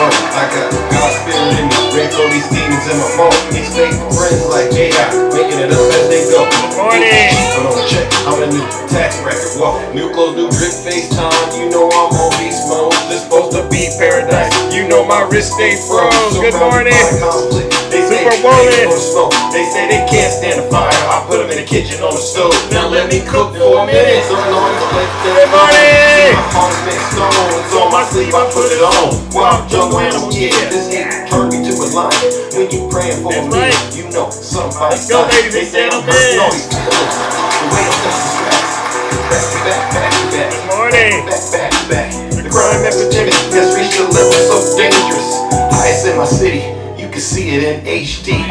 throne. I got God's spirit in me, red for these demons in my phone. These fake friends like AI, making it up as they go. Morning. But on check, I'm a new tax bracket. Whoa, new clothes, new drip, FaceTime. You know I'm on beast mode. This supposed to be paradise. You know my wrist stay froze. Good morning. They say Super woman. They say they can't stand the fire. I put them in the kitchen on the stove. Now let me cook for a minute. Good morning. My heart's been stones on my sleeve. I put it on. Wild jungle animal. Yeah, this hate turned me to a lion. When you praying for me, you know somebody's Let's go, ladies and gentlemen. The way I'm back. Good morning. Back. The crime epidemic has reached a level so dangerous. Highest in my city, you can see it in HD.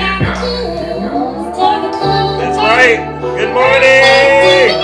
That's right. Good morning.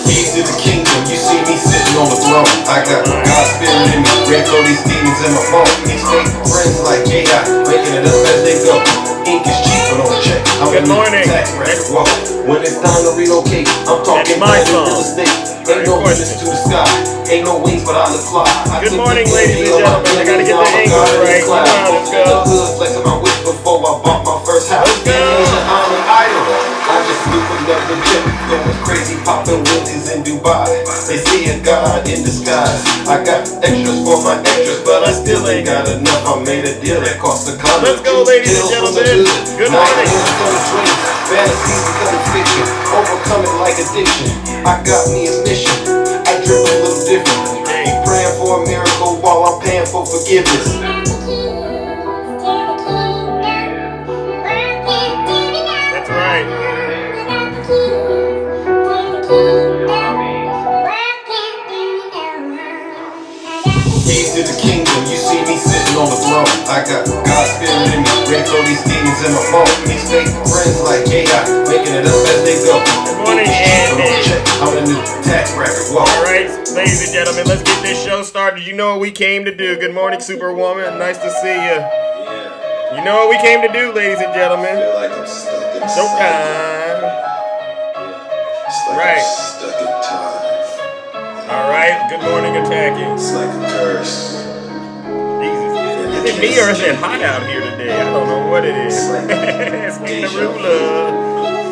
Keys to the kingdom, you see me sitting on the throne. I got God's spirit in me, red for these demons in my phone. These fake friends like AI, making it up as they go. Ink is cheap, but on the check. Good morning. Tax bracket. Whoa. When it's time to relocate, I'm talking my real song. estate. Ain't no wings to the sky, ain't no wings, but I live fly. Good morning, ladies and gentlemen. I gotta get the English right. Come on, let's go. The hood flexing my whip before I bought my first house. Let's go. I'm an idol. I just look another jet, going crazy, popping willies in Dubai. They see a God in disguise. I got extras for my extras, but I still ain't got enough. I made a deal that cost a condo. Let's go, ladies and gentlemen. Good morning. Fantasies becoming fiction, overcoming like addiction. I got me a mission. I drip a little different. Be praying for a miracle while I'm paying for forgiveness. That's right. Keys to the kingdom, you see me sitting on the throne. I got God's spirit in me, red for these demons in my phone. These fake friends like AI, making it up as they go. Good morning, Andy. I'm a new tax bracket. Whoa. All right, ladies and gentlemen, let's get this show started. You know what we came to do. Good morning, Superwoman. Nice to see you. You know what we came to do, ladies and gentlemen. I feel like I'm stuck in Showtime. It's like Right. I'm stuck in time. All right, good morning, attacking. It's like a curse. Jesus, is it me or is it hot out here today? I don't know what it is. It's me, the ruler.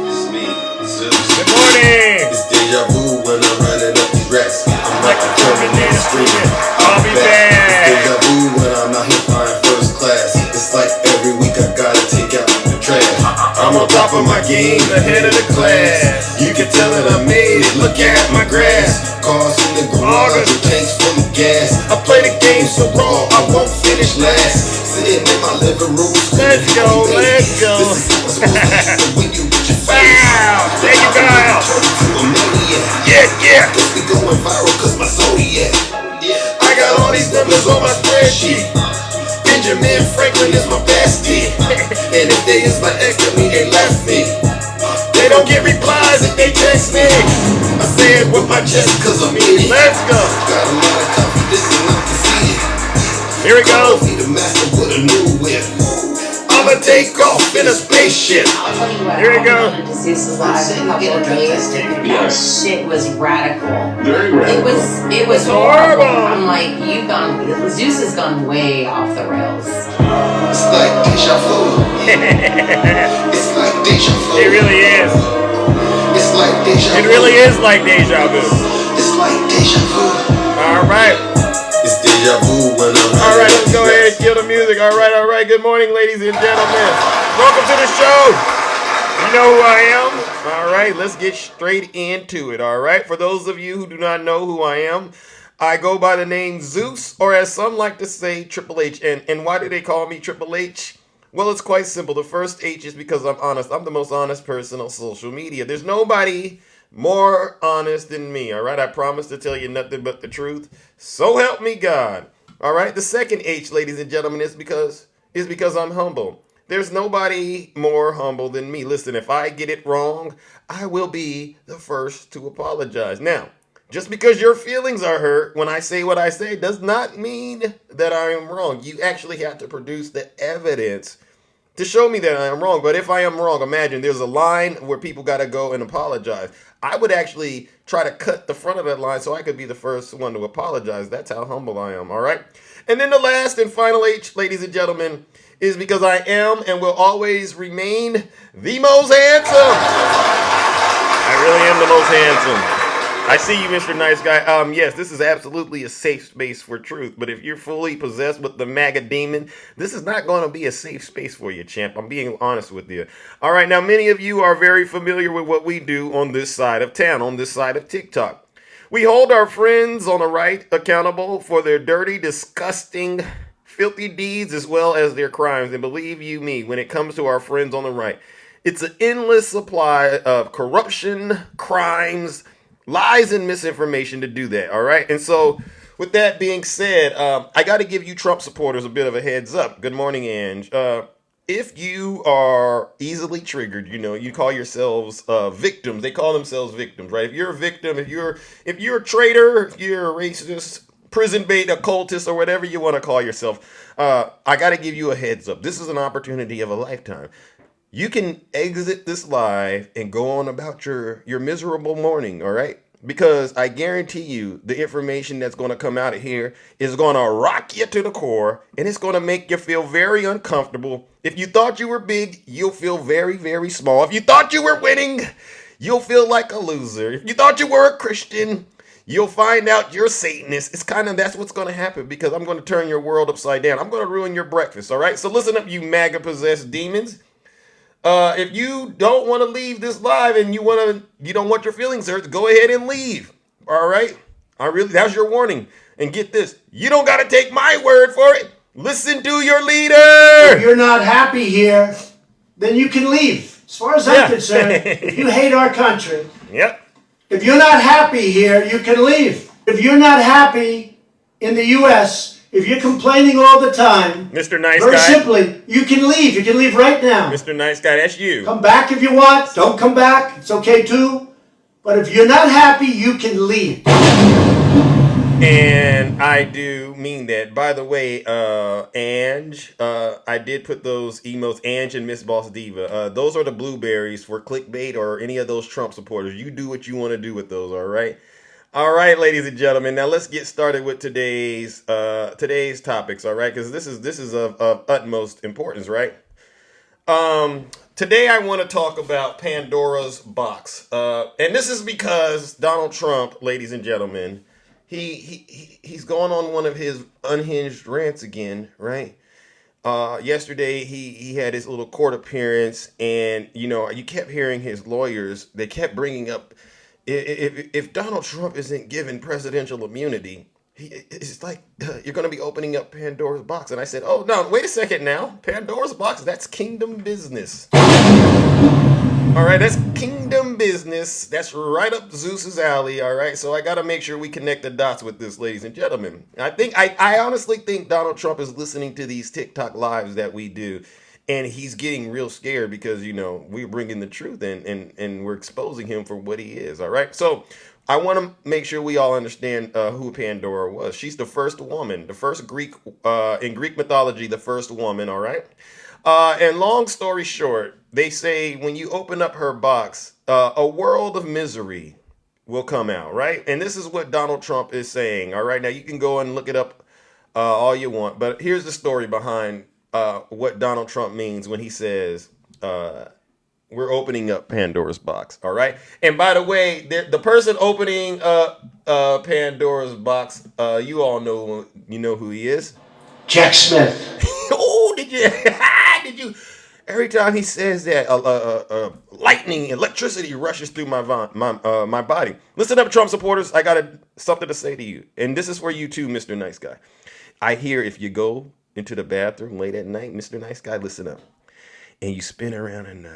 It's me, Zeus. Good morning. It's deja vu when I'm running up these racks. I'm Like a Terminator screaming, I'll be back. It's deja vu when I'm out here flying first class. It's like every week I gotta take out the trash. I'm on top of my game, the head of the class. You can tell that I made it, look at my grass. Cars in the garage, the tanks full of gas. I play the game so raw, I won't finish last. Sitting in my living room. Let's go, let's go. Wow, there you go. Yeah. Guess we going viral cause my Zodiac. I got all these numbers on my spreadsheet. Benjamin Franklin is my bestie. And if they is my ex, that mean they left me. They don't get replies if they text me. I say it with my chest cause I'm in it. Let's go. Got a lot of confidence enough to see it. Here we go. Be the master with a new whip. I'ma take off in a spaceship. I'll tell you what. Here we go. I went to Zeus's live in a couple of days. That shit was radical. Very radical. It was horrible. I'm like, Zeus has gone way off the rails. It's like deja vu. It's like deja vu. It really is. It's like deja vu. It really is like deja vu. It's like deja vu. All right. It's deja vu when I'm All right, let's go ahead and kill the music. All right. Good morning, ladies and gentlemen. Welcome to the show. You know who I am? All right, let's get straight into it. All right. For those of you who do not know who I am, I go by the name Zeus, or as some like to say, Triple H. And why do they call me Triple H? Well, it's quite simple. The first H is because I'm honest. I'm the most honest person on social media. There's nobody more honest than me, all right? I promise to tell you nothing but the truth. So help me God. All right? The second H, ladies and gentlemen, is because I'm humble. There's nobody more humble than me. Listen, if I get it wrong, I will be the first to apologize. Now, just because your feelings are hurt when I say what I say does not mean that I am wrong. You actually have to produce the evidence to show me that I am wrong. But if I am wrong, imagine there's a line where people got to go and apologize. I would actually try to cut the front of that line so I could be the first one to apologize. That's how humble I am, all right? And then the last and final H, ladies and gentlemen, is because I am and will always remain the most handsome. I really am the most handsome. I see you, Mr. Nice Guy. Yes, this is absolutely a safe space for truth. But if you're fully possessed with the MAGA demon, this is not going to be a safe space for you, champ. I'm being honest with you. All right, now many of you are very familiar with what we do on this side of town, on this side of TikTok. We hold our friends on the right accountable for their dirty, disgusting, filthy deeds as well as their crimes. And believe you me, when it comes to our friends on the right, it's an endless supply of corruption, crimes, lies and misinformation to do that, all right? And so, with that being said, I got to give you Trump supporters a bit of a heads up. Good morning, Ange. If you are easily triggered, you call yourselves victims. They call themselves victims, right? If you're a victim, if you're a traitor, if you're a racist, prison bait, occultist, or whatever you want to call yourself, I got to give you a heads up. This is an opportunity of a lifetime. You can exit this live and go on about your miserable morning, all right? Because I guarantee you the information that's going to come out of here is going to rock you to the core, and it's going to make you feel very uncomfortable. If you thought you were big, you'll feel very, very small. If you thought you were winning, you'll feel like a loser. If you thought you were a Christian, you'll find out you're Satanist. That's what's going to happen, because I'm going to turn your world upside down. I'm going to ruin your breakfast, all right? So listen up, you MAGA-possessed demons. If you don't want to leave this live and you don't want your feelings hurt, go ahead and leave. All right? That's your warning. And get this, you don't got to take my word for it. Listen to your leader. If you're not happy here, then you can leave. As far as I'm concerned, if you hate our country, yep. If you're not happy here, you can leave. If you're not happy in the U.S., if you're complaining all the time, Mr. Nice very Guy. Simply, you can leave. You can leave right now. Mr. Nice Guy, that's you. Come back if you want. Don't come back. It's okay too. But if you're not happy, you can leave. And I do mean that. By the way, Ange, I did put those emotes, Ange and Miss Boss Diva. Those are the blueberries for clickbait or any of those Trump supporters. You do what you want to do with those, all right? All right, ladies and gentlemen. Now let's get started with today's topics, all right? Because this is of utmost importance, right? Today I want to talk about Pandora's box, and this is because Donald Trump, ladies and gentlemen, he's gone on one of his unhinged rants again, right? Yesterday he had his little court appearance, and you kept hearing his lawyers. They kept bringing up, if Donald Trump isn't given presidential immunity, it's like you're going to be opening up Pandora's box. And I said, oh, no, wait a second now. Pandora's box, that's kingdom business. All right, that's kingdom business. That's right up Zeus's alley, all right? So I got to make sure we connect the dots with this, ladies and gentlemen. I honestly think Donald Trump is listening to these TikTok lives that we do, and he's getting real scared because, we're bringing the truth and we're exposing him for what he is, all right? So I want to make sure we all understand who Pandora was. She's the first woman, the first in Greek mythology, the first woman, all right? And long story short, they say when you open up her box, a world of misery will come out, right? And this is what Donald Trump is saying, all right? Now, you can go and look it up all you want, but here's the story behind what Donald Trump means when he says, we're opening up Pandora's box, all right? And by the way, the person opening Pandora's box, you all know who he is. Jack Smith. Oh, did you? Every time he says that, lightning, electricity rushes through my body. Listen up, Trump supporters. I got something to say to you. And this is for you too, Mr. Nice Guy. I hear if you go into the bathroom late at night, Mr. Nice Guy, listen up. And you spin around and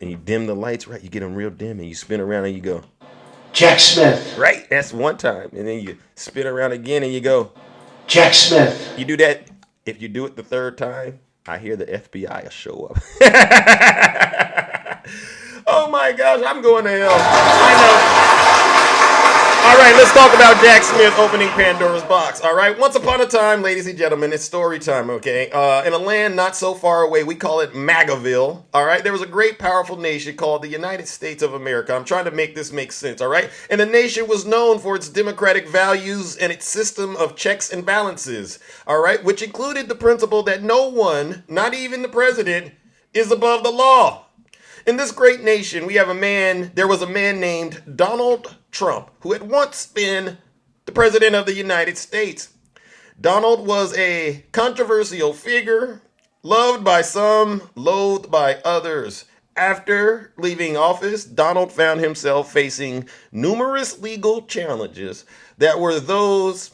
you dim the lights, right? You get them real dim and you spin around and you go, Jack Smith. Right? That's one time. And then you spin around again and you go, Jack Smith. You do that. If you do it the third time, I hear the FBI will show up. Oh my gosh, I'm going to hell. I know. All right, let's talk about Jack Smith opening Pandora's box. All right, once upon a time, ladies and gentlemen, it's story time, okay? In a land not so far away, we call it Magaville. All right, there was a great, powerful nation called the United States of America. I'm trying to make this make sense, all right? And the nation was known for its democratic values and its system of checks and balances, all right, which included the principle that no one, not even the president, is above the law. In this great nation, there was a man named Donald Trump, who had once been the president of the United States. Donald was a controversial figure, loved by some, loathed by others. After leaving office, Donald found himself facing numerous legal challenges that were those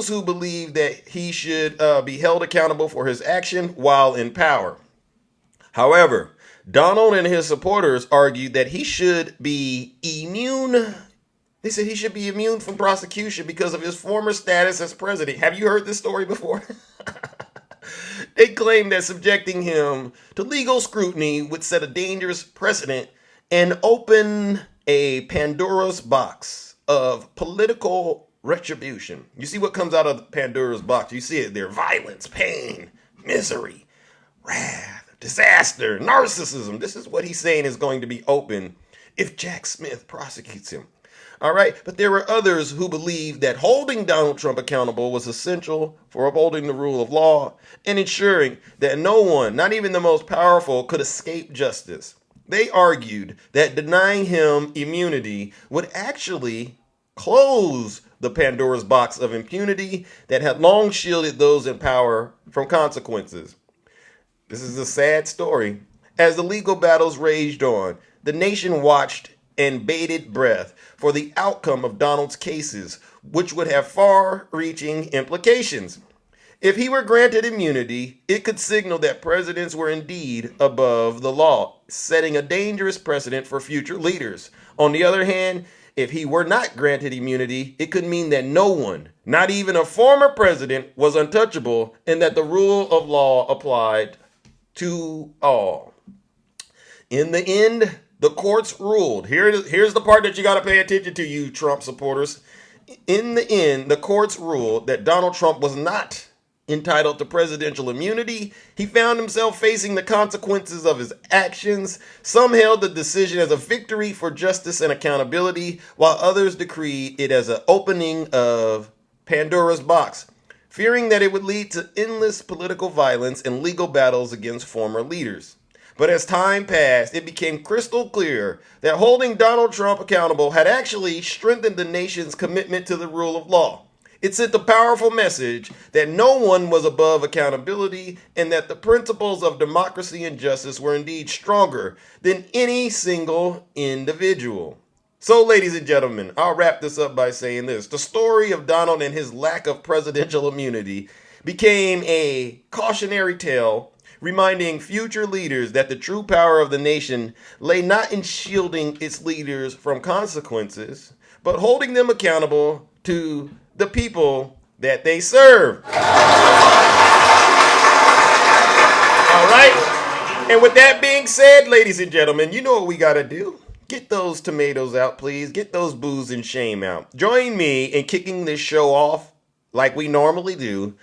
who believed that he should be held accountable for his action while in power. However, Donald and his supporters argued that he should be immune. They said he should be immune from prosecution because of his former status as president. Have you heard this story before? They claimed that subjecting him to legal scrutiny would set a dangerous precedent and open a Pandora's box of political retribution. You see what comes out of Pandora's box? You see it there: violence, pain, misery, wrath, disaster, narcissism. This is what he's saying is going to be open if Jack Smith prosecutes him. All right. But there were others who believed that holding Donald Trump accountable was essential for upholding the rule of law and ensuring that no one, not even the most powerful, could escape justice. They argued that denying him immunity would actually close the Pandora's box of impunity that had long shielded those in power from consequences. This is a sad story. As the legal battles raged on, the nation watched and bated breath for the outcome of Donald's cases, which would have far-reaching implications. If he were granted immunity, it could signal that presidents were indeed above the law, setting a dangerous precedent for future leaders. On the other hand, if he were not granted immunity, it could mean that no one, not even a former president, was untouchable and that the rule of law applied to all. In the end, the courts ruled. Here's the part that you got to pay attention to, you Trump supporters. In the end, the courts ruled that Donald Trump was not entitled to presidential immunity. He found himself facing the consequences of his actions. Some hailed the decision as a victory for justice and accountability, while others decreed it as an opening of Pandora's box, fearing that it would lead to endless political violence and legal battles against former leaders. But as time passed, it became crystal clear that holding Donald Trump accountable had actually strengthened the nation's commitment to the rule of law. It sent a powerful message that no one was above accountability and that the principles of democracy and justice were indeed stronger than any single individual. So, ladies and gentlemen, I'll wrap this up by saying this. The story of Donald and his lack of presidential immunity became a cautionary tale, reminding future leaders that the true power of the nation lay not in shielding its leaders from consequences, but holding them accountable to the people that they serve. All right? And with that being said, ladies and gentlemen, you know what we got to do. Get those tomatoes out, please. Get those booze and shame out. Join me in kicking this show off like we normally do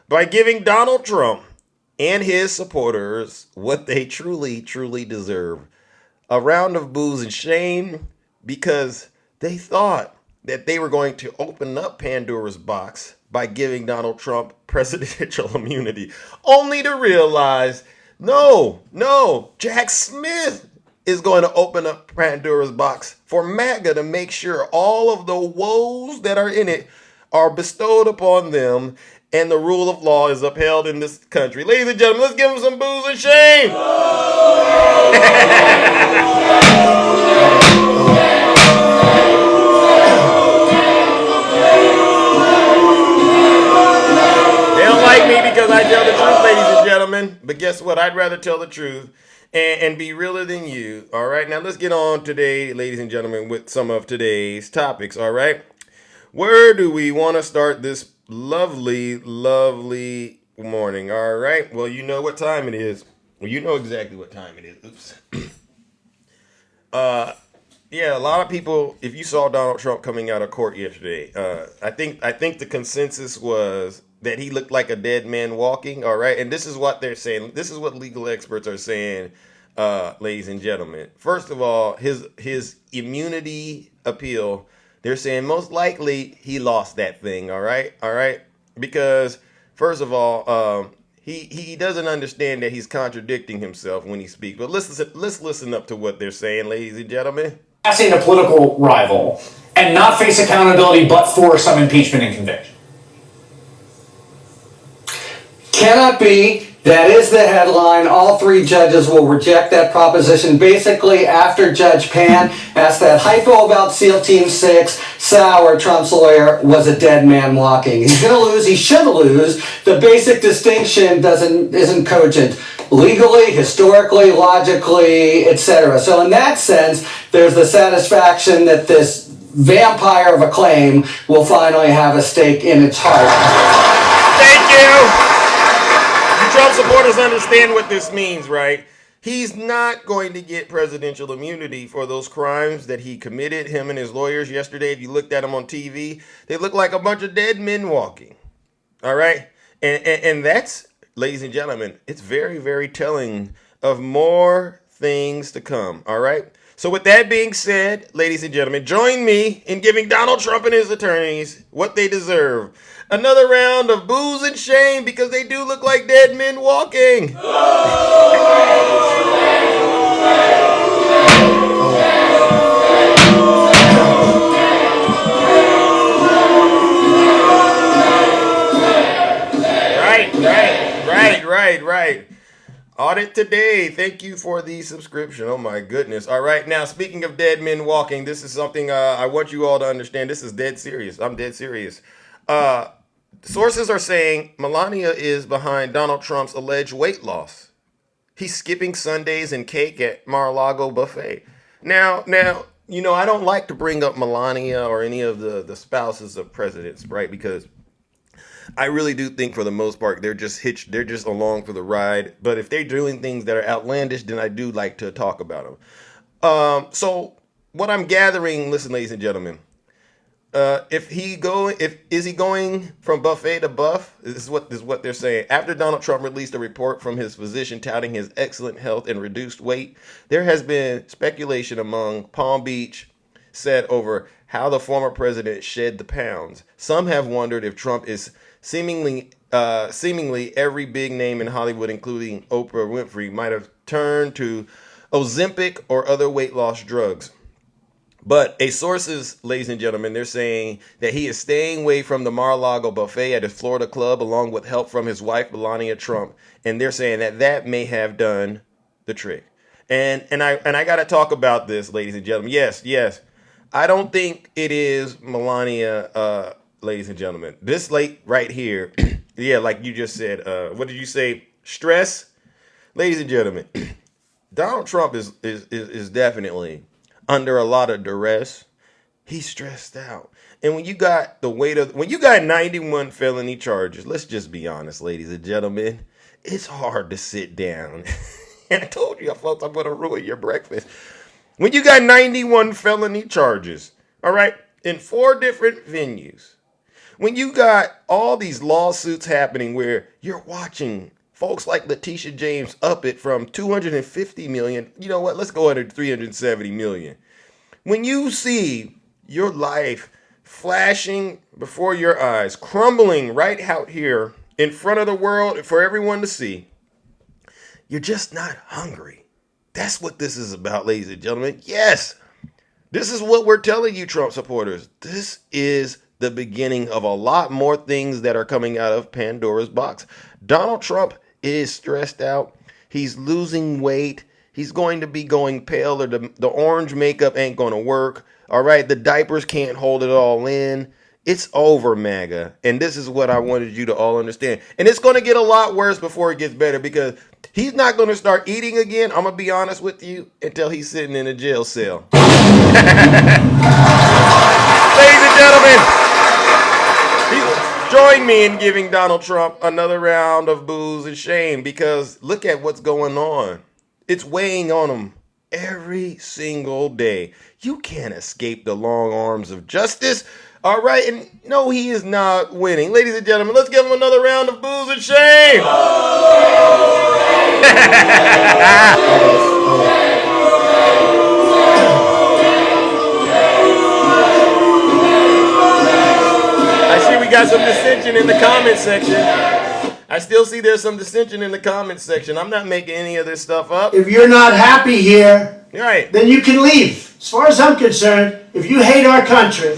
by giving Donald Trump and his supporters what they truly, truly deserve. A round of booze and shame because they thought that they were going to open up Pandora's box by giving Donald Trump presidential immunity, only to realize, no, Jack Smith is going to open up Pandora's box for MAGA to make sure all of the woes that are in it are bestowed upon them and the rule of law is upheld in this country. Ladies and gentlemen, let's give them some booze and shame. They don't like me because I tell the truth, ladies and gentlemen. But guess what? I'd rather tell the truth and be realer than you. All right, now let's get on today, ladies and gentlemen, with some of today's topics. All right, where do we want to start this lovely, lovely morning? All right, well, you know what time it is. Well, you know exactly what time it is. Oops. Yeah, a lot of people. If you saw Donald Trump coming out of court yesterday, I think the consensus was that he looked like a dead man walking. All right, and this is what they're saying. This is what legal experts are saying, ladies and gentlemen. First of all, his immunity appeal. They're saying most likely he lost that thing. All right, because first of all, he doesn't understand that he's contradicting himself when he speaks. But let's listen up to what they're saying, ladies and gentlemen. A political rival and not face accountability but for some impeachment and conviction. Cannot be. That is the headline. All three judges will reject that proposition. Basically, after Judge Pan asked that hypo about SEAL Team 6, Sauer, Trump's lawyer, was a dead man walking. He's going to lose. He should lose. The basic distinction isn't cogent. Legally, historically, logically, etc. So in that sense, there's the satisfaction that this vampire of a claim will finally have a stake in its heart. Thank you. Trump supporters understand what this means, right? He's not going to get presidential immunity for those crimes that he committed, him and his lawyers yesterday. If you looked at them on TV, they look like a bunch of dead men walking. All right? And that's, ladies and gentlemen, it's very, very telling of more things to come. All right? So with that being said, ladies and gentlemen, join me in giving Donald Trump and his attorneys what they deserve. Another round of booze and shame because they do look like dead men walking. Right. Audit today. Thank you for the subscription. Oh my goodness. All right. Now, speaking of dead men walking, this is something I want you all to understand. This is dead serious. I'm dead serious. Sources are saying Melania is behind Donald Trump's alleged weight loss. He's skipping Sundays and cake at Mar-a-Lago buffet. Now, I don't like to bring up Melania or any of the spouses of presidents, right? Because I really do think for the most part, they're just along for the ride. But if they're doing things that are outlandish, then I do like to talk about them. So what I'm gathering, listen, ladies and gentlemen, is he going from buffet to buff? This is what they're saying. After Donald Trump released a report from his physician touting his excellent health and reduced weight, there has been speculation among Palm Beach set over how the former president shed the pounds. Some have wondered if Trump is seemingly every big name in Hollywood, including Oprah Winfrey, might have turned to Ozempic or other weight loss drugs. But sources, ladies and gentlemen, they're saying that he is staying away from the Mar-a-Lago buffet at his Florida club, along with help from his wife, Melania Trump. And they're saying that may have done the trick. And I got to talk about this, ladies and gentlemen. Yes. I don't think it is Melania, ladies and gentlemen. This late right here, yeah, like you just said. What did you say? Stress, ladies and gentlemen. Donald Trump is definitely under a lot of duress. He's stressed out. And when you got 91 felony charges, let's just be honest, ladies and gentlemen, it's hard to sit down. And I told you, folks, I'm going to ruin your breakfast. When you got 91 felony charges, all right, in 4 different venues, when you got all these lawsuits happening where you're watching folks like Letitia James up it from 250 million, you know what, let's go under 370 million. When you see your life flashing before your eyes, crumbling right out here in front of the world for everyone to see, you're just not hungry. That's what this is about, ladies and gentlemen. Yes, this is what we're telling you, Trump supporters. This is the beginning of a lot more things that are coming out of Pandora's box. Donald Trump is stressed out. He's losing weight. He's going to be going pale, or the orange makeup ain't going to work. All right, the diapers can't hold it all in. It's over, MAGA. And this is what I wanted you to all understand. And it's going to get a lot worse before it gets better, because he's not going to start eating again, I'm going to be honest with you, until he's sitting in a jail cell. Ladies and gentlemen, join me in giving Donald Trump another round of booze and shame, because look at what's going on. It's weighing on him. every single day. You can't escape the long arms of justice. All right, and no, he is not winning. Ladies and gentlemen, let's give him another round of boos and shame. I see we got some dissension in the comment section. I still see there's some dissension in the comment section. I'm not making any of this stuff up. If you're not happy here, Right. then you can leave. As far as I'm concerned, if you hate our country,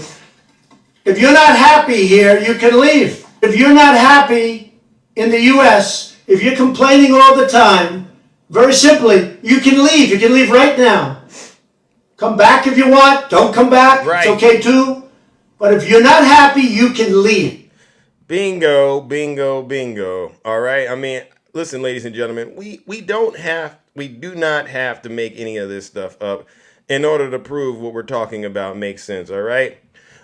if you're not happy here, you can leave. If you're not happy in the U.S., if you're complaining all the time, very simply, you can leave. You can leave right now. Come back if you want. Don't come back. Right. It's okay too. But if you're not happy, you can leave. Bingo, bingo, bingo. All right. I mean, listen, ladies and gentlemen, we do not have to make any of this stuff up in order to prove what we're talking about makes sense. All right.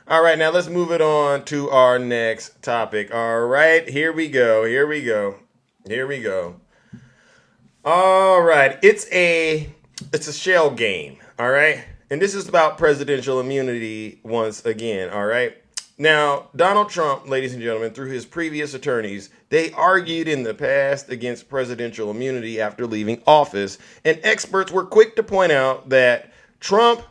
All right. Now let's move it on to our next topic. All right. Here we go. Here we go. Here we go. All right. It's a shell game. All right. And this is about presidential immunity once again. All right. Now, Donald Trump, ladies and gentlemen, through his previous attorneys, they argued in the past against presidential immunity after leaving office. And experts were quick to point out that Trump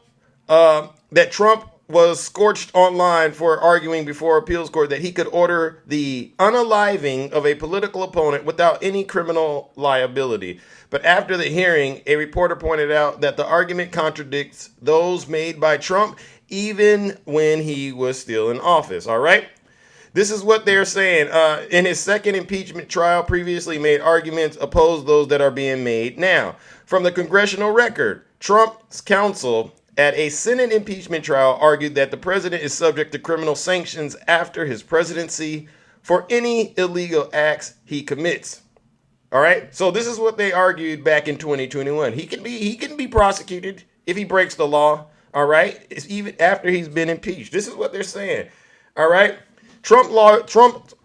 was scorched online for arguing before appeals court that he could order the unaliving of a political opponent without any criminal liability. But after the hearing, a reporter pointed out that the argument contradicts those made by Trump even when he was still in office. All right. This is what they're saying. In his second impeachment trial, previously made arguments opposed those that are being made now. From the congressional record, Trump's counsel at a Senate impeachment trial argued that the president is subject to criminal sanctions after his presidency for any illegal acts he commits. All right. So this is what they argued back in 2021. He can be prosecuted if he breaks the law. All right. It's even after he's been impeached. This is what they're saying. All right. Trump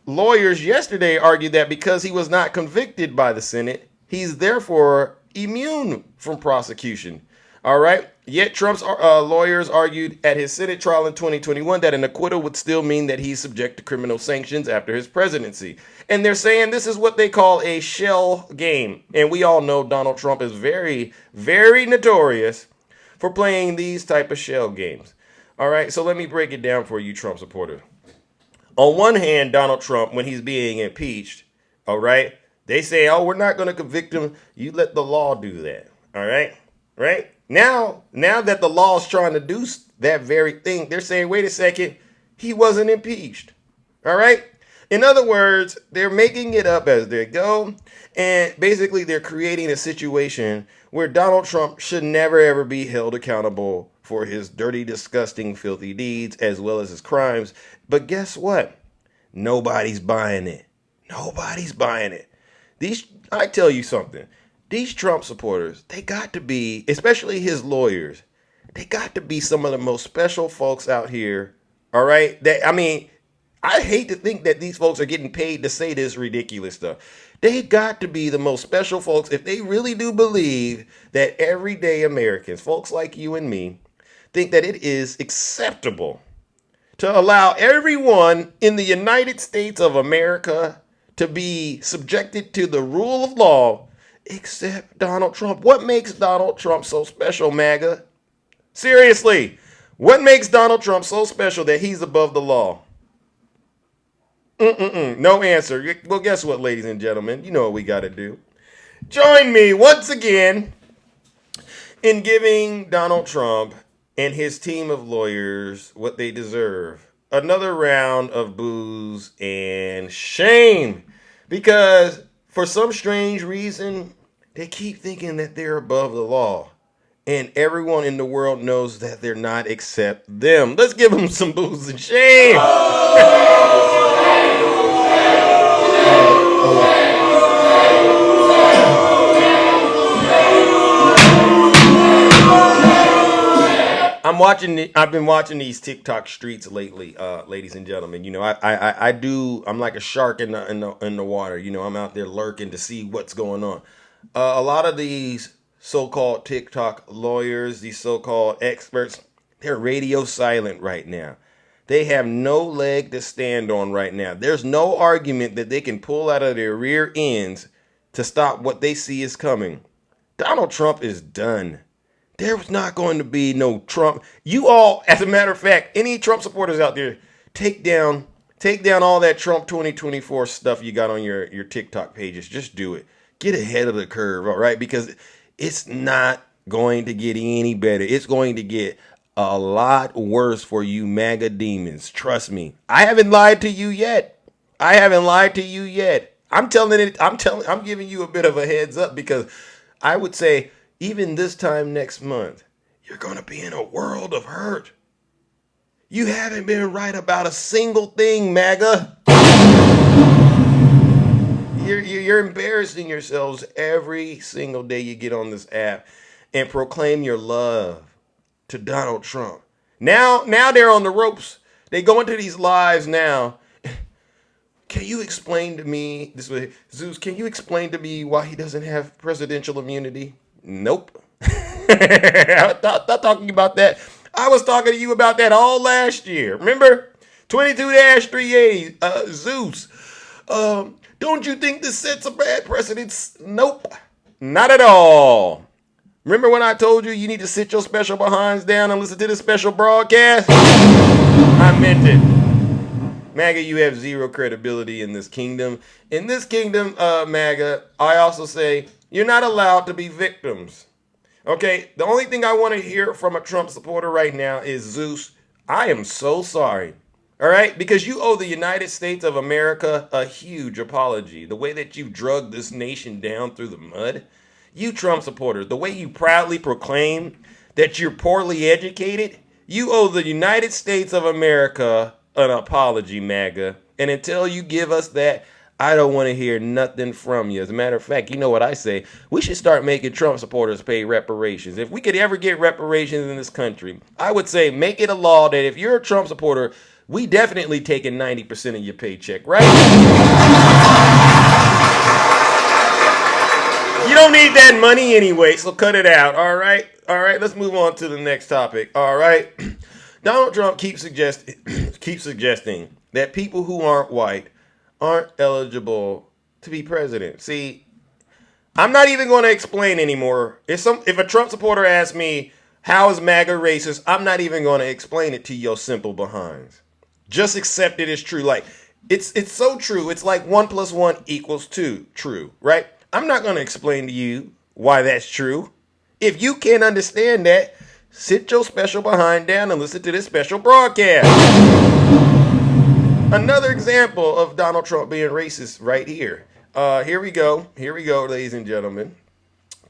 lawyers yesterday argued that because he was not convicted by the Senate, he's therefore immune from prosecution. All right. Yet Trump's lawyers argued at his Senate trial in 2021 that an acquittal would still mean that he's subject to criminal sanctions after his presidency. And they're saying this is what they call a shell game. And we all know Donald Trump is very, very notorious for playing these type of shell games. All right. So let me break it down for you, Trump supporters. On one hand, Donald Trump, when he's being impeached, all right, they say, oh, we're not going to convict him. You let the law do that. All right. Right. Now that the law is trying to do that very thing, they're saying, wait a second, he wasn't impeached. All right. In other words, they're making it up as they go. And basically, they're creating a situation where Donald Trump should never, ever be held accountable for his dirty, disgusting, filthy deeds as well as his crimes. But guess what? Nobody's buying it. Nobody's buying it. I tell you something. These Trump supporters, they got to be, especially his lawyers, they got to be some of the most special folks out here. All right. I hate to think that these folks are getting paid to say this ridiculous stuff. They got to be the most special folks if they really do believe that everyday Americans, folks like you and me, think that it is acceptable to allow everyone in the United States of America to be subjected to the rule of law except Donald Trump. What makes Donald Trump so special, MAGA? Seriously, what makes Donald Trump so special that he's above the law? No answer. Well, guess what, ladies and gentlemen? You know what we got to do. Join me once again in giving Donald Trump and his team of lawyers what they deserve. Another round of boos and shame. Because for some strange reason, they keep thinking that they're above the law. And everyone in the world knows that they're not except them. Let's give them some boos and shame. I've been watching these TikTok streets lately, ladies and gentlemen. You know, I'm like a shark in the water. You know, I'm out there lurking to see what's going on. A lot of these so-called TikTok lawyers, these so-called experts, they're radio silent right now. They have no leg to stand on right now. There's no argument that they can pull out of their rear ends to stop what they see is coming. Donald Trump is done. There's not going to be no Trump. You all, as a matter of fact, any Trump supporters out there, take down all that Trump 2024 stuff you got on your TikTok pages. Just do it. Get ahead of the curve, all right? Because it's not going to get any better. It's going to get a lot worse for you MAGA demons. Trust me. I haven't lied to you yet. I'm giving you a bit of a heads up because I would say even this time next month, you're going to be in a world of hurt. You haven't been right about a single thing, MAGA. You're embarrassing yourselves every single day you get on this app and proclaim your love to Donald Trump. Now they're on the ropes. They go into these lives now. Can you explain to me this way, Zeus? Can you explain to me why he doesn't have presidential immunity? Nope. I'm not talking about that. I was talking to you about that all last year. Remember? 22-380, Zeus. Don't you think this sets a bad precedent? Nope. Not at all. Remember when I told you you need to sit your special behinds down and listen to this special broadcast? I meant it. MAGA, you have zero credibility in this kingdom. In this kingdom, MAGA, I also say you're not allowed to be victims. Okay, the only thing I want to hear from a Trump supporter right now is, Zeus, I am so sorry. All right, because you owe the United States of America a huge apology. The way that you've drugged this nation down through the mud. You Trump supporters, the way you proudly proclaim that you're poorly educated, you owe the United States of America an apology, MAGA. And until you give us that, I don't want to hear nothing from you. As a matter of fact, you know what I say? We should start making Trump supporters pay reparations. If we could ever get reparations in this country, I would say make it a law that if you're a Trump supporter, we definitely taking 90% of your paycheck, right? You don't need that money anyway, so cut it out, all right? All right, let's move on to the next topic, all right? Donald Trump keeps suggesting that people who aren't white aren't eligible to be president. See, I'm not even going to explain anymore. If a Trump supporter asks me, how is MAGA racist? I'm not even going to explain it to your simple behinds. Just accept it as true. Like, it's so true. It's like 1 + 1 = 2. True, right? I'm not going to explain to you why that's true. If you can't understand that, sit your special behind down and listen to this special broadcast. Another example of Donald Trump being racist right here. Here we go, ladies and gentlemen.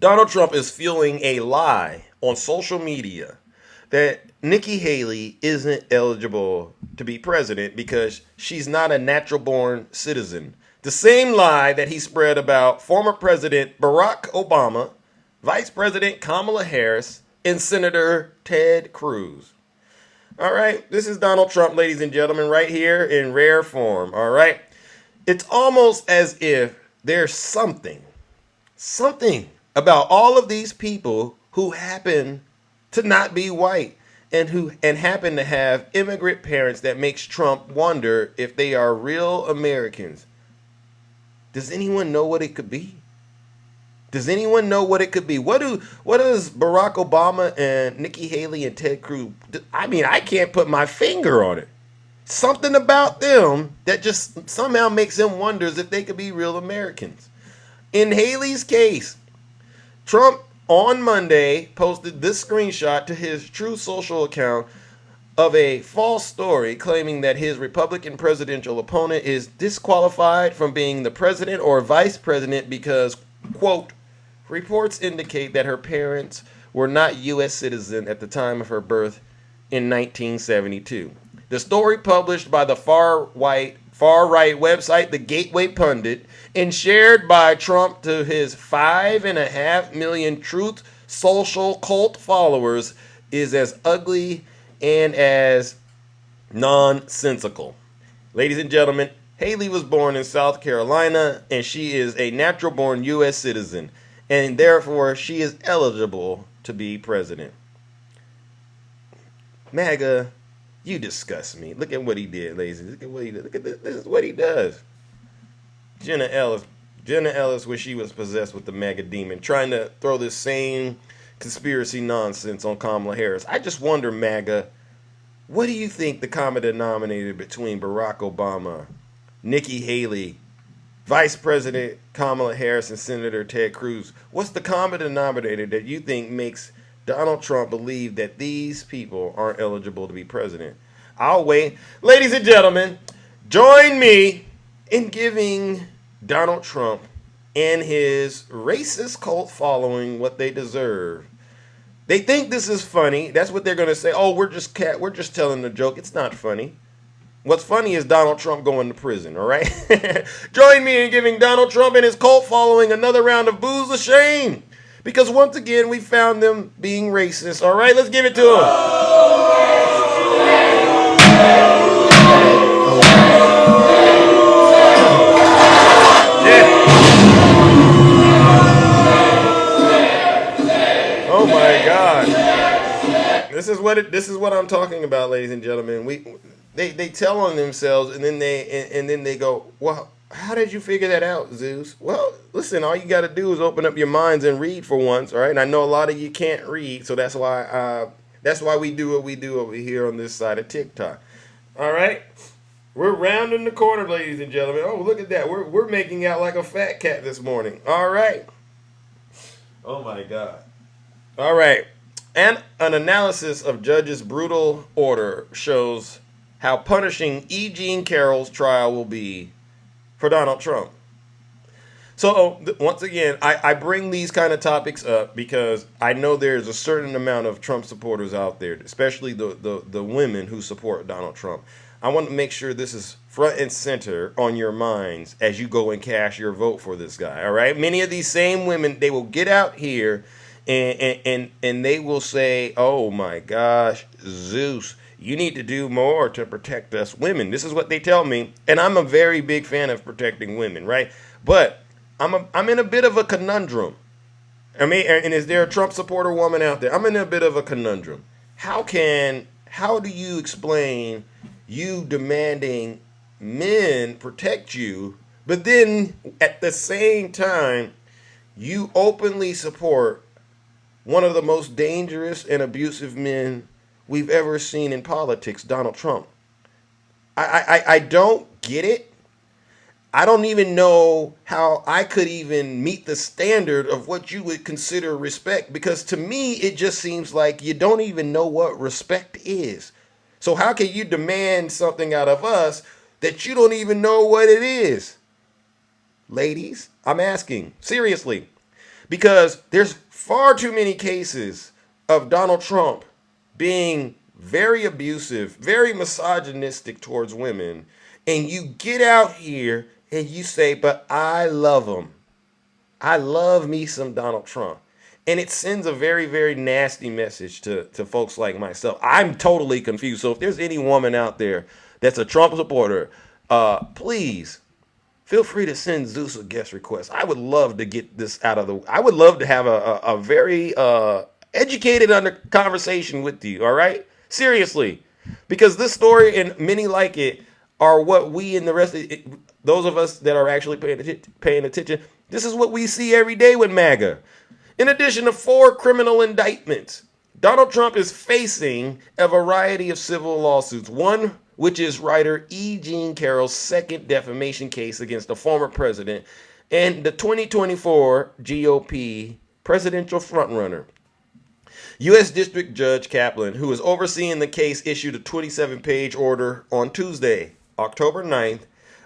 Donald Trump is fueling a lie on social media that Nikki Haley isn't eligible to be president because she's not a natural-born citizen. The same lie that he spread about former President Barack Obama, Vice President Kamala Harris, and Senator Ted Cruz. All right, this is Donald Trump, ladies and gentlemen, right here in rare form, all right? It's almost as if there's something about all of these people who happen to not be white and happen to have immigrant parents that makes Trump wonder if they are real Americans. Does anyone know what it could be? Does anyone know what it could be? What does Barack Obama and Nikki Haley and Ted Cruz? I mean, I can't put my finger on it. Something about them that just somehow makes him wonders if they could be real Americans. In Haley's case, Trump on Monday posted this screenshot to his True Social account of a false story claiming that his Republican presidential opponent is disqualified from being the president or vice president because, quote, reports indicate that her parents were not U.S. citizens at the time of her birth in 1972. The story, published by the far-right website The Gateway Pundit and shared by Trump to his 5.5 million Truth Social cult followers, is as ugly and as nonsensical. Ladies and gentlemen, Haley was born in South Carolina, and she is a natural-born U.S. citizen. and therefore she is eligible to be president. MAGA, you disgust me. Look at what he did, ladies. Look at what he did. Look at this. This is what he does. Jenna Ellis, where she was possessed with the MAGA demon, trying to throw this same conspiracy nonsense on Kamala Harris. I just wonder, MAGA, what do you think the common denominator between Barack Obama, Nikki Haley, Vice President Kamala Harris, and Senator Ted Cruz? What's the common denominator that you think makes Donald Trump believe that these people aren't eligible to be president? I'll wait. Ladies and gentlemen, join me in giving Donald Trump and his racist cult following what they deserve. They think this is funny. That's what they're going to say. Oh, we're just telling the joke. It's not funny. What's funny is Donald Trump going to prison, all right? Join me in giving Donald Trump and his cult following another round of boos of shame. Because once again, we found them being racist, all right? Let's give it to them. Yeah. Oh my God. This is what I'm talking about, ladies and gentlemen. They tell on themselves, and then they go, well, how did you figure that out, Zeus? Well, listen, all you got to do is open up your minds and read for once, all right? And I know a lot of you can't read, so that's why we do what we do over here on this side of TikTok. All right, we're rounding the corner, ladies and gentlemen. Oh, look at that, we're making out like a fat cat this morning. All right. Oh my God. All right, and an analysis of judge's brutal order shows how punishing E. Jean Carroll's trial will be for Donald Trump. So once again, I bring these kind of topics up because I know there's a certain amount of Trump supporters out there, especially the women who support Donald Trump. I want to make sure this is front and center on your minds as you go and cast your vote for this guy. All right. Many of these same women, they will get out here and they will say, oh my gosh, Zeus, you need to do more to protect us women. This is what they tell me. And I'm a very big fan of protecting women, right? But I'm in a bit of a conundrum. I mean, and is there a Trump supporter woman out there? I'm in a bit of a conundrum. How do you explain you demanding men protect you, but then at the same time, you openly support one of the most dangerous and abusive men we've ever seen in politics, Donald Trump? I don't get it. I don't even know how I could even meet the standard of what you would consider respect, because to me, it just seems like you don't even know what respect is. So how can you demand something out of us that you don't even know what it is? Ladies, I'm asking seriously, because there's far too many cases of Donald Trump being very abusive, very misogynistic towards women, and you get out here and you say, but I love him. I love me some Donald Trump. And it sends a very, very nasty message to folks like myself. I'm totally confused. So if there's any woman out there that's a Trump supporter, please feel free to send Zeus a guest request. I would love to get this out of the... I would love to have a very educated conversation with you, all right? Seriously. Because this story and many like it are what we and the rest of it, those of us that are actually paying attention, this is what we see every day with MAGA. In addition to 4 criminal indictments, Donald Trump is facing a variety of civil lawsuits, one which is writer E. Jean Carroll's second defamation case against the former president and the 2024 GOP presidential frontrunner. U.S. District Judge Kaplan, who is overseeing the case, issued a 27-page order on Tuesday, October 9th,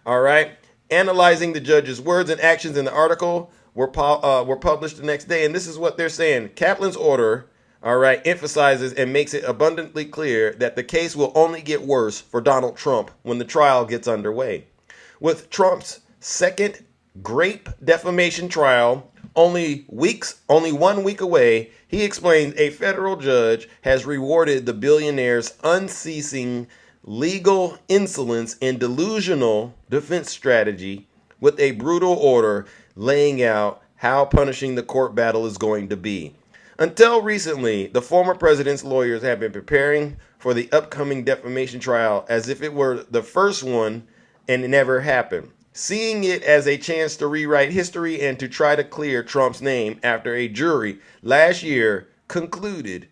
all right, analyzing the judge's words and actions in the article were published the next day. And this is what they're saying. Kaplan's order, all right, emphasizes and makes it abundantly clear that the case will only get worse for Donald Trump when the trial gets underway. With Trump's second grape defamation trial only 1 week away, he explains a federal judge has rewarded the billionaire's unceasing legal insolence and delusional defense strategy with a brutal order laying out how punishing the court battle is going to be. Until recently, the former president's lawyers have been preparing for the upcoming defamation trial as if it were the first one and it never happened, seeing it as a chance to rewrite history and to try to clear Trump's name after a jury last year concluded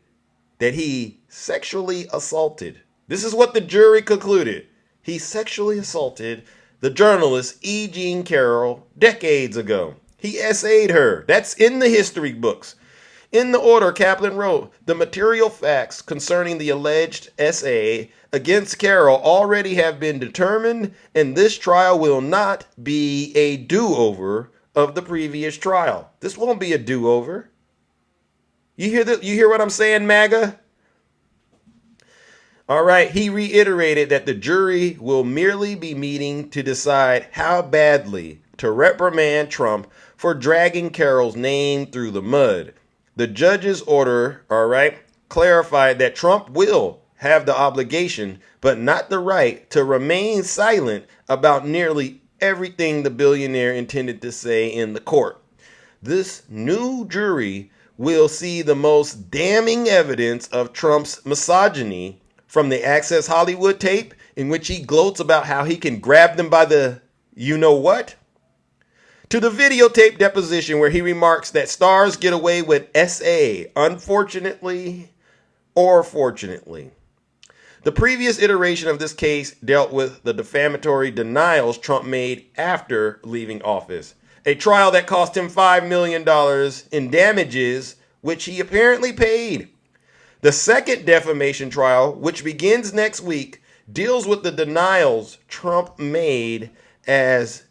that he sexually assaulted. This is what the jury concluded. He sexually assaulted the journalist E. Jean Carroll decades ago. He essayed her. That's in the history books. In the order, Kaplan wrote, the material facts concerning the alleged essay against Carroll already have been determined, and this trial will not be a do-over of the previous trial. This won't be a do-over. You hear what I'm saying, MAGA? All right, he reiterated that the jury will merely be meeting to decide how badly to reprimand Trump for dragging Carroll's name through the mud. The judge's order, clarified that Trump will have the obligation, but not the right, to remain silent about nearly everything the billionaire intended to say in the court. This new jury will see the most damning evidence of Trump's misogyny, from the Access Hollywood tape in which he gloats about how he can grab them by the you-know-what, to the videotape deposition where he remarks that stars get away with SA, unfortunately or fortunately. The previous iteration of this case dealt with the defamatory denials Trump made after leaving office, a trial that cost him $5 million in damages, which he apparently paid. The second defamation trial, which begins next week, deals with the denials Trump made as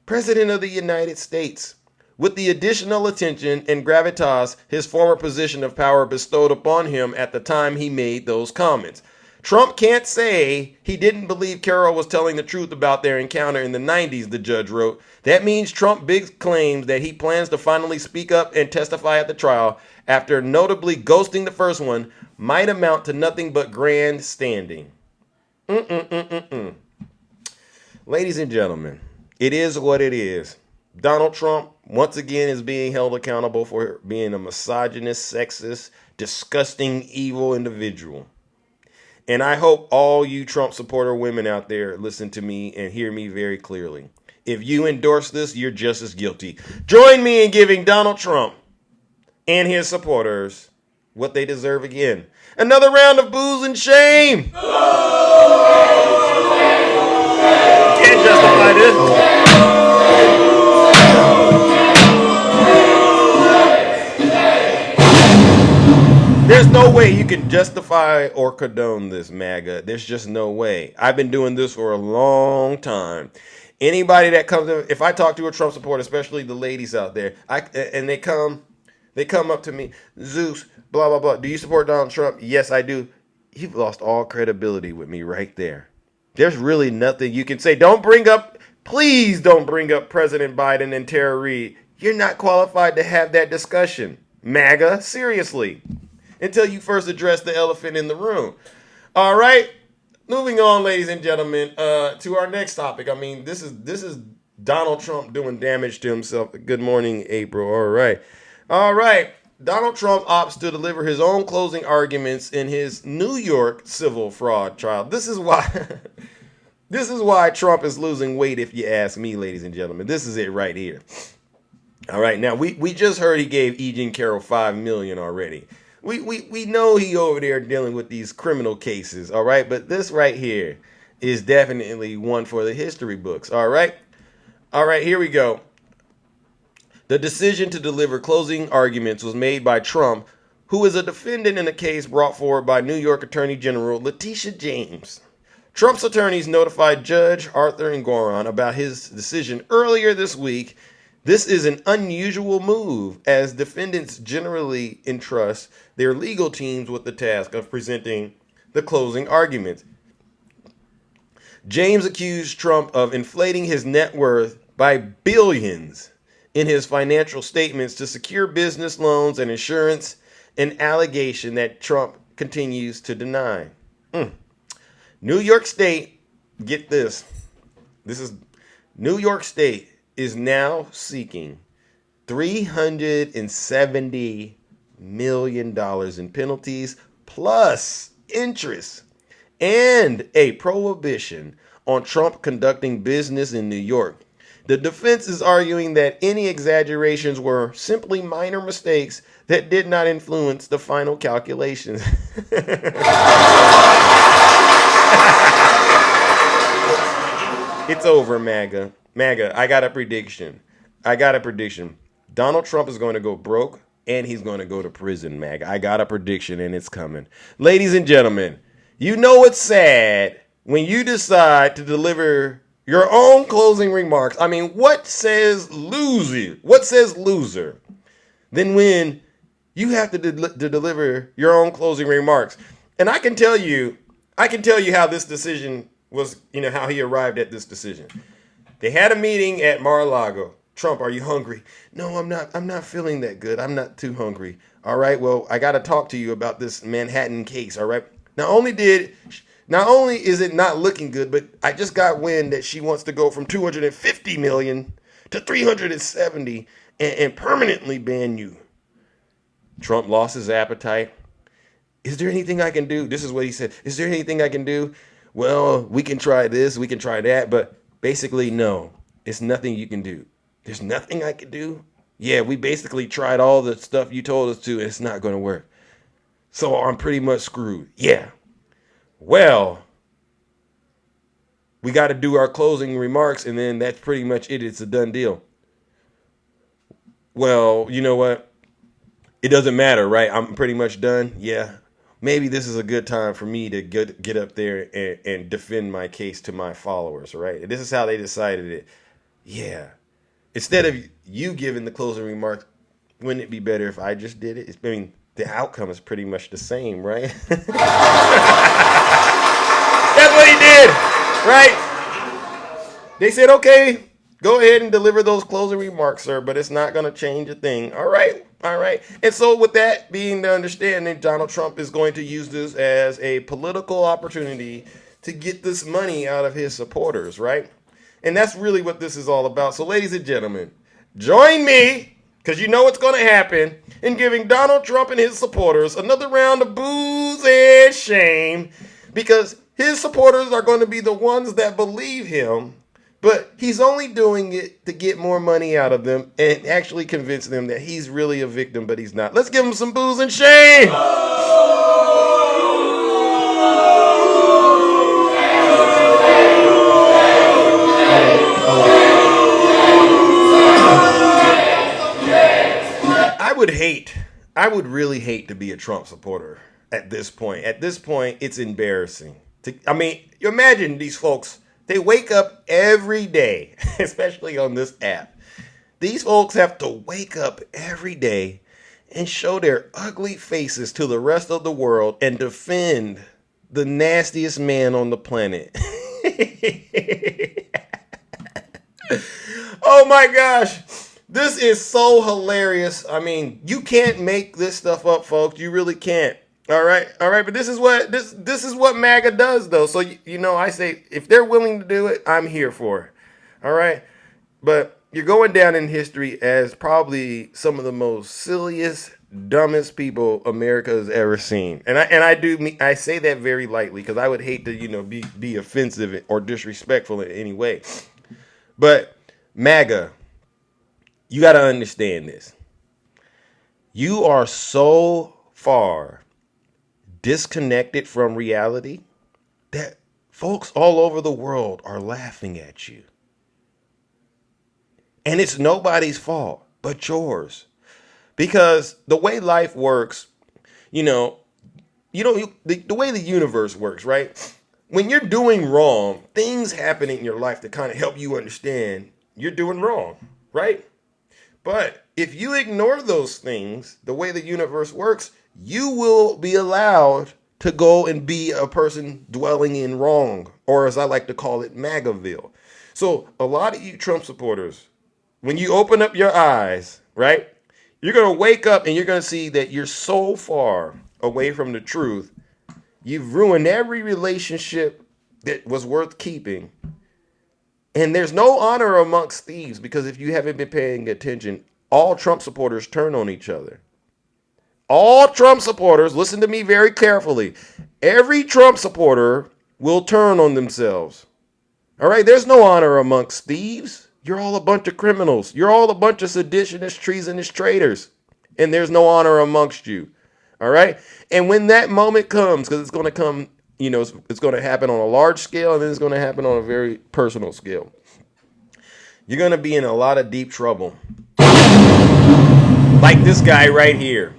President of the United States, with the additional attention and gravitas his former position of power bestowed upon him at the time he made those comments. Trump can't say he didn't believe Carroll was telling the truth about their encounter in the 90s, the judge wrote. That means Trump big claims that he plans to finally speak up and testify at the trial after notably ghosting the first one might amount to nothing but grandstanding. Ladies and gentlemen, it is what it is. Donald Trump, once again, is being held accountable for being a misogynist, sexist, disgusting, evil individual. And I hope all you Trump supporter women out there listen to me and hear me very clearly. If you endorse this, you're just as guilty. Join me in giving Donald Trump and his supporters what they deserve again. Another round of booze and shame. Can't justify this. There's no way you can justify or condone this, MAGA. There's just no way. I've been doing this for a long time. Anybody that comes in, if I talk to a Trump supporter, especially the ladies out there, and they come up to me, Zeus, blah, blah, blah. Do you support Donald Trump? Yes, I do. You've lost all credibility with me right there. There's really nothing you can say. Please don't bring up President Biden and Tara Reid. You're not qualified to have that discussion. MAGA, seriously. Until you first address the elephant in the room. All right. Moving on, ladies and gentlemen, to our next topic. I mean, this is Donald Trump doing damage to himself. Good morning, April. All right. Donald Trump opts to deliver his own closing arguments in his New York civil fraud trial. This is why Trump is losing weight, if you ask me, ladies and gentlemen. This is it right here. All right. Now, we just heard he gave E. Jean Carroll $5 million already. We know he over there dealing with these criminal cases, all right? But this right here is definitely one for the history books, all right? All right, here we go. The decision to deliver closing arguments was made by Trump, who is a defendant in a case brought forward by New York Attorney General Letitia James. Trump's attorneys notified Judge Arthur Engoron about his decision earlier this week. This is an unusual move, as defendants generally entrust their legal teams with the task of presenting the closing arguments. James accused Trump of inflating his net worth by billions in his financial statements to secure business loans and insurance, an allegation that Trump continues to deny. New York State, get this. New York State is now seeking $370 million in penalties plus interest and a prohibition on Trump conducting business in New York. The defense is arguing that any exaggerations were simply minor mistakes that did not influence the final calculations. It's over, MAGA. MAGA, I got a prediction. Donald Trump is going to go broke and he's going to go to prison, MAGA. I got a prediction and it's coming. Ladies and gentlemen, you know it's sad when you decide to deliver your own closing remarks. I mean, what says loser? What says loser? Then when you have to deliver your own closing remarks. And I can tell you how this decision was, how he arrived at this decision. They had a meeting at Mar-a-Lago. Trump, are you hungry? No, I'm not. I'm not feeling that good. I'm not too hungry. All right, well, I got to talk to you about this Manhattan case, all right? Not only is it not looking good, but I just got wind that she wants to go from 250 million to 370 and permanently ban you. Trump lost his appetite. Is there anything I can do? This is what he said. Is there anything I can do? Well, we can try this, we can try that, but basically, no. It's nothing you can do. There's nothing I can do? Yeah, we basically tried all the stuff you told us to, and it's not going to work. So I'm pretty much screwed. Yeah. Well, we got to do our closing remarks, and then that's pretty much it. It's a done deal. Well, you know what? It doesn't matter, right? I'm pretty much done. Yeah. Maybe this is a good time for me to get up there and defend my case to my followers, right? This is how they decided it. Yeah. Instead of you giving the closing remarks, wouldn't it be better if I just did it? The outcome is pretty much the same, right? That's what he did, right? They said, okay, go ahead and deliver those closing remarks, sir, but it's not going to change a thing. All right. And so with that being the understanding, Donald Trump is going to use this as a political opportunity to get this money out of his supporters, right? And that's really what this is all about. So ladies and gentlemen, join me, because you know what's going to happen, in giving Donald Trump and his supporters another round of booze and shame, because his supporters are going to be the ones that believe him. But he's only doing it to get more money out of them and actually convince them that he's really a victim, but he's not. Let's give him some booze and shame. I would really hate to be a Trump supporter at this point. At this point, it's embarrassing. You imagine these folks. They wake up every day, especially on this app. These folks have to wake up every day and show their ugly faces to the rest of the world and defend the nastiest man on the planet. Oh my gosh. This is so hilarious. You can't make this stuff up, folks. You really can't. All right, but this is what MAGA does, though. So I say if they're willing to do it, I'm here for it. All right, but you're going down in history as probably some of the most silliest, dumbest people America has ever seen, and I say that very lightly because I would hate to be offensive or disrespectful in any way. But MAGA, you got to understand this. You are so far disconnected from reality that folks all over the world are laughing at you. And it's nobody's fault but yours. Because the way life works, the way the universe works, right? When you're doing wrong, things happen in your life to kind of help you understand you're doing wrong, right? But if you ignore those things, the way the universe works, you will be allowed to go and be a person dwelling in wrong, or as I like to call it, MAGAville. So a lot of you Trump supporters, when you open up your eyes, right, you're going to wake up and you're going to see that you're so far away from the truth. You've ruined every relationship that was worth keeping. And there's no honor amongst thieves, because if you haven't been paying attention, all Trump supporters turn on each other. All Trump supporters, listen to me very carefully. Every Trump supporter will turn on themselves. All right, there's no honor amongst thieves. You're all a bunch of criminals. You're all a bunch of seditionists, treasonous traitors. And there's no honor amongst you. All right? And when that moment comes, because it's going to come, it's going to happen on a large scale, and then it's going to happen on a very personal scale. You're going to be in a lot of deep trouble. Like this guy right here.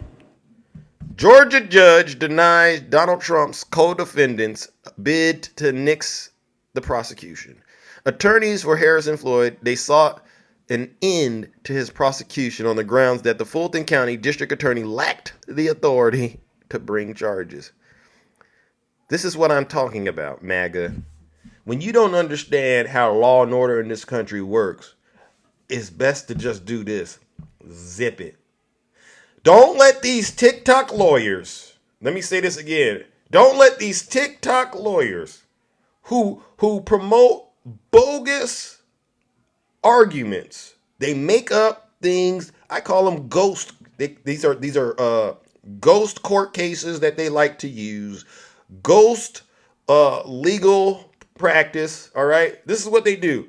Georgia judge denies Donald Trump's co-defendants' bid to nix the prosecution. Attorneys for Harrison Floyd, they sought an end to his prosecution on the grounds that the Fulton County District Attorney lacked the authority to bring charges. This is what I'm talking about, MAGA. When you don't understand how law and order in this country works, it's best to just do this. Zip it. Don't let these TikTok lawyers, let me say this again. Don't let these TikTok lawyers who promote bogus arguments, they make up things. I call them ghost. These are ghost court cases that they like to use. Ghost legal practice. All right. This is what they do.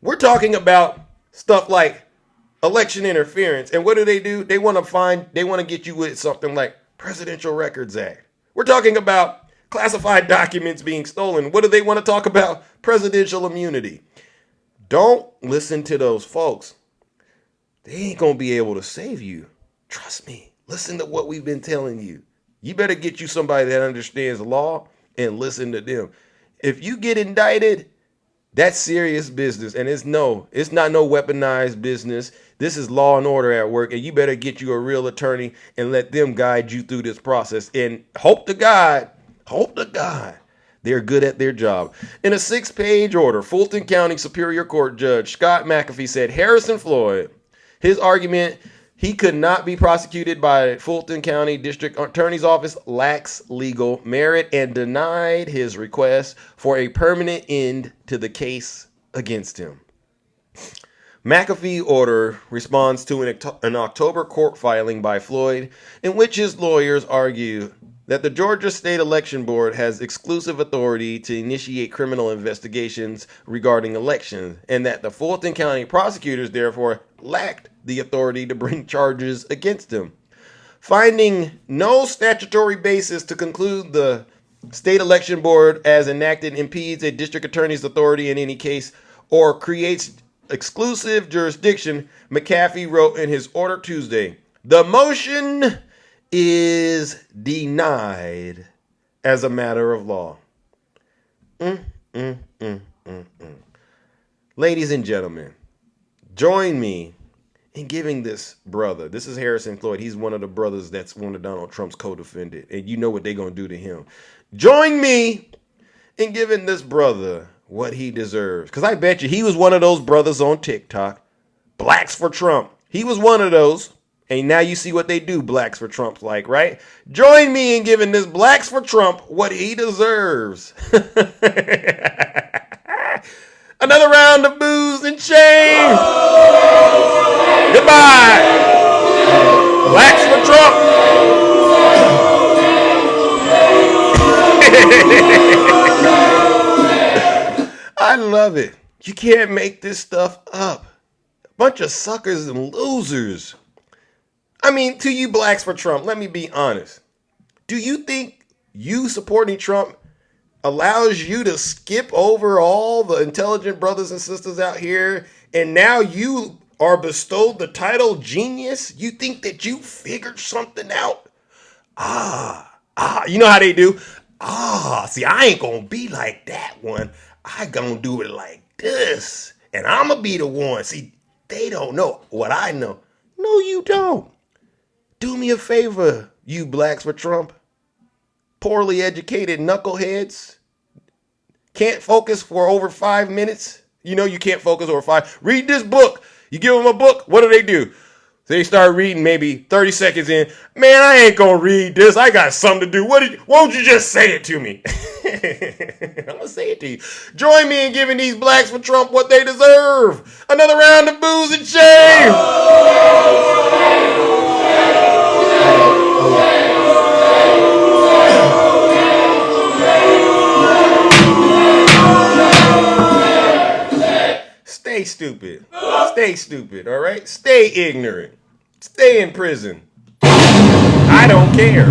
We're talking about stuff like election interference. And what do? They want to get you with something like Presidential Records Act. We're talking about classified documents being stolen. What do they want to talk about? Presidential immunity. Don't listen to those folks. They ain't going to be able to save you. Trust me. Listen to what we've been telling you. You better get you somebody that understands law and listen to them. If you get indicted, that's serious business. And it's not no weaponized business. This is law and order at work. And you better get you a real attorney and let them guide you through this process. And hope to God, they're good at their job. In a 6-page order, Fulton County Superior Court Judge Scott McAfee said Harrison Floyd, his argument he could not be prosecuted by Fulton County District Attorney's Office lacks legal merit and denied his request for a permanent end to the case against him. McAfee order responds to an October court filing by Floyd in which his lawyers argue that the Georgia State Election Board has exclusive authority to initiate criminal investigations regarding elections and that the Fulton County prosecutors therefore lacked the authority to bring charges against him. Finding no statutory basis to conclude the State Election Board as enacted impedes a district attorney's authority in any case or creates exclusive jurisdiction, McAfee wrote in his order Tuesday. The motion is denied as a matter of law. Ladies and gentlemen, join me in giving this brother, this is Harrison Floyd, he's one of the brothers that's one of Donald Trump's co-defendant, and you know what they're going to do to him. Join me in giving this brother what he deserves, because I bet you he was one of those brothers on TikTok, Blacks for Trump. He was one of those. And now you see what they do, Blacks for Trump, like, right? Join me in giving this Blacks for Trump what he deserves. Another round of booze and shame. Goodbye. Blacks for Trump. I love it. You can't make this stuff up. A bunch of suckers and losers. I mean, to you Blacks for Trump, let me be honest. Do you think you supporting Trump allows you to skip over all the intelligent brothers and sisters out here and now you are bestowed the title genius? You think that you figured something out? You know how they do? See, I ain't gonna be like that one. I gonna do it like this. And I'm gonna be the one. See, they don't know what I know. No, you don't. Do me a favor, you Blacks for Trump. Poorly educated knuckleheads. Can't focus for over 5 minutes. You know you can't focus over 5. Read this book. You give them a book. What do? They start reading maybe 30 seconds in. Man, I ain't going to read this. I got something to do. Won't you just say it to me? I'm going to say it to you. Join me in giving these Blacks for Trump what they deserve. Another round of booze and shame. stupid. Stay stupid, all right? Stay ignorant. Stay in prison. I don't care.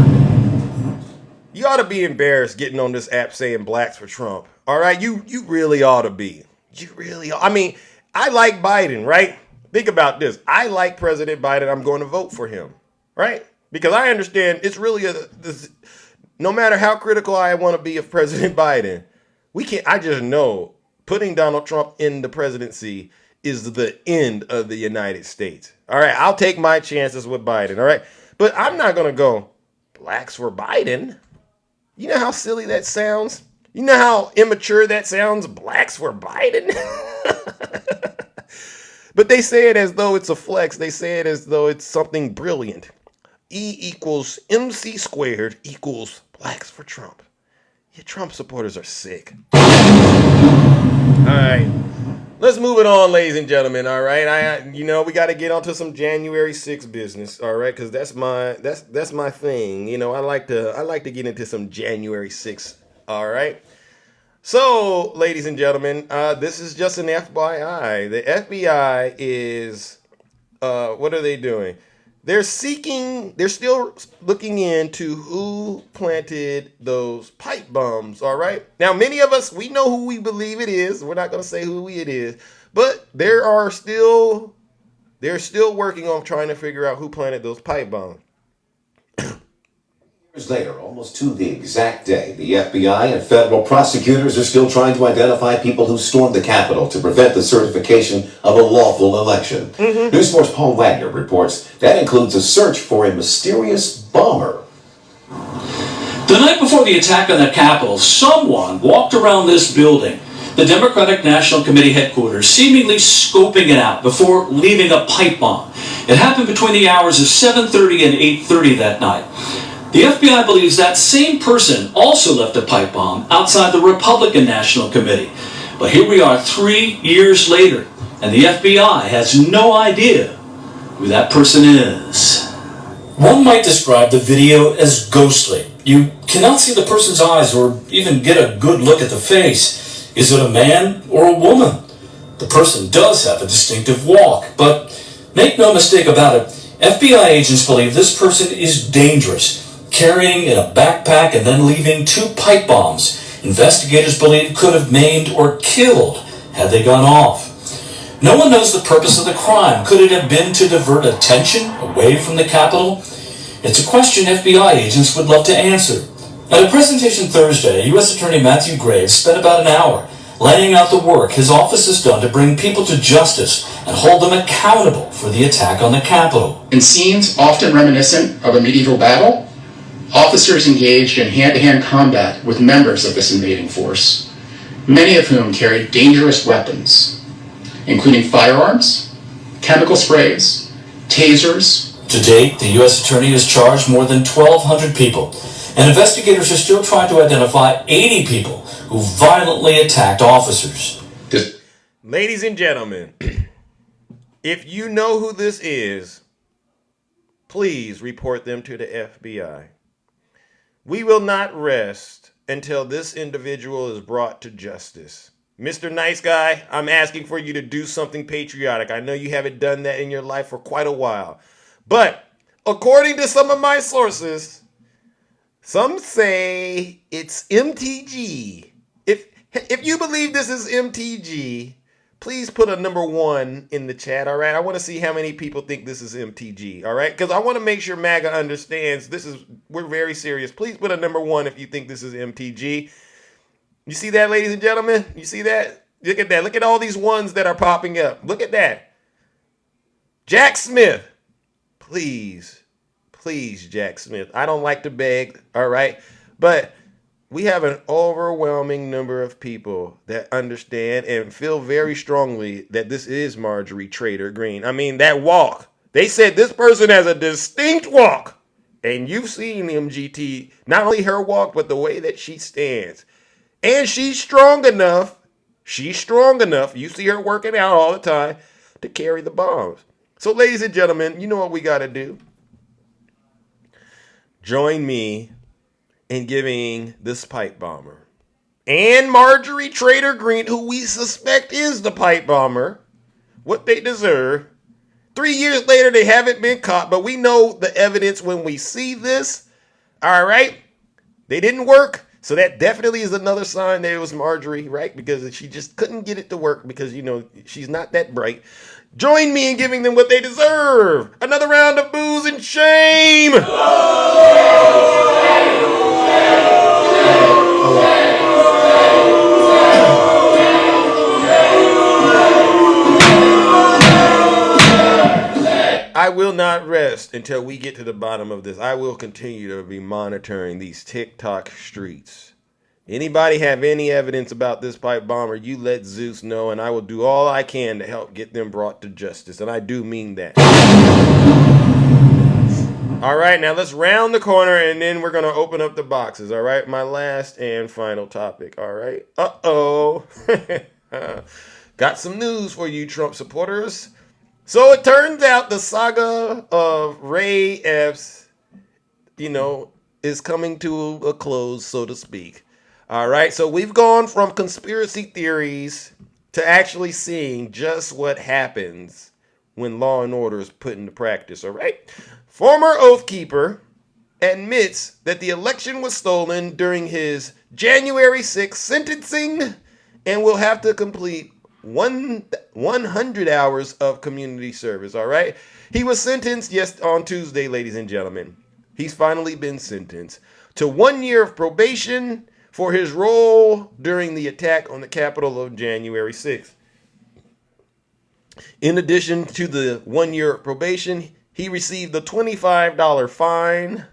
You ought to be embarrassed getting on this app saying blacks for Trump. All right? You really ought to be. You really ought. I mean, I like Biden, right? Think about this. I like President Biden. I'm going to vote for him, right? Because I understand it's really no matter how critical I want to be of President Biden, I just know putting Donald Trump in the presidency is the end of the United States. All right, I'll take my chances with Biden, all right? But I'm not going to go blacks for Biden. You know how silly that sounds? You know how immature that sounds? Blacks for Biden? But they say it as though it's a flex. They say it as though it's something brilliant. E equals MC squared equals blacks for Trump. Yeah, Trump supporters are sick. All right. Let's move it on, ladies and gentlemen. All right. We got to get onto some January 6th business. All right, because that's my thing. You know, I like to get into some January 6th. All right. So, ladies and gentlemen, this is just an FYI. The FBI is what are they doing? They're still looking into who planted those pipe bombs, all right? Now, many of us, we know who we believe it is. We're not going to say who it is. But they're still working on trying to figure out who planted those pipe bombs. Years later, almost to the exact day, the FBI and federal prosecutors are still trying to identify people who stormed the Capitol to prevent the certification of a lawful election. News Force Paul Wagner reports that includes a search for a mysterious bomber. The night before the attack on the Capitol, someone walked around this building, the Democratic National Committee headquarters, seemingly scoping it out before leaving a pipe bomb. It happened between the hours of 7:30 and 8:30 that night. The FBI believes that same person also left a pipe bomb outside the Republican National Committee. But here we are 3 years later, and the FBI has no idea who that person is. One might describe the video as ghostly. You cannot see the person's eyes or even get a good look at the face. Is it a man or a woman? The person does have a distinctive walk, but make no mistake about it, FBI agents believe this person is dangerous, carrying in a backpack and then leaving 2 pipe bombs investigators believe could have maimed or killed had they gone off. No one knows the purpose of the crime. Could it have been to divert attention away from the Capitol? It's a question FBI agents would love to answer. At a presentation Thursday, U.S. Attorney Matthew Graves spent about an hour laying out the work his office has done to bring people to justice and hold them accountable for the attack on the Capitol. In scenes often reminiscent of a medieval battle, officers engaged in hand-to-hand combat with members of this invading force, many of whom carried dangerous weapons, including firearms, chemical sprays, tasers. To date, the U.S. Attorney has charged more than 1,200 people, and investigators are still trying to identify 80 people who violently attacked officers. Ladies and gentlemen, if you know who this is, please report them to the FBI. We will not rest until this individual is brought to justice. Mr. Nice Guy, I'm asking for you to do something patriotic. I know you haven't done that in your life for quite a while. But according to some of my sources, some say it's MTG. If you believe this is MTG, please put a number 1 in the chat, all right? I want to see how many people think this is MTG, all right? Because I want to make sure MAGA understands we're very serious. Please put a number 1 if you think this is MTG. You see that, ladies and gentlemen? You see that? Look at that. Look at all these ones that are popping up. Look at that. Jack Smith. Please, Jack Smith. I don't like to beg, all right? But we have an overwhelming number of people that understand and feel very strongly that this is Marjorie Taylor Greene. I mean, that walk. They said this person has a distinct walk. And you've seen MGT, not only her walk, but the way that she stands. And she's strong enough. You see her working out all the time to carry the bombs. So, ladies and gentlemen, you know what we got to do. Join me in giving this pipe bomber and Marjorie Taylor Greene, who we suspect is the pipe bomber, what they deserve. 3 years later, they haven't been caught, but we know the evidence when we see this. All right? They didn't work, so that definitely is another sign that it was Marjorie, right? Because she just couldn't get it to work because, she's not that bright. Join me in giving them what they deserve. Another round of boos and shame. I will not rest until we get to the bottom of this. I will continue to be monitoring these TikTok streets. Anybody have any evidence about this pipe bomber, you let Zeus know, and I will do all I can to help get them brought to justice. And I do mean that. All right, now let's round the corner, and then we're going to open up the boxes. All right, my last and final topic. All right. Uh-oh. Got some news for you, Trump supporters. So it turns out the saga of Ray Epps, is coming to a close, so to speak. All right, so we've gone from conspiracy theories to actually seeing just what happens when law and order is put into practice, all right? Former Oath Keeper admits that the election was stolen during his January 6th sentencing and will have to complete 100 hours of community service, all right? He was sentenced on Tuesday, ladies and gentlemen. He's finally been sentenced to 1 year of probation for his role during the attack on the Capitol of January 6th. In addition to the 1 year of probation, he received a $25 fine,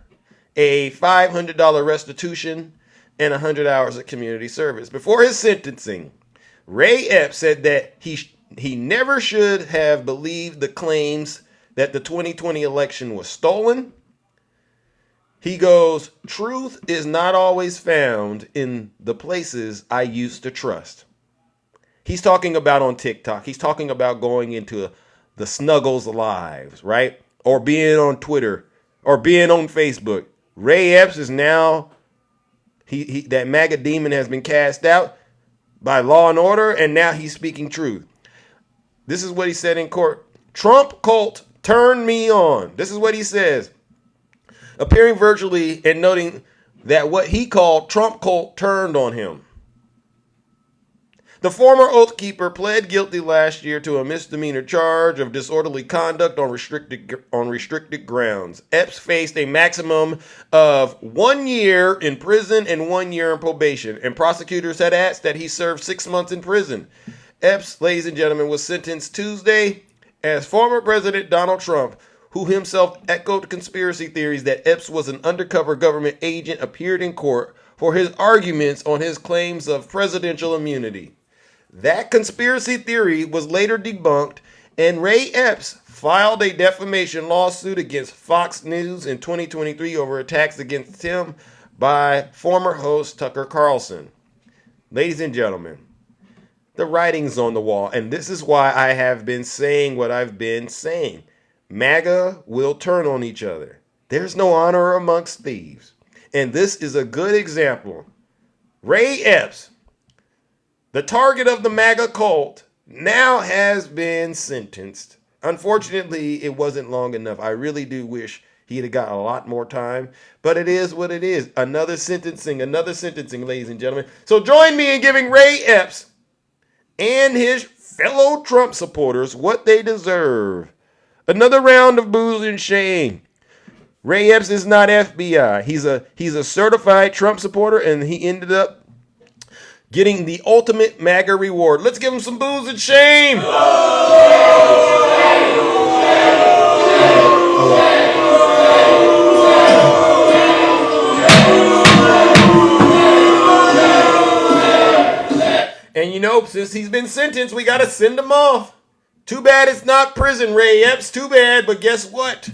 a $500 restitution, and 100 hours of community service. Before his sentencing, Ray Epps said that he never should have believed the claims that the 2020 election was stolen. He goes, "Truth is not always found in the places I used to trust." He's talking about on TikTok. He's talking about going into the Snuggles Lives, right? Or being on Twitter or being on Facebook. Ray Epps is now, that MAGA demon has been cast out by law and order, and now he's speaking truth. This is what he said in court. "Trump cult turned me on." This is what he says. Appearing virtually and noting that what he called Trump cult turned on him. The former Oath Keeper pled guilty last year to a misdemeanor charge of disorderly conduct on restricted grounds. Epps faced a maximum of 1 year in prison and 1 year in probation, and prosecutors had asked that he serve 6 months in prison. Epps, ladies and gentlemen, was sentenced Tuesday as former President Donald Trump, who himself echoed conspiracy theories that Epps was an undercover government agent, appeared in court for his arguments on his claims of presidential immunity. That conspiracy theory was later debunked, and Ray Epps filed a defamation lawsuit against Fox News in 2023 over attacks against him by former host Tucker Carlson. Ladies and gentlemen, the writing's on the wall, and this is why I have been saying what I've been saying. MAGA will turn on each other. There's no honor amongst thieves. And this is a good example. Ray Epps, the target of the MAGA cult, now has been sentenced. Unfortunately, it wasn't long enough. I really do wish he'd have got a lot more time, but it is what it is. Another sentencing, ladies and gentlemen. So join me in giving Ray Epps and his fellow Trump supporters what they deserve. Another round of boos and shame. Ray Epps is not FBI. He's a certified Trump supporter, and he ended up getting the ultimate MAGA reward. Let's give him some boos and shame. And since he's been sentenced, we got to send him off. Too bad it's not prison, Ray Epps. Too bad, but guess what?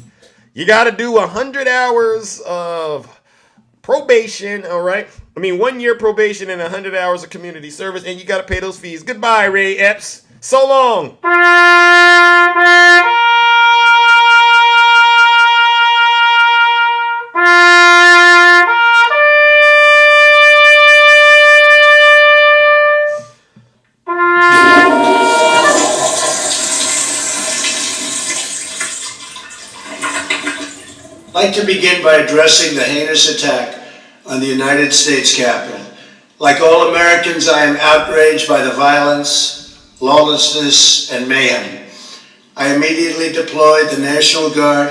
You got to do 100 hours of probation, all right? 1 year probation and 100 hours of community service, and you got to pay those fees. Goodbye, Ray Epps. So long. I'd like to begin by addressing the heinous attack on the United States Capitol. Like all Americans, I am outraged by the violence, lawlessness, and mayhem. I immediately deployed the National Guard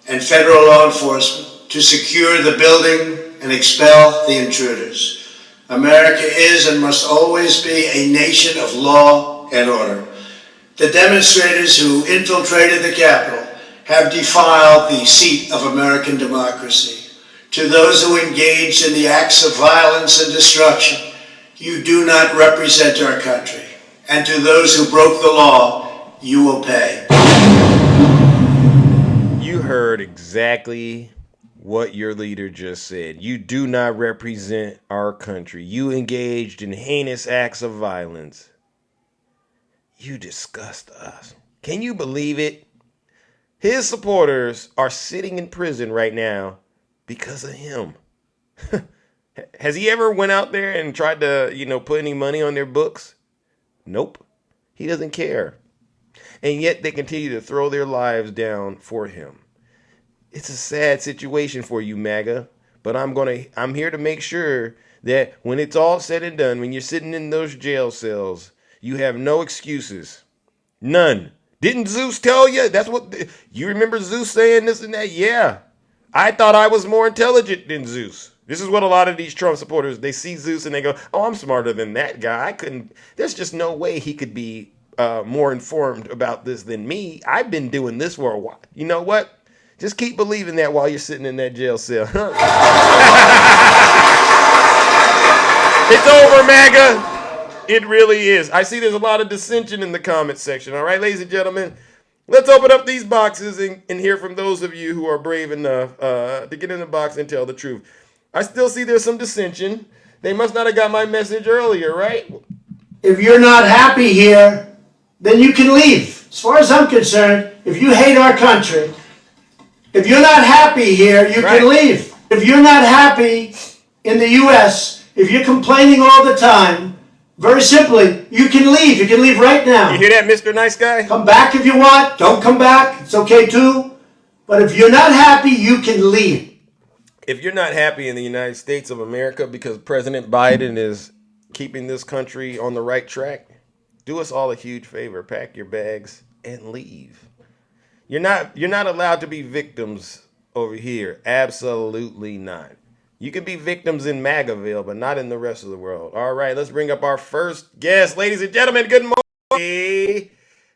and federal law enforcement to secure the building and expel the intruders. America is and must always be a nation of law and order. The demonstrators who infiltrated the Capitol have defiled the seat of American democracy. To those who engaged in the acts of violence and destruction, you do not represent our country. And to those who broke the law, you will pay. You heard exactly what your leader just said. You do not represent our country. You engaged in heinous acts of violence. You disgust us. Can you believe it? His supporters are sitting in prison right now because of him. Has he ever went out there and tried to, put any money on their books? Nope. He doesn't care. And yet they continue to throw their lives down for him. It's a sad situation for you, MAGA, but I'm here to make sure that when it's all said and done, when you're sitting in those jail cells, you have no excuses. None. Didn't Zeus tell you? You remember Zeus saying this and that? Yeah. I thought I was more intelligent than Zeus. This is what a lot of these Trump supporters, they see Zeus and they go, oh, I'm smarter than that guy. There's just no way he could be more informed about this than me. I've been doing this for a while. You know what? Just keep believing that while you're sitting in that jail cell. It's over, MAGA. It really is. I see there's a lot of dissension in the comment section. All right, ladies and gentlemen, let's open up these boxes and hear from those of you who are brave enough to get in the box and tell the truth. I still see there's some dissension. They must not have got my message earlier, right? If you're not happy here, then you can leave. As far as I'm concerned, if you hate our country, if you're not happy here, you can leave. If you're not happy in the U.S., if you're complaining all the time, very simply, you can leave. You can leave right now. You hear that, Mr. Nice Guy? Come back if you want. Don't come back. It's okay too. But if you're not happy, you can leave. If you're not happy in the United States of America because President Biden is keeping this country on the right track, do us all a huge favor. Pack your bags and leave. You're not allowed to be victims over here. Absolutely not. You can be victims in MAGAville, but not in the rest of the world. All right, let's bring up our first guest. Ladies and gentlemen, good morning.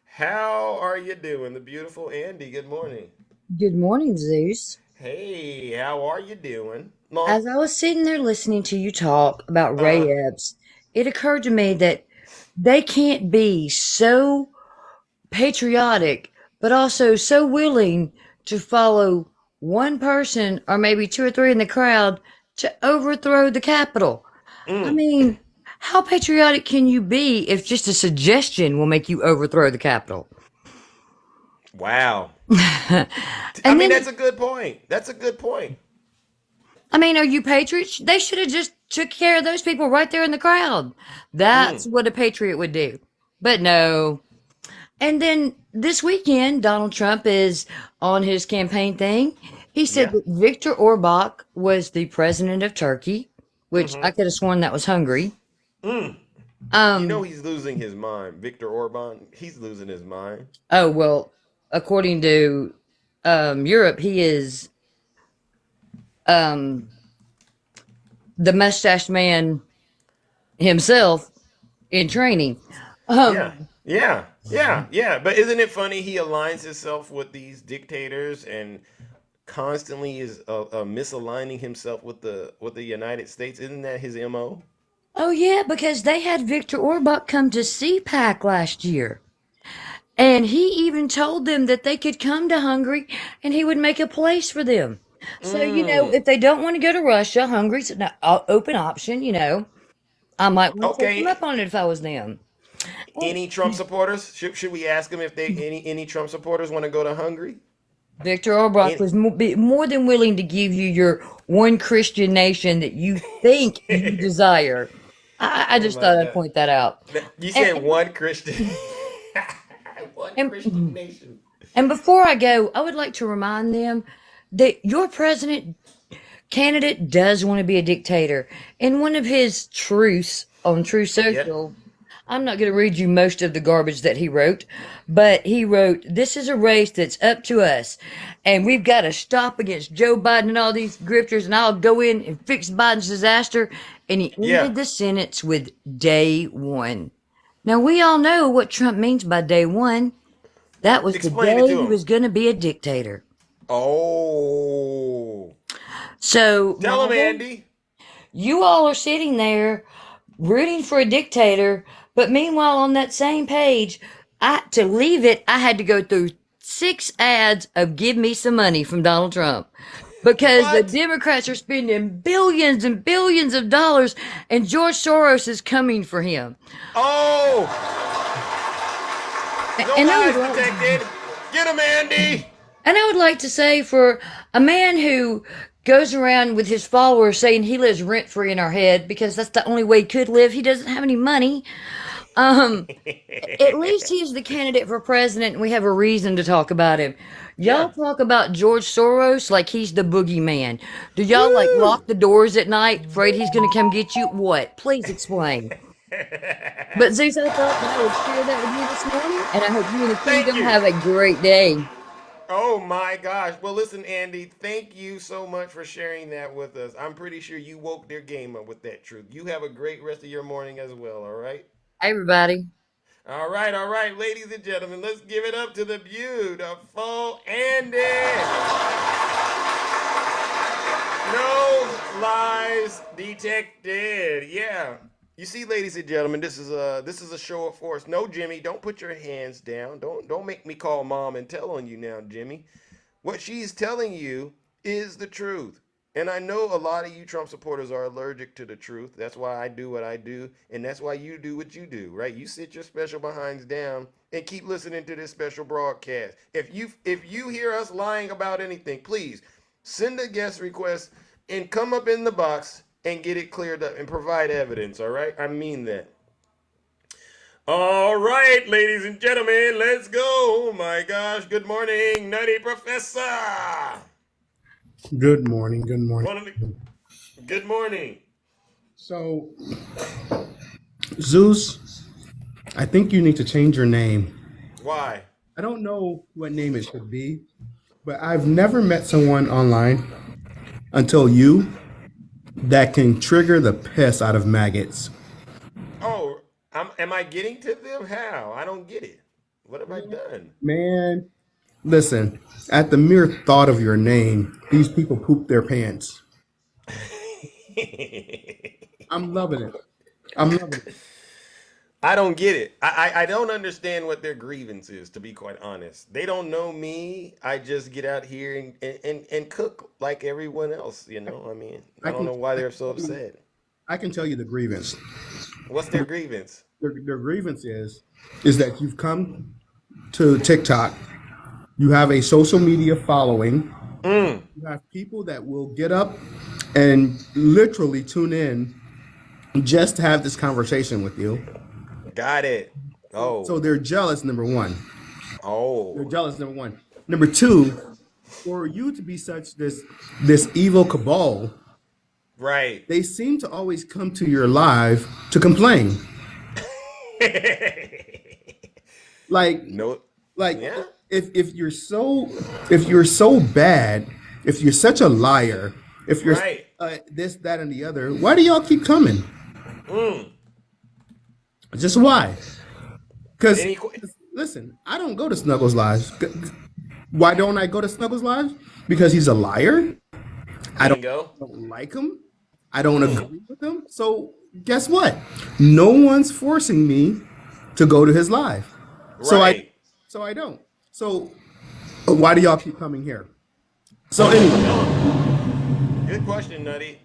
How are you doing? The beautiful Andy, good morning. Good morning, Zeus. Hey, how are you doing? As I was sitting there listening to you talk about Ray Epps, it occurred to me that they can't be so patriotic, but also so willing to follow one person or maybe two or three in the crowd to overthrow the Capitol. I mean, how patriotic can you be if just a suggestion will make you overthrow the Capitol? Wow. I mean, that's a good point. That's a good point. I mean, are you patriots? They should have just took care of those people right there in the crowd. That's what a patriot would do. But no. And then this weekend, Donald Trump is on his campaign thing. He said that Viktor Orban was the president of Turkey, which I could have sworn that was Hungary. He's losing his mind. Viktor Orban, he's losing his mind. Oh, well, according to Europe, he is the mustached man himself in training. Yeah. But isn't it funny? He aligns himself with these dictators and constantly is misaligning himself with the United States. Isn't that his MO? Oh yeah, because they had Viktor Orban come to CPAC last year. And he even told them that they could come to Hungary and he would make a place for them. So, if they don't want to go to Russia, Hungary's an open option, I might want to take them up on it if I was them. Any Trump supporters? Should we ask them if any Trump supporters want to go to Hungary? Viktor Orban was more than willing to give you your one Christian nation that you think you desire. I just thought I'd point that out. You said one Christian. One Christian nation. And before I go, I would like to remind them that your president candidate does want to be a dictator. In one of his truths on True Social, I'm not going to read you most of the garbage that he wrote, but he wrote, "This is a race that's up to us, and we've got to stop against Joe Biden and all these grifters, and I'll go in and fix Biden's disaster." And he ended the sentence with day one. Now, we all know what Trump means by day one. That was Explain the it day to he him. was going to be a dictator. Oh. So, Tell him, Marvel, Andy. you all are sitting there rooting for a dictator, but meanwhile on that same page, to leave it, I had to go through 6 ads of "Give me some money" from Donald Trump. Because the Democrats are spending billions and billions of dollars, and George Soros is coming for him. Oh! No And I lies would like- detected. Get him, Andy. And I would like to say, for a man who goes around with his followers saying he lives rent free in our head because that's the only way he could live, he doesn't have any money. At least he's the candidate for president, and we have a reason to talk about him. Y'all talk about George Soros like he's the boogeyman. Do y'all like lock the doors at night, afraid he's gonna come get you? What? Please explain. But Zeus, I thought that I would share that with you this morning, and I hope you and the kingdom have a great day. Oh my gosh. Well, listen, Andy, thank you so much for sharing that with us. I'm pretty sure you woke their game up with that truth. You have a great rest of your morning as well, all right? Hey, everybody. All right, ladies and gentlemen, let's give it up to the beautiful Andy. No lies detected. Yeah. You see, ladies and gentlemen, this is a show of force. No, Jimmy, don't put your hands down. Don't make me call mom and tell on you now, Jimmy. What she's telling you is the truth. And I know a lot of you Trump supporters are allergic to the truth. That's why I do what I do, and that's why you do what you do, right? You sit your special behinds down and keep listening to this special broadcast. If you hear us lying about anything, please send a guest request and come up in the box and get it cleared up and provide evidence, all right? I mean that. All right, ladies and gentlemen, let's go. Oh my gosh, good morning, Nutty Professor. Good morning. Good morning. Good morning. So, Zeus, I think you need to change your name. Why? I don't know what name it should be, but I've never met someone online until you that can trigger the piss out of maggots. Oh, am I getting to them? How? I don't get it. What have I done? Man, listen, at the mere thought of your name, these people poop their pants. I'm loving it. I'm loving it. I don't get it. I don't understand what their grievance is, to be quite honest. They don't know me. I just get out here and cook like everyone else, you know? I mean, I don't know why they're so upset. I can tell you the grievance. What's their grievance? Their grievance is that you've come to TikTok. You have a social media following. You have people that will get up and literally tune in just to have this conversation with you. Got it. Oh. So they're jealous, number one. Oh. They're jealous, number one. Number two, for you to be such this evil cabal, right? They seem to always come to your live to complain. Like no, like yeah. if you're so bad, if you're such a liar, if you're right. This, that, and the other, why do y'all keep coming? Just why? Because listen, I don't go to Snuggles Live. Why don't I go to Snuggles Live? Because he's a liar. I don't like him. I don't agree with him. So guess what? No one's forcing me to go to his live. Right. So I don't. So why do y'all keep coming here? So anyway. Good question, Nutty.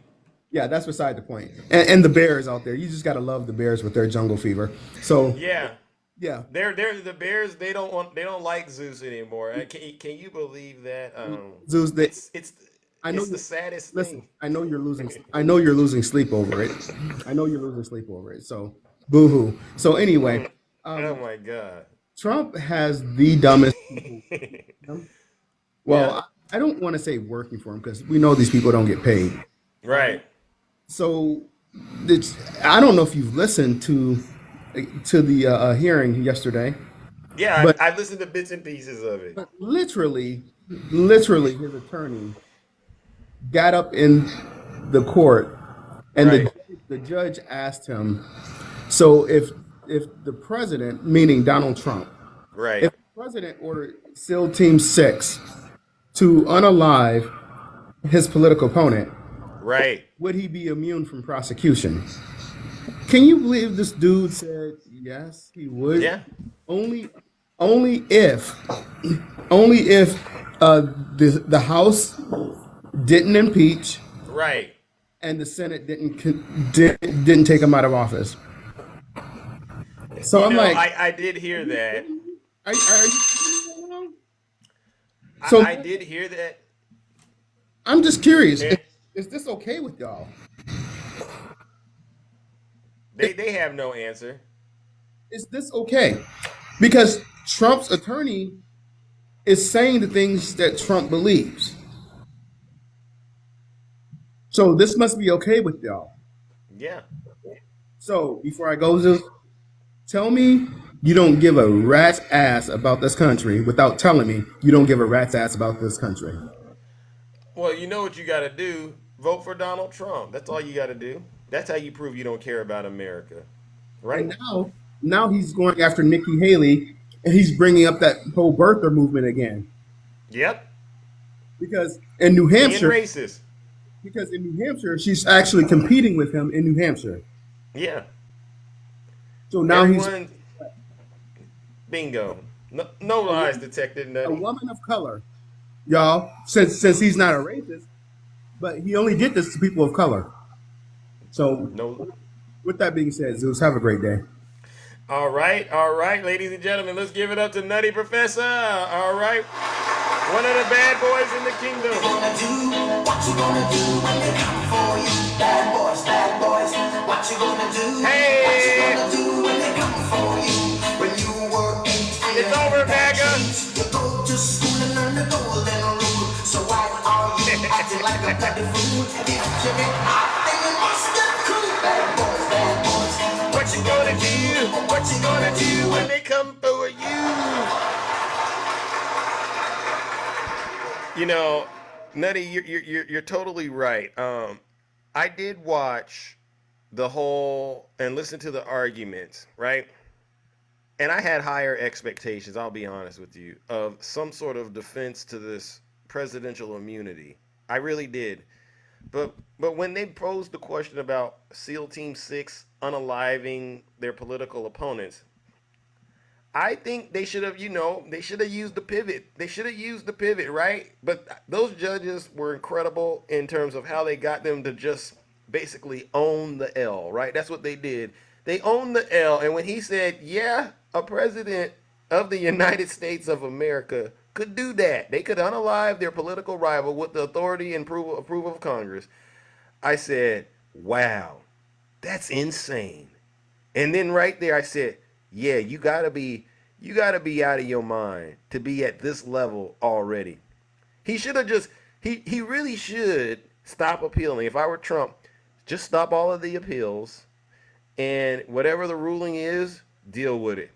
Yeah, that's beside the point. And the Bears out there, you just gotta love the Bears with their jungle fever. So yeah, they're the Bears. They don't like Zeus anymore. Can you believe that? Zeus, it's the saddest thing. I know you're losing sleep over it. So boo-hoo. So anyway, oh my God, Trump has the dumbest people. Well, I don't want to say working for him because we know these people don't get paid. Right. So I don't know if you've listened to the hearing yesterday. Yeah, But I listened to bits and pieces of it. literally, his attorney got up in the court, and Right. the judge asked him, "So if the president, meaning Donald Trump, Right. if the president ordered SEAL Team 6 to unalive his political opponent, Right. would he be immune from prosecution?" Can you believe this dude said yes, he would? Yeah. Only, only if, only if the House didn't impeach Right. and the Senate didn't take him out of office. So I'm like, I did hear that. are you so I did hear that. I'm just curious. Yeah. Is this okay with y'all? They have no answer. Is this okay? Because Trump's attorney is saying the things that Trump believes. So this must be okay with y'all. Yeah. So before I go, Zeus, tell me you don't give a rat's ass about this country without telling me you don't give a rat's ass about this country. Well, you know what you got to do? Vote for Donald Trump. That's all you got to do. That's how you prove you don't care about America. Right? And now he's going after Nikki Haley, and he's bringing up that whole birther movement again. Yep. Because in New Being Hampshire, racist. because in New Hampshire, she's actually competing with him in New Hampshire. Yeah. So now Everyone, bingo. No lies detected. a Nutty. woman of color, y'all. Since he's not a racist, but he only did this to people of color. So No. with that being said, Zeus, have a great day. All right, ladies and gentlemen, let's give it up to Nutty Professor. All right, one of the bad boys in the kingdom. What you gonna do when they come for you? Bad boys, what you gonna do? Hey. What you gonna do when they come for you? When you were 8 It's over, MAGA. You go to school and learn the golden rule. So why are you acting like a bloody fool? If you make hot, then you must get cool. Bad boys, What you gonna do? What you gonna do when they come for you? You know, Nutty, you're totally right. I did watch the whole and listen to the arguments, right? And I had higher expectations, I'll be honest with you, of some sort of defense to this presidential immunity. I really did. But when they posed the question about SEAL Team 6 unaliving their political opponents, I think they should have, they should have used the pivot. They should have used the pivot, right? But those judges were incredible in terms of how they got them to just basically own the L, right? That's what they did. They owned the L. And when he said, yeah, a president of the United States of America could do that, they could unalive their political rival with the authority and approval of Congress, I said, wow, that's insane. And then right there I said, yeah, you gotta be out of your mind to be at this level already. He should have just he really should stop appealing. If I were Trump, just stop all of the appeals and whatever the ruling is, deal with it.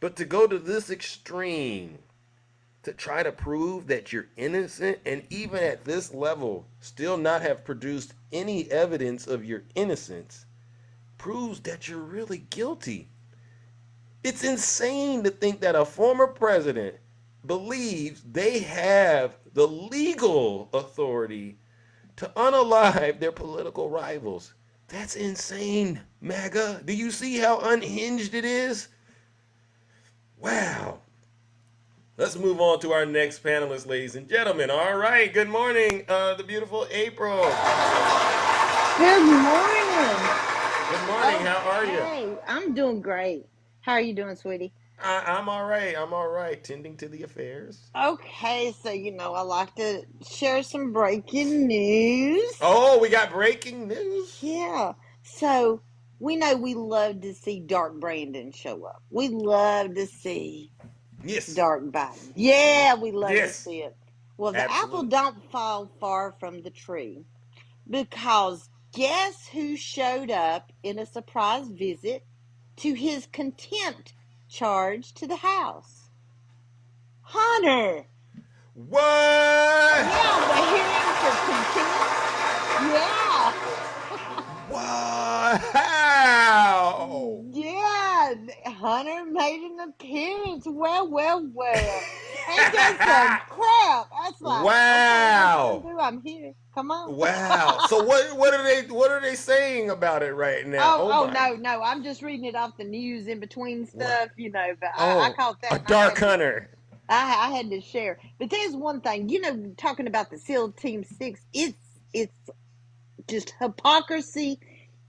But to go to this extreme to try to prove that you're innocent and even at this level still not have produced any evidence of your innocence proves that you're really guilty. It's insane to think that a former president believes they have the legal authority to unalive their political rivals. That's insane, MAGA. Do you see how unhinged it is? Wow. Let's move on to our next panelist, ladies and gentlemen. All right, good morning, the beautiful April. Good morning. Good morning, how are you? Hey, I'm doing great. How are you doing, sweetie? I'm all right, tending to the affairs. Okay, so I like to share some breaking news. Oh, we got breaking news? Yeah. So we know we love to see Dark Brandon show up. We love to see Yes. Dark Biden. Yeah, we love to Yes. see it. Well, the apple Absolutely. don't fall far from the tree because guess who showed up in a surprise visit to his contempt charge to the house? Hunter. What? Yeah, the hearing for contempt. Yeah. Wow. Yeah, Hunter made an appearance. Well. Ain't that some crap? That's like, okay, what you gonna Wow. do? I'm here. Come on. Wow. So what are they saying about it right now? Oh Oh my. no. I'm just reading it off the news in between Wow. stuff, but I Oh, caught a that and I dark had to hunter. I had to share. But there's one thing, talking about the SEAL Team 6, it's just hypocrisy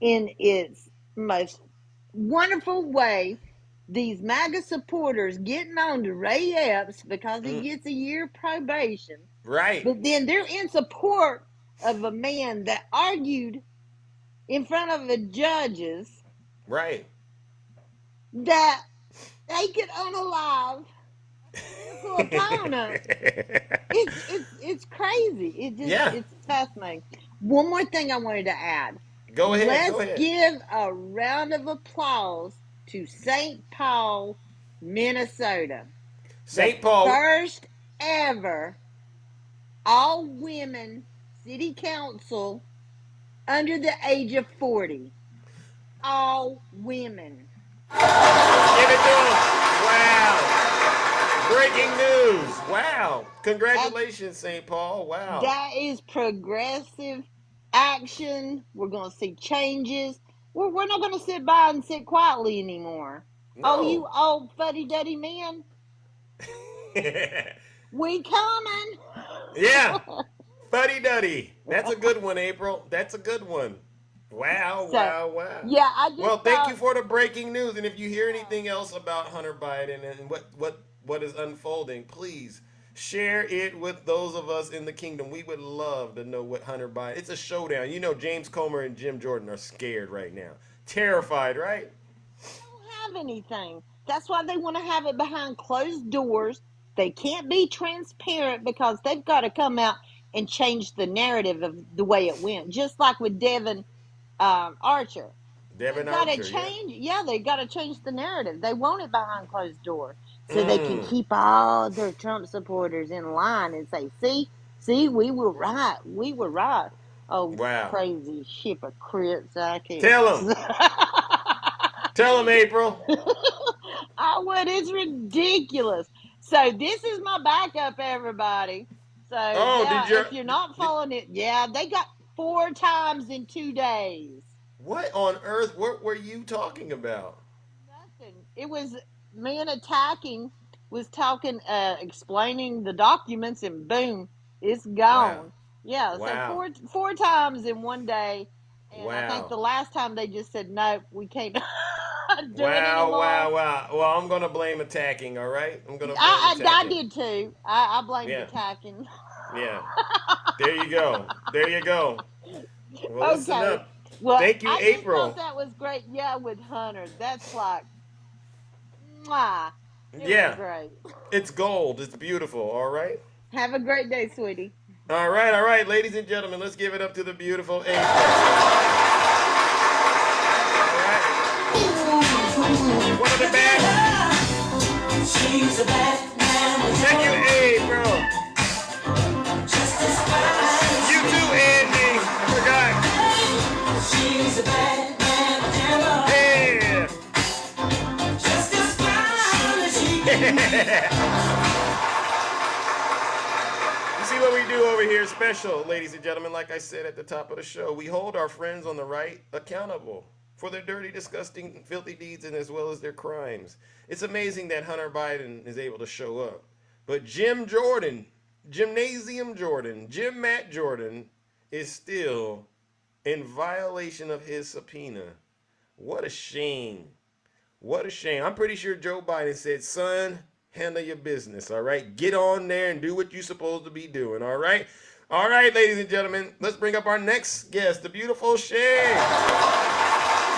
in its most wonderful way. These MAGA supporters getting on to Ray Epps because he Mm, gets a year probation, right. but then they're in support of a man that argued in front of the judges Right. that they could unalive a political opponent. It's crazy. Yeah. It's fascinating. One more thing I wanted to add. Go ahead. Go Let's ahead. give a round of applause to St. Paul, Minnesota. The St. Paul. first ever all women city council under the age of 40. All women. Give it to him. Wow. Breaking news. Wow. That's Congratulations, St. Paul. Wow. That is progressive action. We're going to see changes. We're not going to sit by and sit quietly anymore. Oh, you No. old fuddy-duddy man, we coming. Yeah. Fuddy Duddy. That's a good one, April. That's a good one. Wow, So, wow, wow. yeah, I just Well, thank you thought, for the breaking news. And if you hear anything else about Hunter Biden and what is unfolding, please share it with those of us in the kingdom. We would love to know what Hunter Biden. It's a showdown. James Comer and Jim Jordan are scared right now. Terrified, right? don't have anything. That's why they want to have it behind closed doors. They can't be transparent because they've got to come out and change the narrative of the way it went. Just like with Devin Archer. Devin They've got to Archer, yeah. change. Yeah, they got to change the narrative. They want it behind closed door so they can Mm, keep all their Trump supporters in line and say, see, we were right. We were right. Oh, wow. crazy hypocrites. I can't. Tell him. Tell him, April. I would. It's ridiculous. So this is my backup, everybody. So Oh, yeah, if you're not following it, yeah, they got 4 times in 2 days. what on earth? What were you talking about? Nothing. It was man attacking, was talking, explaining the documents, and boom, it's Wow. gone. Yeah, so Wow. four times in one day, and I think Wow. the last time they just said nope, we can't do it Wow, anymore. wow, wow. Well, I'm going to blame attacking, all right? I'm going to blame I attacking. did too. I blamed Yeah. attacking. Yeah. There you go. There you go. Well, listen Okay. up. Well, Thank you, I just thought April. that was great. Yeah, with Hunter, that's like, mwah. It was Yeah. great. It's gold. It's beautiful, all right? Have a great day, sweetie. All right, ladies and gentlemen, let's give it up to the beautiful April. All right. One of the best. She's a bad man. Thank you, April. You too, Andy. I forgot. She's a bad man. Yeah. Just as fine as she can You see what we do over here special, ladies and gentlemen. Like I said at the top of the show, we hold our friends on the right accountable for their dirty, disgusting, filthy deeds and as well as their crimes. It's amazing that Hunter Biden is able to show up. But Jim Jordan, Gymnasium Jordan, Jim Matt Jordan is still in violation of his subpoena. What a shame. What a shame. I'm pretty sure Joe Biden said, son, handle your business, all right? Get on there and do what you're supposed to be doing, all right? All right, ladies and gentlemen, let's bring up our next guest, the beautiful Shay.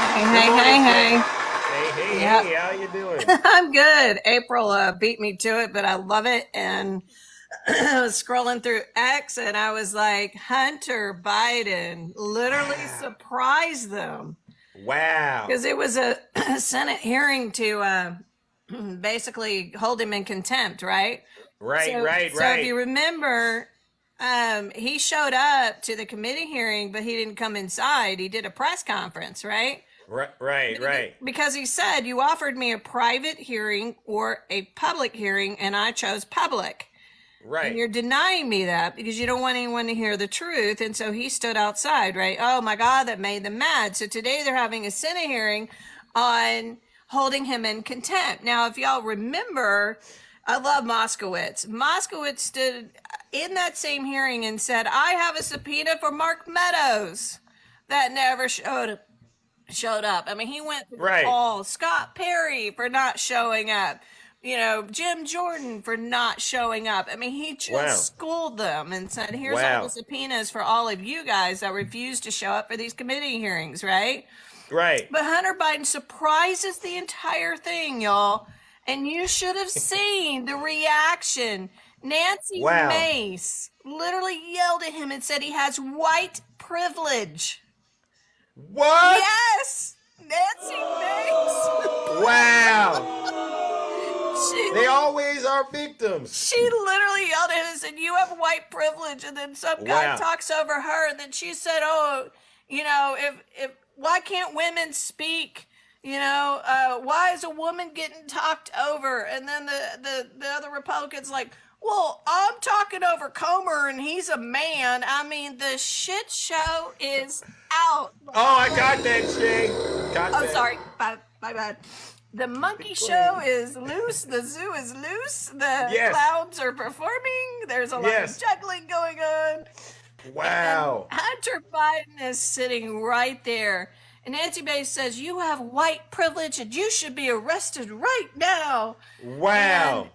Hey. Hey, Yep. how you doing? I'm good. April beat me to it, but I love it. And I was scrolling through X and I was like, Hunter Biden literally surprised them. Wow. Because it was a Senate hearing to basically hold him in contempt, right? Right, So, right, so right. if you remember, he showed up to the committee hearing, but he didn't come inside. He did a press conference, right? Right. Because he said, you offered me a private hearing or a public hearing, and I chose public. Right. And you're denying me that because you don't want anyone to hear the truth. And so he stood outside, right? Oh my God, that made them mad. So today they're having a Senate hearing on holding him in contempt. Now, if y'all remember, I love Moskowitz. Moskowitz stood in that same hearing and said, I have a subpoena for Mark Meadows that never showed up. I mean, he went through all Scott Perry for not showing up. Jim Jordan for not showing up. I mean, he just schooled them and said, here's all the subpoenas for all of you guys that refused to show up for these committee hearings, right? Right. But Hunter Biden surprises the entire thing, y'all. And you should have seen the reaction. Nancy Mace literally yelled at him and said he has white privilege. What? Yes! Nancy Mace. Wow. They always are victims. She literally yelled at him and said, you have white privilege. And then some guy talks over her. And then she said, oh, if why can't women speak? Why is a woman getting talked over? And then the other Republicans like, well, I'm talking over Comer and he's a man. I mean, the shit show is out. Oh, I got that, Shay. Sorry. My bad. The monkey show is loose. The zoo is loose. The clowns are performing. There's a lot of juggling going on. Wow. And Hunter Biden is sitting right there. And Nancy Mace says, you have white privilege and you should be arrested right now. Wow.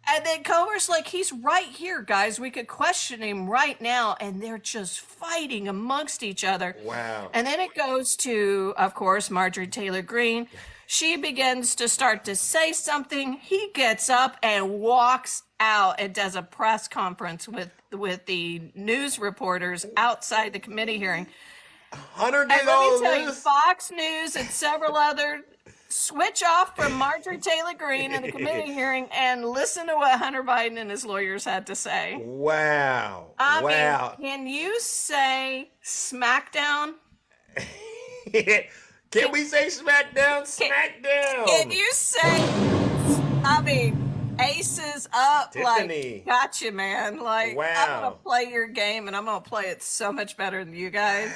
And then Comer's like, he's right here, guys. We could question him right now. And they're just fighting amongst each other. Wow. And then it goes to, of course, Marjorie Taylor Greene. She begins to start to say something. He gets up and walks out and does a press conference with the news reporters outside the committee hearing. Hunter did and all let me tell you, this. Fox News and several other switch off from Marjorie Taylor Greene in the committee hearing and listen to what Hunter Biden and his lawyers had to say. Wow. I mean, can you say SmackDown? Can we say SmackDown? SmackDown. Can you say, aces up? Tiffany. Like, gotcha, man. Like, Wow. I'm going to play your game and I'm going to play it so much better than you guys.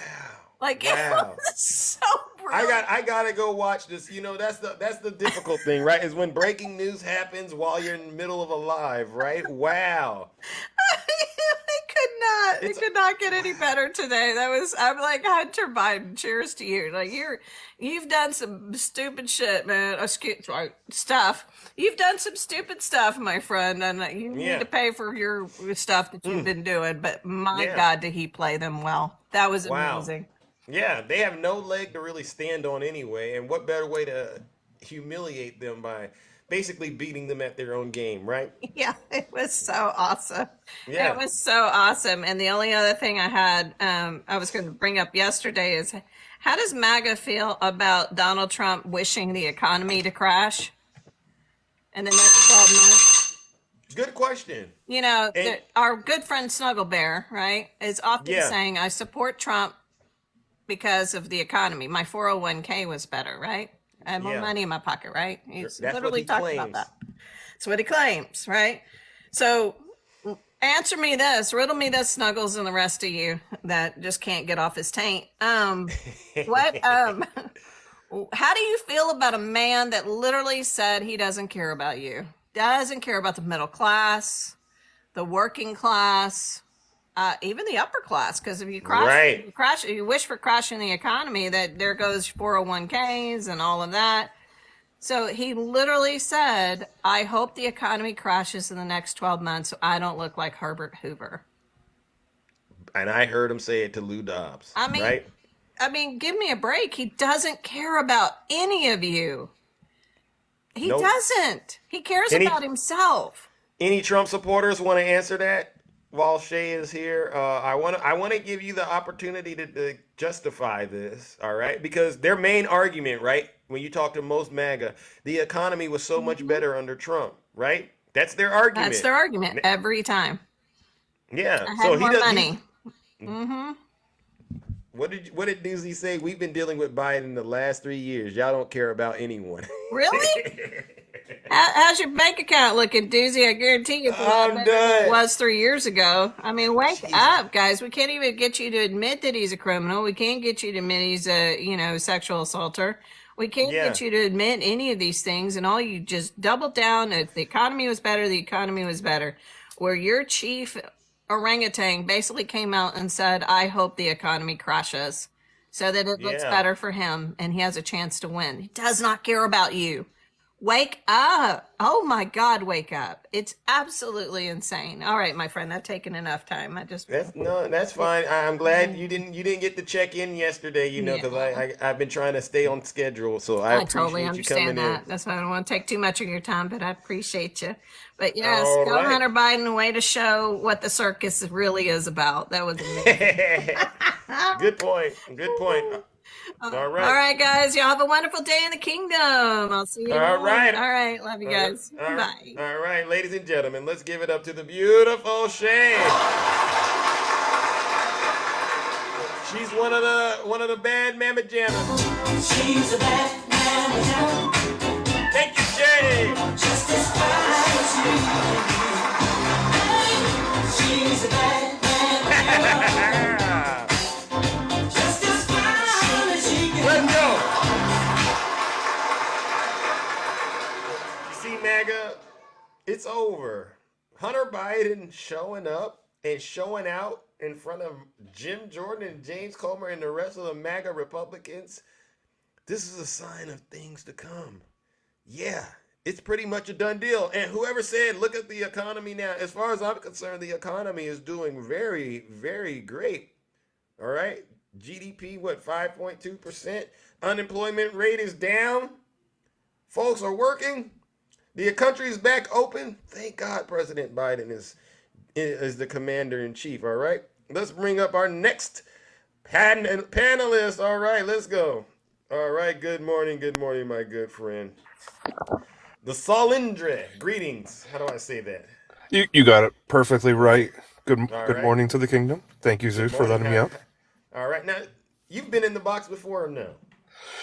Like, it was so brilliant. I gotta go watch this. That's the difficult thing, right? Is when breaking news happens while you're in the middle of a live, right? Wow. It could not get any better today. I'm like, Hunter Biden, cheers to you. Like, you've done some stupid shit, man. Stuff. You've done some stupid stuff, my friend, and you need to pay for your stuff that you've been doing. But my God, did he play them well? That was amazing. Yeah, they have no leg to really stand on anyway. And what better way to humiliate them by basically beating them at their own game, right? Yeah, it was so awesome. Yeah. It was so awesome. And the only other thing I had, I was going to bring up yesterday is, how does MAGA feel about Donald Trump wishing the economy to crash in the next 12 months? Good question. Our good friend Snuggle Bear, right, is often saying, I support Trump because of the economy. My 401k was better, right? I had more money in my pocket, right? He's literally talking about that. That's what he claims, right? So answer me this, riddle me this, Snuggles, and the rest of you that just can't get off his taint. How do you feel about a man that literally said he doesn't care about you? Doesn't care about the middle class, the working class, even the upper class, because if you you wish for crashing the economy, that there goes 401ks and all of that. So he literally said, I hope the economy crashes in the next 12 months so I don't look like Herbert Hoover. And I heard him say it to Lou Dobbs, right? I mean, give me a break. He doesn't care about any of you. He doesn't. He cares about himself. Any Trump supporters want to answer that while Shay is here? I want to give you the opportunity to justify this, all right? Because their main argument, right, when you talk to most MAGA, the economy was so much better under Trump, right? That's their argument. That's their argument every time. Yeah. I So had he more does. money. Mm-hmm. What did Doozy say? We've been dealing with Biden the last 3 years. Y'all don't care about anyone. Really? How's your bank account looking, Doozy? I guarantee you it's a lot better than it was 3 years ago. I mean, wake up, guys. We can't even get you to admit that he's a criminal. We can't get you to admit he's a, sexual assaulter. We can't get you to admit any of these things, and all you just double down. If the economy was better, the economy was better. Where your chief orangutan basically came out and said, I hope the economy crashes so that it looks better for him and he has a chance to win. He does not care about you. Wake up. Oh my God, wake up. It's absolutely insane. All right, my friend, I've taken enough time. That's fine. I'm glad you didn't get to check in yesterday, because I've been trying to stay on schedule, so I totally appreciate you coming understand that. in. That's why I don't want to take too much of your time, but I appreciate you. But yes, All go right. Hunter Biden, way to show what the circus really is about. That was amazing. Good point. All right. All right, guys. Y'all have a wonderful day in the kingdom. I'll see you. All right. All right. Love you guys. Bye. All right, ladies and gentlemen, let's give it up to the beautiful Shay. She's one of the bad mamma jammas. She's a bad mamma jamma. Thank you, Shay. Just as fine as me. She's a bad mamma jamma. Just as fine as she can. Let's go. See, MAGA, it's over. Hunter Biden showing up and showing out in front of Jim Jordan and James Comer and the rest of the MAGA Republicans. This is a sign of things to come. Yeah, it's pretty much a done deal. And whoever said, look at the economy now, as far as I'm concerned, the economy is doing very, very great. All right. GDP, 5.2%. Unemployment rate is down. Folks are working. The country is back open. Thank God President Biden is the commander in chief. All right. Let's bring up our next panelist. All right, let's go. All right. Good morning, my good friend. The Solindre. Greetings. How do I say that? You got it perfectly right. Good right. morning to the kingdom. Thank you, Zeus, for letting me up. All right. Now, you've been in the box before or no?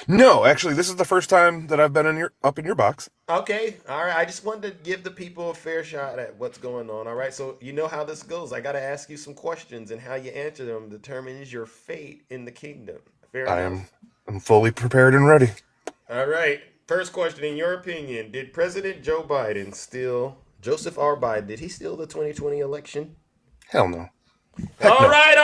No, actually, this is the first time that I've been up in your box. Okay. All right. I just wanted to give the people a fair shot at what's going on. All right. So you know how this goes. I got to ask you some questions, and how you answer them determines your fate in the kingdom. Fair enough? I'm fully prepared and ready. All right. First question, in your opinion, did President Joe Biden steal, Joseph R. Biden, did he steal the 2020 election? Hell no. All right.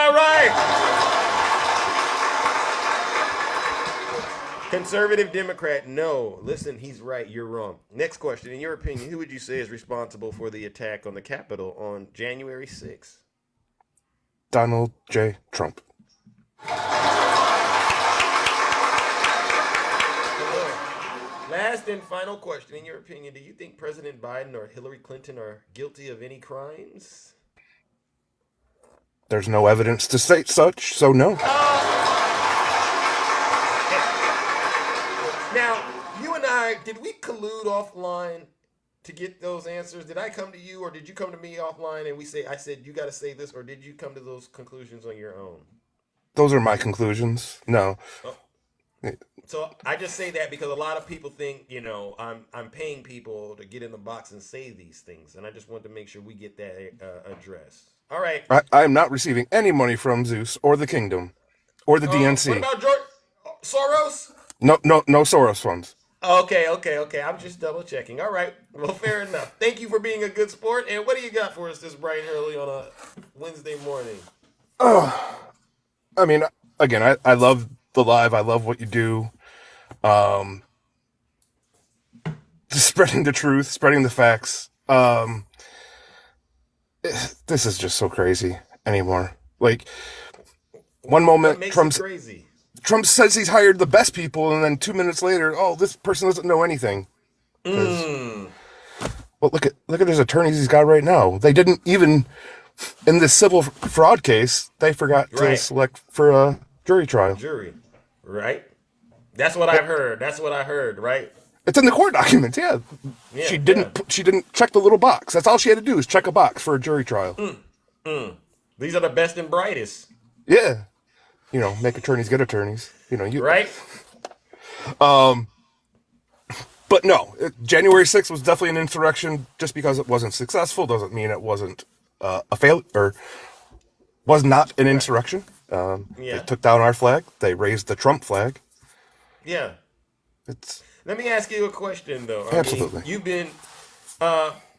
Conservative Democrat, no. Listen, he's right, you're wrong. Next question, in your opinion, who would you say is responsible for the attack on the Capitol on January 6th? Donald J. Trump. Last and final question, in your opinion, do you think President Biden or Hillary Clinton are guilty of any crimes? There's no evidence to state such, so no. Now, you and I, did we collude offline to get those answers? Did I come to you, or did you come to me offline and I said, you got to say this, or did you come to those conclusions on your own? Those are my conclusions. No. Oh. So I just say that because a lot of people think, I'm paying people to get in the box and say these things, and I just wanted to make sure we get that addressed. All right. I am not receiving any money from Zeus or the kingdom or the DNC. What about George Soros? No Soros funds. Okay. I'm just double checking. All right. Well, fair enough. Thank you for being a good sport. And what do you got for us this bright and early on a Wednesday morning? I mean, again, I love the live. I love what you do. Just spreading the truth, spreading the facts. This is just so crazy anymore. Like, one moment Trump says he's hired the best people, and then 2 minutes later, this person doesn't know anything. Well, look at his attorneys he's got right now. They didn't even in this civil fraud case. They forgot to select for a jury trial. Jury, right? That's what I've heard. That's what I heard. Right? It's in the court documents. Yeah, she didn't. She didn't check the little box. That's all she had to do is check a box for a jury trial. These are the best and brightest. Yeah, make attorneys get attorneys. Right? But no, January 6th was definitely an insurrection. Just because it wasn't successful doesn't mean it wasn't a failure or was not an insurrection. They took down our flag. They raised the Trump flag. Yeah. Let me ask you a question, though. Absolutely. I mean, you've been,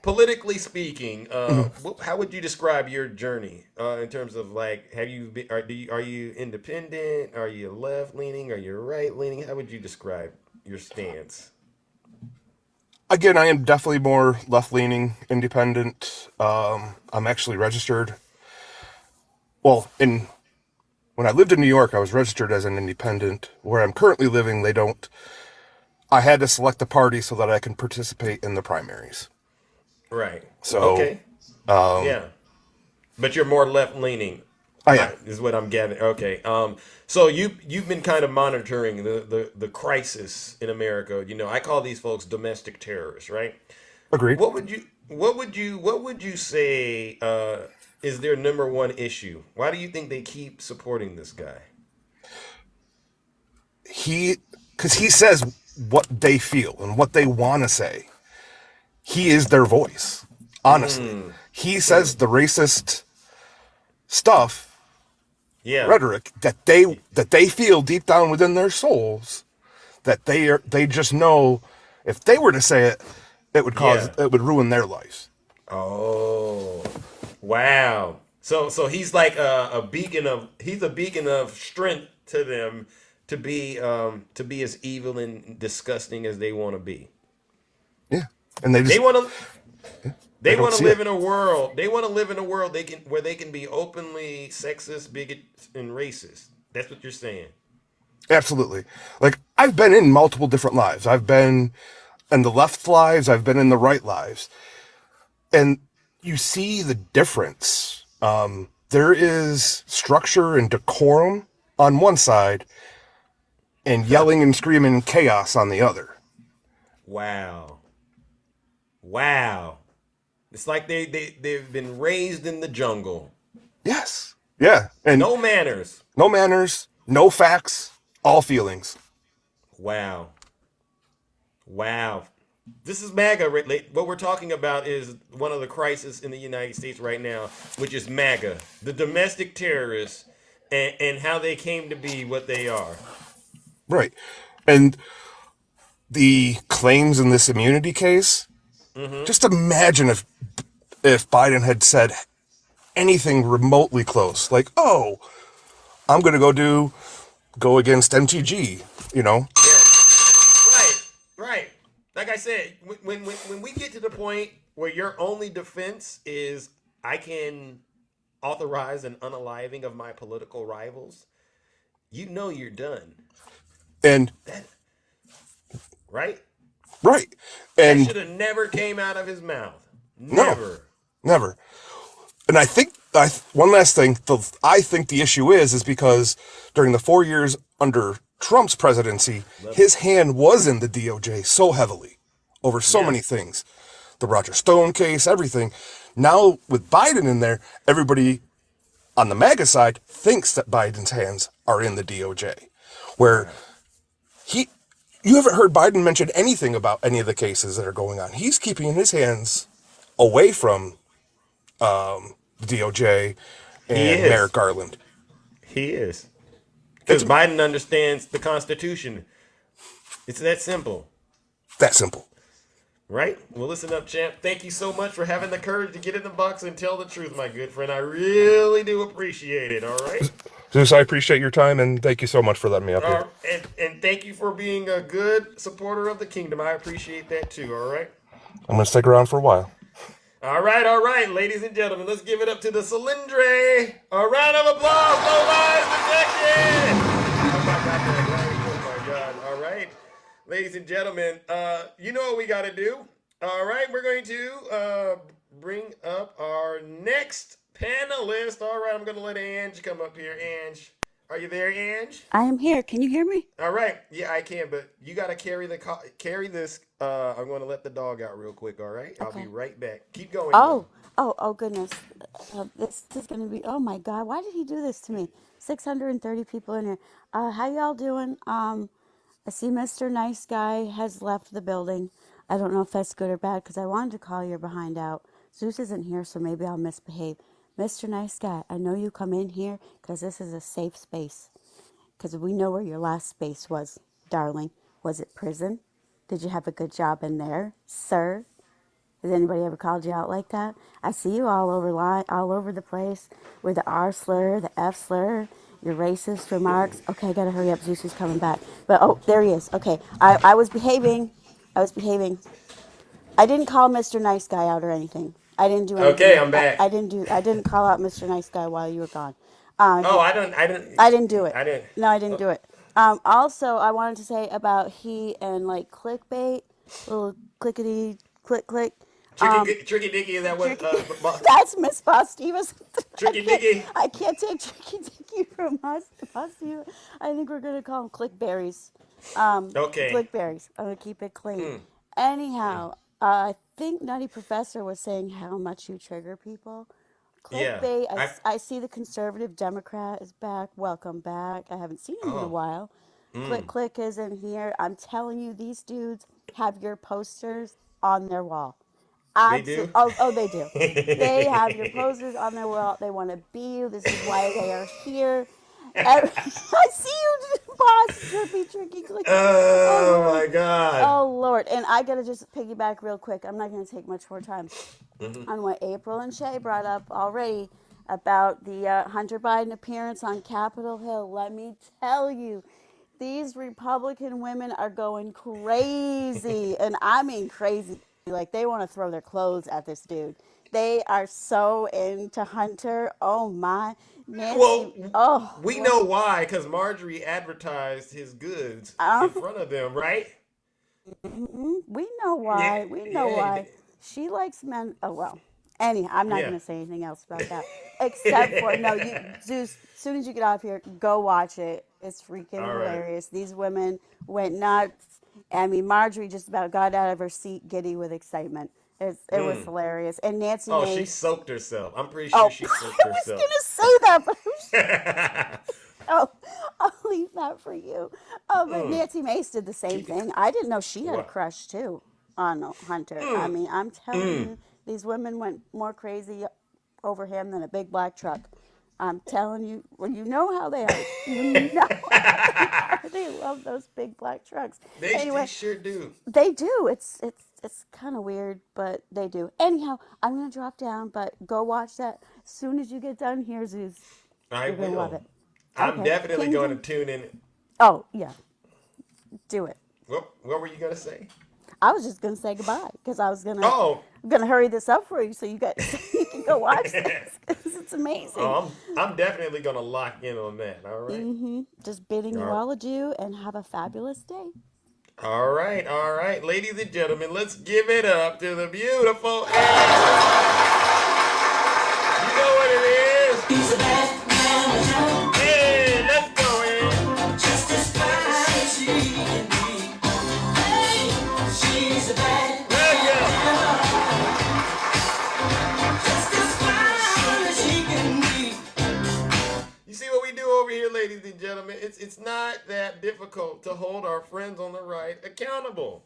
politically speaking, how would you describe your journey in terms of have you been, are you independent? Are you left leaning? Are you right leaning? How would you describe your stance? Again, I am definitely more left-leaning, independent. I'm actually registered. Well, when I lived in New York, I was registered as an independent. Where I'm currently living, they don't. I had to select a party so that I can participate in the primaries. Right. So, okay. Yeah. But you're more left-leaning. I am. Is what I'm gathering. Okay. So you've been kind of monitoring the crisis in America. I call these folks domestic terrorists, right? Agreed. What would you say is their number one issue? Why do you think they keep supporting this guy? Because he says what they feel and what they want to say. He is their voice. Honestly, he says the racist stuff. Yeah. Rhetoric that they feel deep down within their souls, that they just know if they were to say it, it would ruin their lives. Oh, wow! So he's like a beacon of strength to them to be as evil and disgusting as they want to be. Yeah, and they want to. They want to live in a world. They want to live in a world where they can be openly sexist, bigots, and racist. That's what you're saying. Absolutely. Like, I've been in multiple different lives. I've been in the left lives. I've been in the right lives, and you see the difference. There is structure and decorum on one side, and yelling and screaming and chaos on the other. Wow. It's like they've been raised in the jungle. Yes. Yeah. And no manners. No facts. All feelings. Wow. This is MAGA. What we're talking about is one of the crises in the United States right now, which is MAGA, the domestic terrorists, and how they came to be what they are. Right. And the claims in this immunity case, just imagine if Biden had said anything remotely close, like, oh, I'm going to go against MTG, Yeah. Right. Like I said, when we get to the point where your only defense is I can authorize an unaliving of my political rivals, you're done. And right? Right. And that should have never came out of his mouth. Never. No, never. And I think one last thing. I think the issue is because during the 4 years under Trump's presidency, his hand was in the DOJ so heavily over so many things. The Roger Stone case, everything. Now with Biden in there, everybody on the MAGA side thinks that Biden's hands are in the DOJ. Where you haven't heard Biden mention anything about any of the cases that are going on. He's keeping his hands away from the DOJ and Merrick Garland. He is. Because Biden understands the Constitution. It's that simple. That simple. Right? Well, listen up, champ. Thank you so much for having the courage to get in the box and tell the truth, my good friend. I really do appreciate it, all right? Zeus, I appreciate your time, and thank you so much for letting me up here. And thank you for being a good supporter of the kingdom. I appreciate that too, all right? I'm going to stick around for a while. All right, ladies and gentlemen, let's give it up to the Cylindre. A round of applause. No lies detected. Oh my God. All right. Ladies and gentlemen, you know what we got to do. All right, we're going to bring up our next panelist. All right, I'm going to let Ange come up here. Ange, are you there, Ange? I am here. Can you hear me? All right, yeah, I can, but you got to carry this. I'm going to let the dog out real quick. All right, I'll be Okay. right back. Keep going. Oh, goodness. This is going to be, oh my God, why did he do this to me? 630 people in here. How y'all doing? I see Mr. Nice Guy has left the building. I don't know if that's good or bad because I wanted to call your behind out. Zeus isn't here, so maybe I'll misbehave. Mr. Nice Guy, I know you come in here because this is a safe space. Because we know where your last space was, darling. Was it prison? Did you have a good job in there, sir? Has anybody ever called you out like that? I see you all over the place with the R slur, the F slur, your racist remarks. Okay, I gotta hurry up. Zeus is coming back. But oh, there he is. Okay, I was behaving. I was behaving. I didn't call Mr. Nice Guy out or anything. I didn't do anything. Okay, I'm back. I didn't call out Mr. Nice Guy while you were gone. Oh, I didn't do it. I didn't. No, I didn't do it. Also, I wanted to say about he and like clickbait, little clickety click click. Tricky Dicky, is that what? That's Miss Bostivas. Tricky Dicky. I can't take Tricky Dicky from us. Bostiva. I think we're gonna call them clickberries. Okay. Clickberries. I'm gonna keep it clean. Anyhow, I think Nutty Professor was saying how much you trigger people. Clickbait. Yeah. I see the conservative Democrat is back. Welcome back. I haven't seen him in a while. Click is in here. I'm telling you, these dudes have your posters on their wall. They do? Oh, they do. They have your posters on their wall. They want to be you. This is why they are here. I see you, boss. Tricky click. Oh my God. Oh Lord. And I gotta just piggyback real quick. I'm not gonna take much more time on what April and Shay brought up already about the Hunter Biden appearance on Capitol Hill. Let me tell you, these Republican women are going crazy, and I mean crazy. Like they want to throw their clothes at this dude. They are so into Hunter. Oh my, Nancy. Well, we know why, because Marjorie advertised his goods in front of them, right? We know why. We know why. She likes men. Oh well. Anyhow, I'm not going to say anything else about that, except for no. Zeus. As soon as you get off here, go watch it. It's freaking hilarious. These women went nuts. I mean, Marjorie just about got out of her seat, giddy with excitement. It was hilarious. And Nancy. Oh, she soaked herself. I'm pretty sure she soaked herself. I was going to say that, but I'll leave that for you. But Nancy Mace did the same thing. I didn't know she had a crush too on Hunter. I mean, I'm telling you, these women went more crazy over him than a big black truck. I'm telling you, well, you know how they are. You know how they are. They love those big black trucks. They sure do. They do. It's kind of weird, but they do. Anyhow, I'm gonna drop down, but go watch that as soon as you get done here, Zeus. I You're will. gonna love it. I'm definitely going to tune in. Oh yeah, do it. What were you gonna say? I was just gonna say goodbye because I was gonna hurry this up for you so you can go watch this. It's amazing. Oh, I'm definitely gonna lock in on that. All right. Just bidding you all adieu and have a fabulous day. All right, ladies and gentlemen, let's give it up to the beautiful Anne. You know what it is? He's a bad man. Hey, let's go, Anne. Just as fine as she can be. Hey, she's a bad man. Just as fine as she can be. You see what we do over here, ladies and gentlemen? It's not that difficult to hold our friends on the right accountable.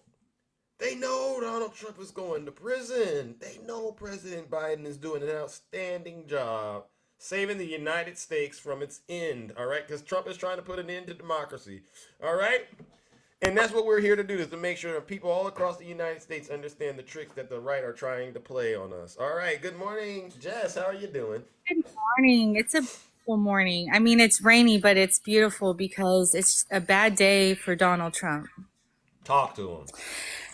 They know Donald Trump is going to prison. They know President Biden is doing an outstanding job saving the United States from its end, all right? Because Trump is trying to put an end to democracy, all right? And that's what we're here to do, is to make sure that people all across the United States understand the tricks that the right are trying to play on us. All right, good morning, Jess. How are you doing? Good morning. It's a beautiful morning. I mean, it's rainy, but it's beautiful because it's a bad day for Donald Trump. Talk to him.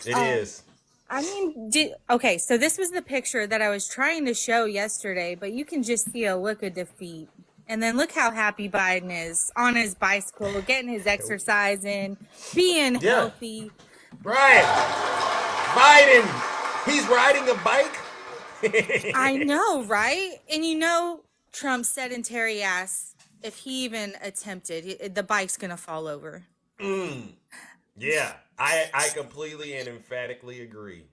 It is. I mean, okay, so this was the picture that I was trying to show yesterday, but you can just see a look of defeat. And then look how happy Biden is on his bicycle, getting his exercise in, being healthy. Right. Biden, He's riding a bike. I know, right? And you know, Trump's sedentary ass, if he even attempted, the bike's gonna fall over. Yeah, I completely and emphatically agree.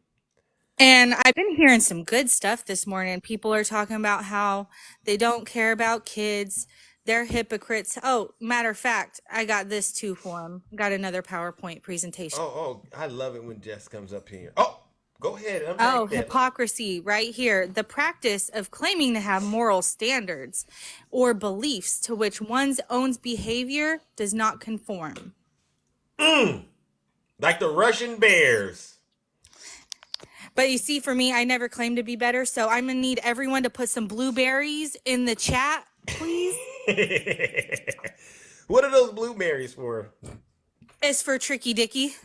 And I've been hearing some good stuff this morning. People are talking about how they don't care about kids. They're hypocrites. Oh, matter of fact, I got this too for them. Got another PowerPoint presentation. Oh, I love it when Jess comes up here. Oh, go ahead. Oh, hypocrisy right here. The practice of claiming to have moral standards or beliefs to which one's own behavior does not conform. Like the Russian bears. But you see, for me, I never claimed to be better, so I'm going to need everyone to put some blueberries in the chat, please. What are those blueberries for? It's for Tricky Dicky.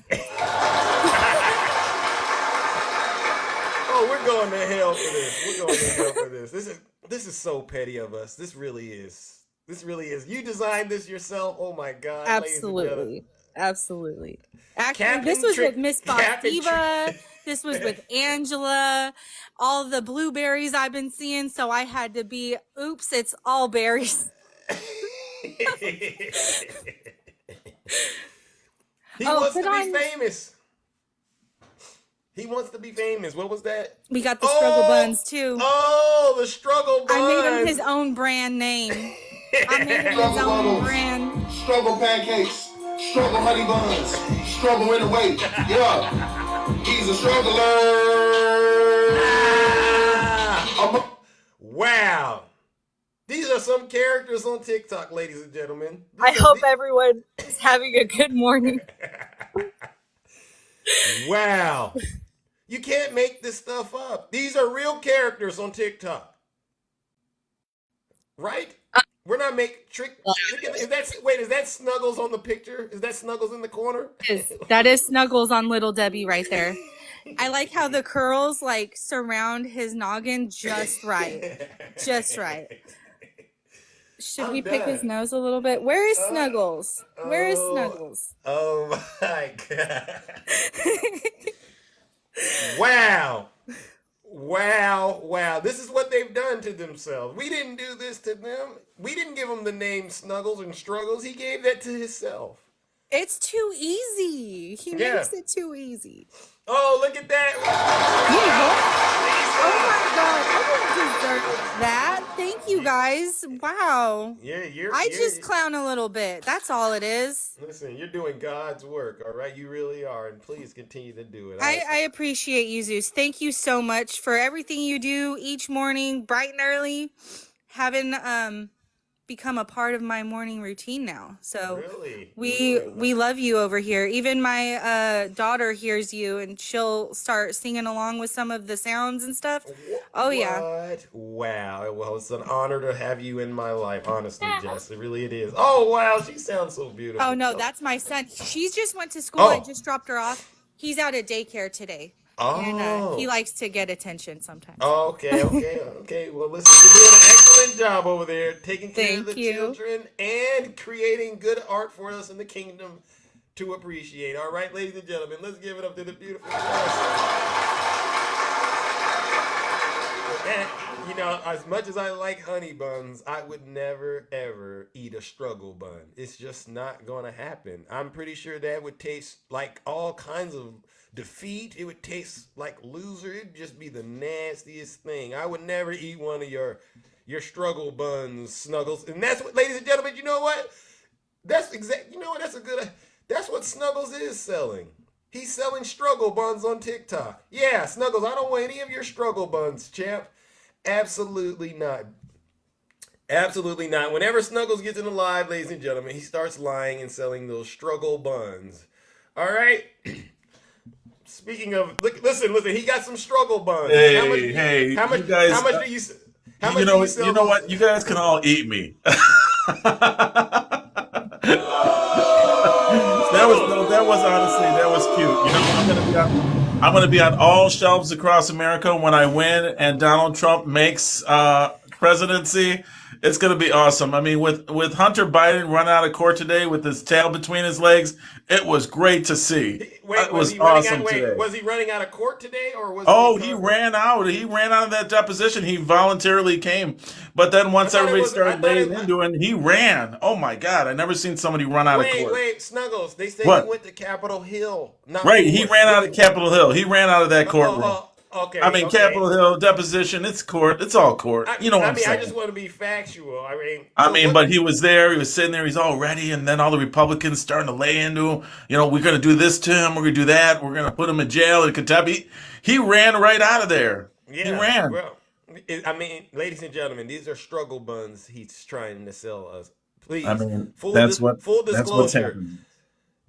Oh, we're going to hell for this. We're going to hell for this. This is so petty of us. This really is. This really is. You designed this yourself? Oh my God. Absolutely. Absolutely. Actually, this was with Miss Bostiva. This was with Angela. All the blueberries I've been seeing, so I had to be, oops, it's all berries. He wants to be famous. He wants to be famous. What was that? We got the struggle buns too. Oh, the struggle buns. I made him his own brand name. I made him his own brand. Struggle pancakes, struggle honey buns, struggle in the weight. Yeah, he's a struggler. Wow. These are some characters on TikTok, ladies and gentlemen. I hope everyone is having a good morning. Wow. You can't make this stuff up. These are real characters on TikTok. Right? We're not making trick. Is that Snuggles on the picture? Is that Snuggles in the corner? That is Snuggles on Little Debbie right there. I like how the curls like surround his noggin just right. Just right. Should we pick his nose a little bit? Where is Snuggles? Where is Snuggles? Oh my God. Wow. Wow. This is what they've done to themselves. We didn't do this to them. We didn't give him the name Snuggles and Struggles. He gave that to himself. It's too easy. He makes it too easy. Oh, look at that. Oh my God. I didn't deserve that. Thank you guys. Wow. Yeah, I just clown a little bit. That's all it is. Listen, you're doing God's work, all right? You really are, and please continue to do it. I appreciate you, Zeus. Thank you so much for everything you do each morning, bright and early, having become a part of my morning routine now. So we love you over here. Even my daughter hears you, and she'll start singing along with some of the sounds and stuff. Oh yeah. Wow. Well, it's an honor to have you in my life, honestly, Jess. It really is. Oh wow, she sounds so beautiful. Oh no, that's my son. She just went to school. I just dropped her off. He's out at daycare today. Oh. And he likes to get attention sometimes. Okay. Well, listen, you're doing an excellent job over there, taking care of the children and creating good art for us in the kingdom to appreciate. All right, ladies and gentlemen, let's give it up to the beautiful Jess. You know, as much as I like honey buns, I would never, ever eat a struggle bun. It's just not going to happen. I'm pretty sure that would taste like all kinds of defeat. It would taste like loser. It'd just be the nastiest thing. I would never eat one of your struggle buns, Snuggles. And that's what, ladies and gentlemen, you know what? That's what Snuggles is selling. He's selling struggle buns on TikTok. Yeah, Snuggles, I don't want any of your struggle buns, champ. Absolutely not. Absolutely not. Whenever Snuggles gets in the live, ladies and gentlemen, he starts lying and selling those struggle buns. All right? Speaking of, listen, he got some struggle buns. How much do you sell? You know what? You guys can all eat me. That was cute. You know, I'm gonna be on all shelves across America when I win and Donald Trump makes presidency. It's going to be awesome. I mean, with Hunter Biden run out of court today with his tail between his legs, it was great to see. Wait, It was he awesome today. was he running out of court today, or was Oh, he? he ran out. He ran out of that deposition. He voluntarily came, but then once everybody started laying into him, he ran. Oh my God! I never seen somebody run out of court. Wait, Snuggles. They say What? he went to Capitol Hill. Not Right, he ran out of Capitol Hill. He ran out of that courtroom. Okay. I mean, Capitol Hill deposition. It's court. It's all court. You know what I'm saying? I just want to be factual. But he was there. He was sitting there. He's all ready, and then all the Republicans starting to lay into him. You know, we're going to do this to him. We're going to do that. We're going to put him in jail in Kentucky. He ran right out of there. Yeah, he ran. Well, ladies and gentlemen, these are struggle buns he's trying to sell us. Please, full disclosure. That's what's happening.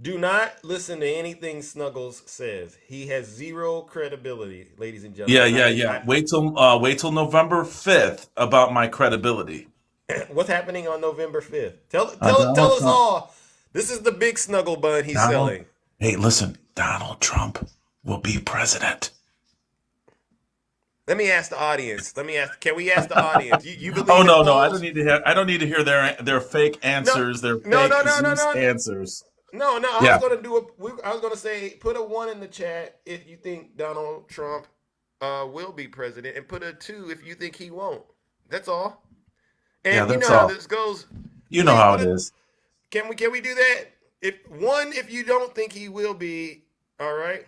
Do not listen to anything Snuggles says. He has zero credibility, ladies and gentlemen. Yeah. Wait till November 5th about my credibility. What's happening on November 5th? Tell us all. This is the big snuggle bun he's selling. Hey, listen, Donald Trump will be president. Let me ask the audience. Can we ask the audience? You believe? Oh no, I don't need to hear their fake answers. Their fake answers. No. I was gonna say, put a 1 in the chat if you think Donald Trump will be president, and put a 2 if you think he won't. That's all. And you know how this goes. You know how it is. Can we do that? If you don't think he will be, all right.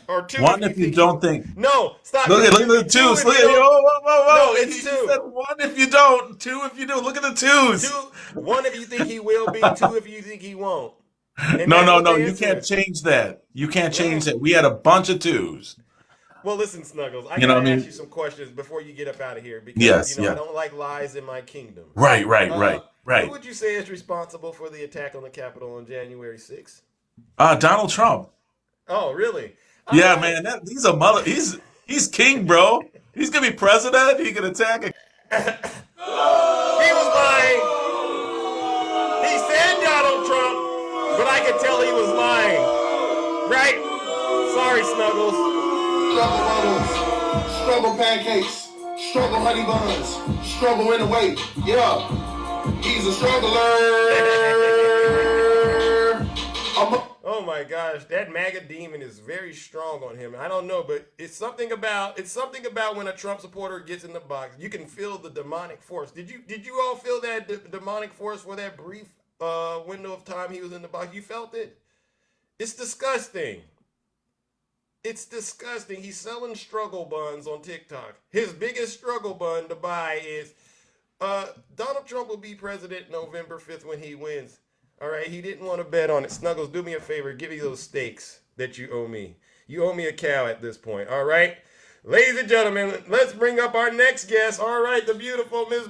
Or 2 if you don't think. No, stop. Look at the 2s. Look at No, it's 2. Said 1 if you don't, 2 if you do. Look at the 2s. 1 if you think he will be, 2 if you think he won't. No. You can't change that. You can't change that. We had a bunch of 2s. Well, listen, Snuggles. I gotta ask you some questions before you get up out of here because I don't like lies in my kingdom. Right. Who would you say is responsible for the attack on the Capitol on January 6th? Donald Trump. Oh, really? Yeah, man. He's a mother. He's king, bro. He's gonna be president. He can attack it. He was lying. He said Donald Trump, but I could tell he was lying. Right? Sorry, Snuggles. Struggle bubbles, struggle pancakes, struggle honey buns, struggle in the weight. Yeah, he's a struggler. Oh my gosh, that MAGA demon is very strong on him. I don't know, but it's something about when a Trump supporter gets in the box, you can feel the demonic force. Did you all feel that demonic force for that brief window of time he was in the box? You felt it? It's disgusting. It's disgusting. He's selling struggle buns on TikTok. His biggest struggle bun to buy is Donald Trump will be president November 5th when he wins. All right, he didn't want to bet on it. Snuggles, do me a favor. Give me those steaks that you owe me. You owe me a cow at this point, all right? Ladies and gentlemen, let's bring up our next guest. All right, the beautiful Ms.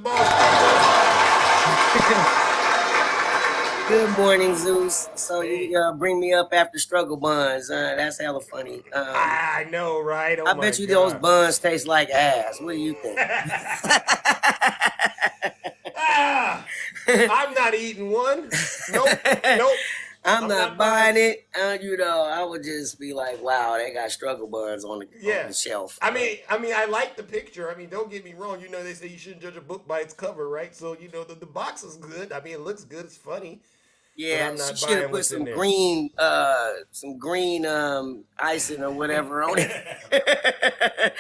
Good morning, Zeus. So you bring me up after struggle buns. That's hella funny. I know, right? I bet you those buns taste like ass. What do you think? I'm not eating one. Nope. I'm not buying it. I would just be like, wow, they got struggle buns on the shelf. I mean, I like the picture. I mean, don't get me wrong. You know, they say you shouldn't judge a book by its cover, right? So, the box is good. I mean, it looks good. It's funny. Yeah, she should have put some green icing or whatever on it.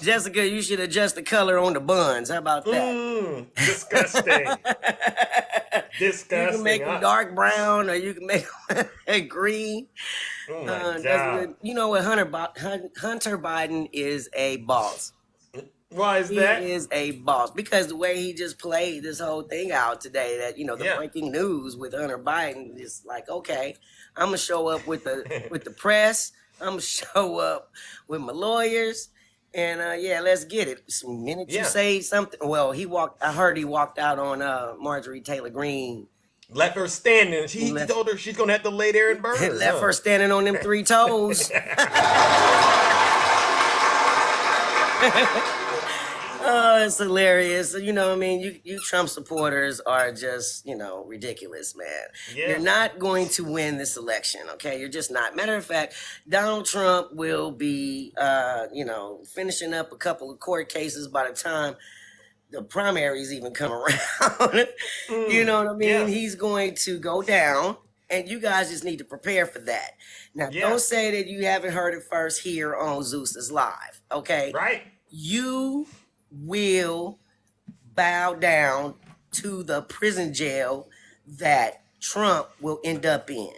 Jessica, you should adjust the color on the buns. How about that? Disgusting. Disgusting. You can make them dark brown, or you can make them green. Oh my God. You know what? Hunter Biden is a boss. Why is that? He is a boss because the way he just played this whole thing out today, that the breaking news with Hunter Biden is like, okay, I'm gonna show up with the press. I'm gonna show up with my lawyers, and let's get it. The minute you say something, well, I heard he walked out on Marjorie Taylor Greene. Left her standing. He told her she's gonna have to lay there and burn. Left her standing on them 3 toes. Oh, it's hilarious. You know what I mean? You Trump supporters are just, ridiculous, man. Yeah. You're not going to win this election, okay? You're just not. Matter of fact, Donald Trump will be, finishing up a couple of court cases by the time the primaries even come around, you know what I mean? yeah. He's going to go down, and you guys just need to prepare for that. Now, Yeah. don't say that you haven't heard it first here on Zeus is Live, okay? Right. You will bow down to the prison jail that Trump will end up in.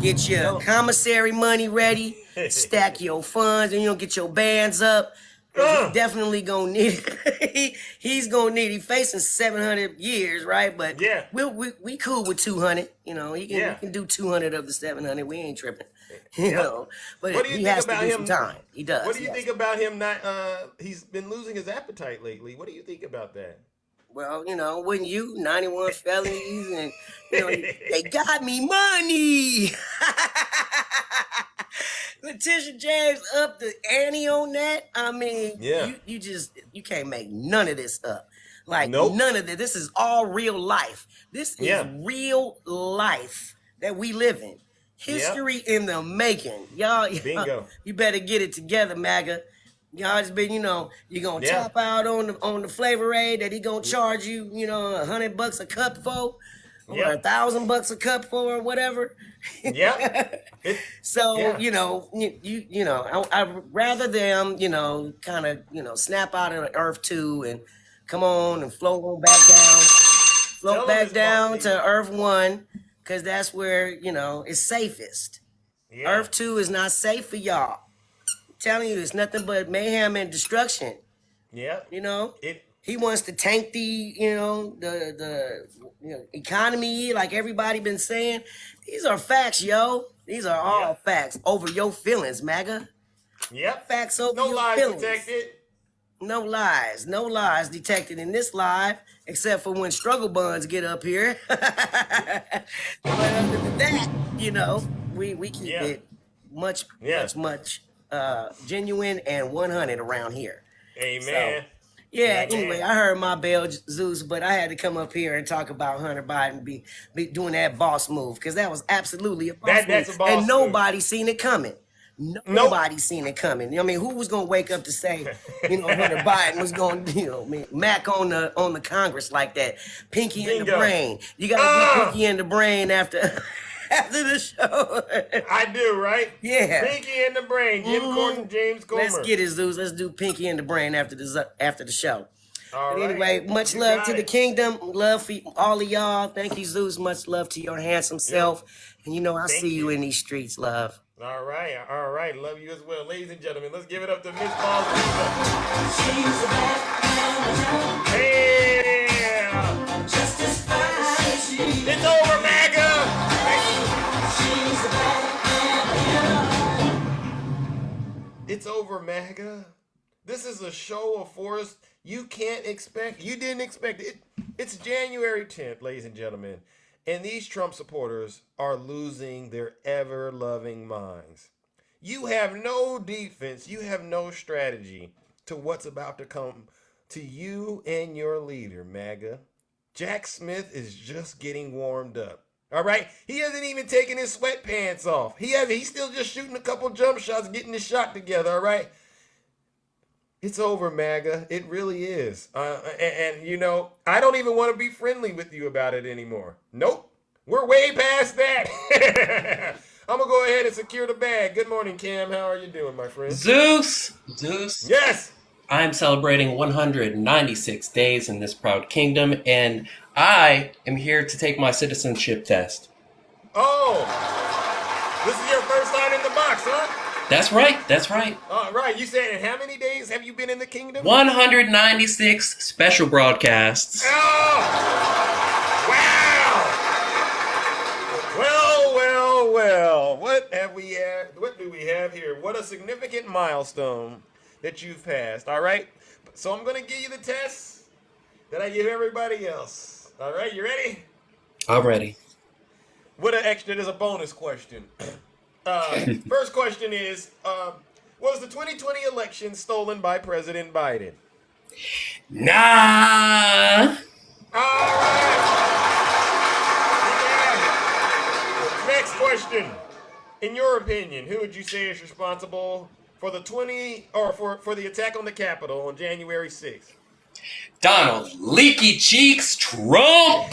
Get your commissary money ready, stack your funds, and get your bands up. He definitely gonna need it. He's gonna need it. He's facing 700 years, right? But yeah, we cool with 200. He can do 200 of the 700. We ain't tripping. You know, but what do you he think has about to do him? some time. He does. What do you think about him? Not he's been losing his appetite lately. What do you think about that? Well, wouldn't you? 91 felonies, and they got me money. Letitia James up the ante on that. I mean, yeah. you can't make none of this up. Like nope. None of this. This is all real life. This is real life that we live in. History in the making. Y'all, bingo. You better get it together, MAGA. Y'all just been, you're gonna tap out on the flavor aid that he gonna charge you, $100 a cup for, or $1,000 a cup for, or whatever. Yeah. So I'd rather them, kind of, snap out of the Earth 2 and come on and float on back down to Earth 1, because that's where it's safest. Yeah. Earth 2 is not safe for y'all. Telling you, it's nothing but mayhem and destruction. Yeah. He wants to tank the economy, like everybody been saying. These are facts, yo. These are all facts over your feelings, MAGA. Yep. Facts over no your lies feelings. detected. No lies detected in this live, except for when struggle buns get up here. But other than that, we keep it much genuine and 100 around here. Amen. So, anyway, I heard my bell, Zeus, but I had to come up here and talk about Hunter Biden be doing that boss move, because that was absolutely a boss move. That's a boss and move. Nobody seen it coming. Nobody seen it coming. I mean, who was gonna wake up to say, Hunter Biden was gonna, Mac on the Congress like that? Pinky in the brain. You gotta do Pinky in the brain after the show. I do, right? Yeah. Pinky in the brain. Jim Gordon, James Comer. Let's get it, Zeus. Let's do Pinky in the brain after the show. All but right. Anyway, much love to the kingdom. Love for all of y'all. Thank you, Zeus. Much love to your handsome self. And I see you in these streets, love. All right. Love you as well. Ladies and gentlemen, let's give it up to Miss Baldwin. She's a bad yeah. Just as fine as she. It's over, MAGA. She's a bad It's over, MAGA. This is a show of force you didn't expect it. It's January 10th, ladies and gentlemen. And these Trump supporters are losing their ever-loving minds. You have no defense. You have no strategy to what's about to come to you and your leader, MAGA. Jack Smith is just getting warmed up. All right? He hasn't even taken his sweatpants off. He's still just shooting a couple jump shots, getting his shot together, all right? It's over, MAGA. It really is. And I don't even want to be friendly with you about it anymore. Nope. We're way past that. I'm going to go ahead and secure the bag. Good morning, Cam. How are you doing, my friend? Zeus. Yes. I'm celebrating 196 days in this proud kingdom, and I am here to take my citizenship test. Oh. This is your first time in the box, huh? That's right. All right. You said, how many days have you been in the kingdom? 196 special broadcasts. Oh! Wow! Well. What do we have here? What a significant milestone that you've passed. All right. So I'm going to give you the test that I give everybody else. All right. You ready? I'm ready. There's a bonus question. First question is, was the 2020 election stolen by President Biden? Nah. All right. Next question. In your opinion, who would you say is responsible for the for the attack on the Capitol on January 6th? Donald Leaky Cheeks Trump.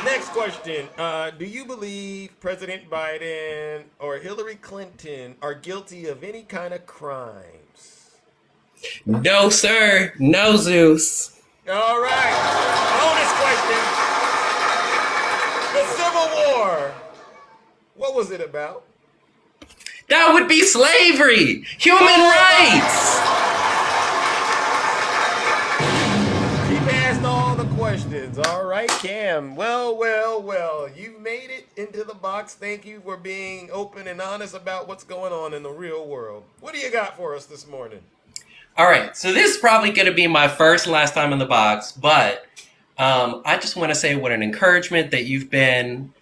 Next question. Do you believe President Biden or Hillary Clinton are guilty of any kind of crimes? No, sir. No, Zeus. All right. Bonus question. The Civil War. What was it about? That would be slavery. Human rights. She passed all the questions. All right, Cam. Well. You made it into the box. Thank you for being open and honest about what's going on in the real world. What do you got for us this morning? All right, so this is probably going to be my first and last time in the box, but I just want to say what an encouragement that you've been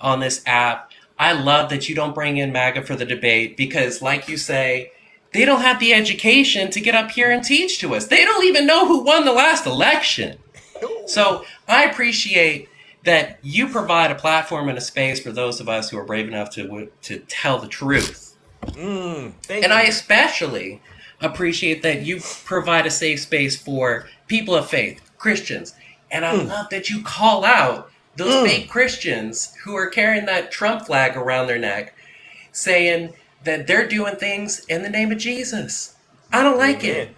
on this app. I love that you don't bring in MAGA for the debate because, like you say, they don't have the education to get up here and teach to us. They don't even know who won the last election. So I appreciate that you provide a platform and a space for those of us who are brave enough to tell the truth. I especially appreciate that you provide a safe space for people of faith, Christians. And I love that you call out those fake Christians who are carrying that Trump flag around their neck, saying that they're doing things in the name of Jesus. I don't like it.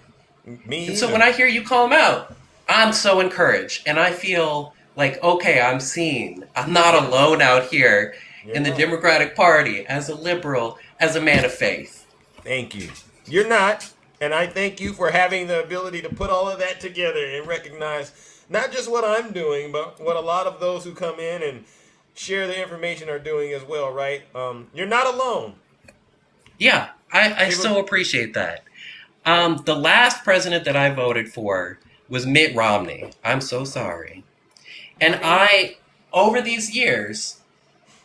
Me and so when I hear you call them out, I'm so encouraged. And I feel like, okay, I'm seen. I'm not alone out here in the Democratic Party as a liberal, as a man of faith. Thank you. You're not. And I thank you for having the ability to put all of that together and recognize not just what I'm doing, but what a lot of those who come in and share the information are doing as well, right? You're not alone. Yeah, I so appreciate that. The last president that I voted for was Mitt Romney. I'm so sorry. And over these years,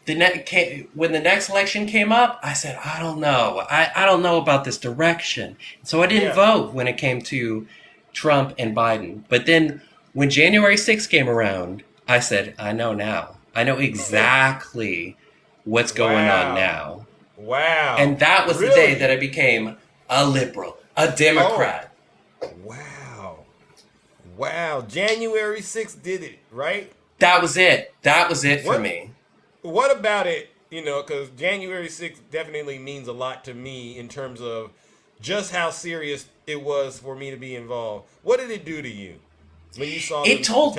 when the next election came up, I said, I don't know. I don't know about this direction. So I didn't vote when it came to Trump and Biden. But then when January 6th came around, I said, I know now. I know exactly what's going on now. Wow. And that was the day that I became a liberal, a Democrat. Wow. January 6th did it, right? That was it. That was it for me. What about it, because January 6th definitely means a lot to me in terms of just how serious it was for me to be involved. What did it do to you when you saw It told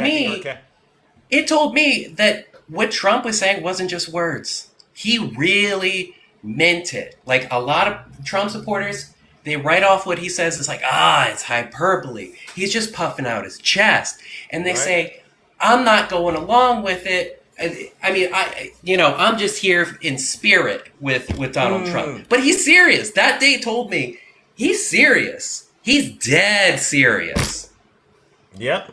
me that what Trump was saying wasn't just words. He really meant it. Like a lot of Trump supporters, they write off what he says. It's like, it's hyperbole. He's just puffing out his chest. And they say, I'm not going along with it. I mean, I'm just here in spirit with Donald Trump. But he's serious. That day told me he's serious. He's dead serious. Yep.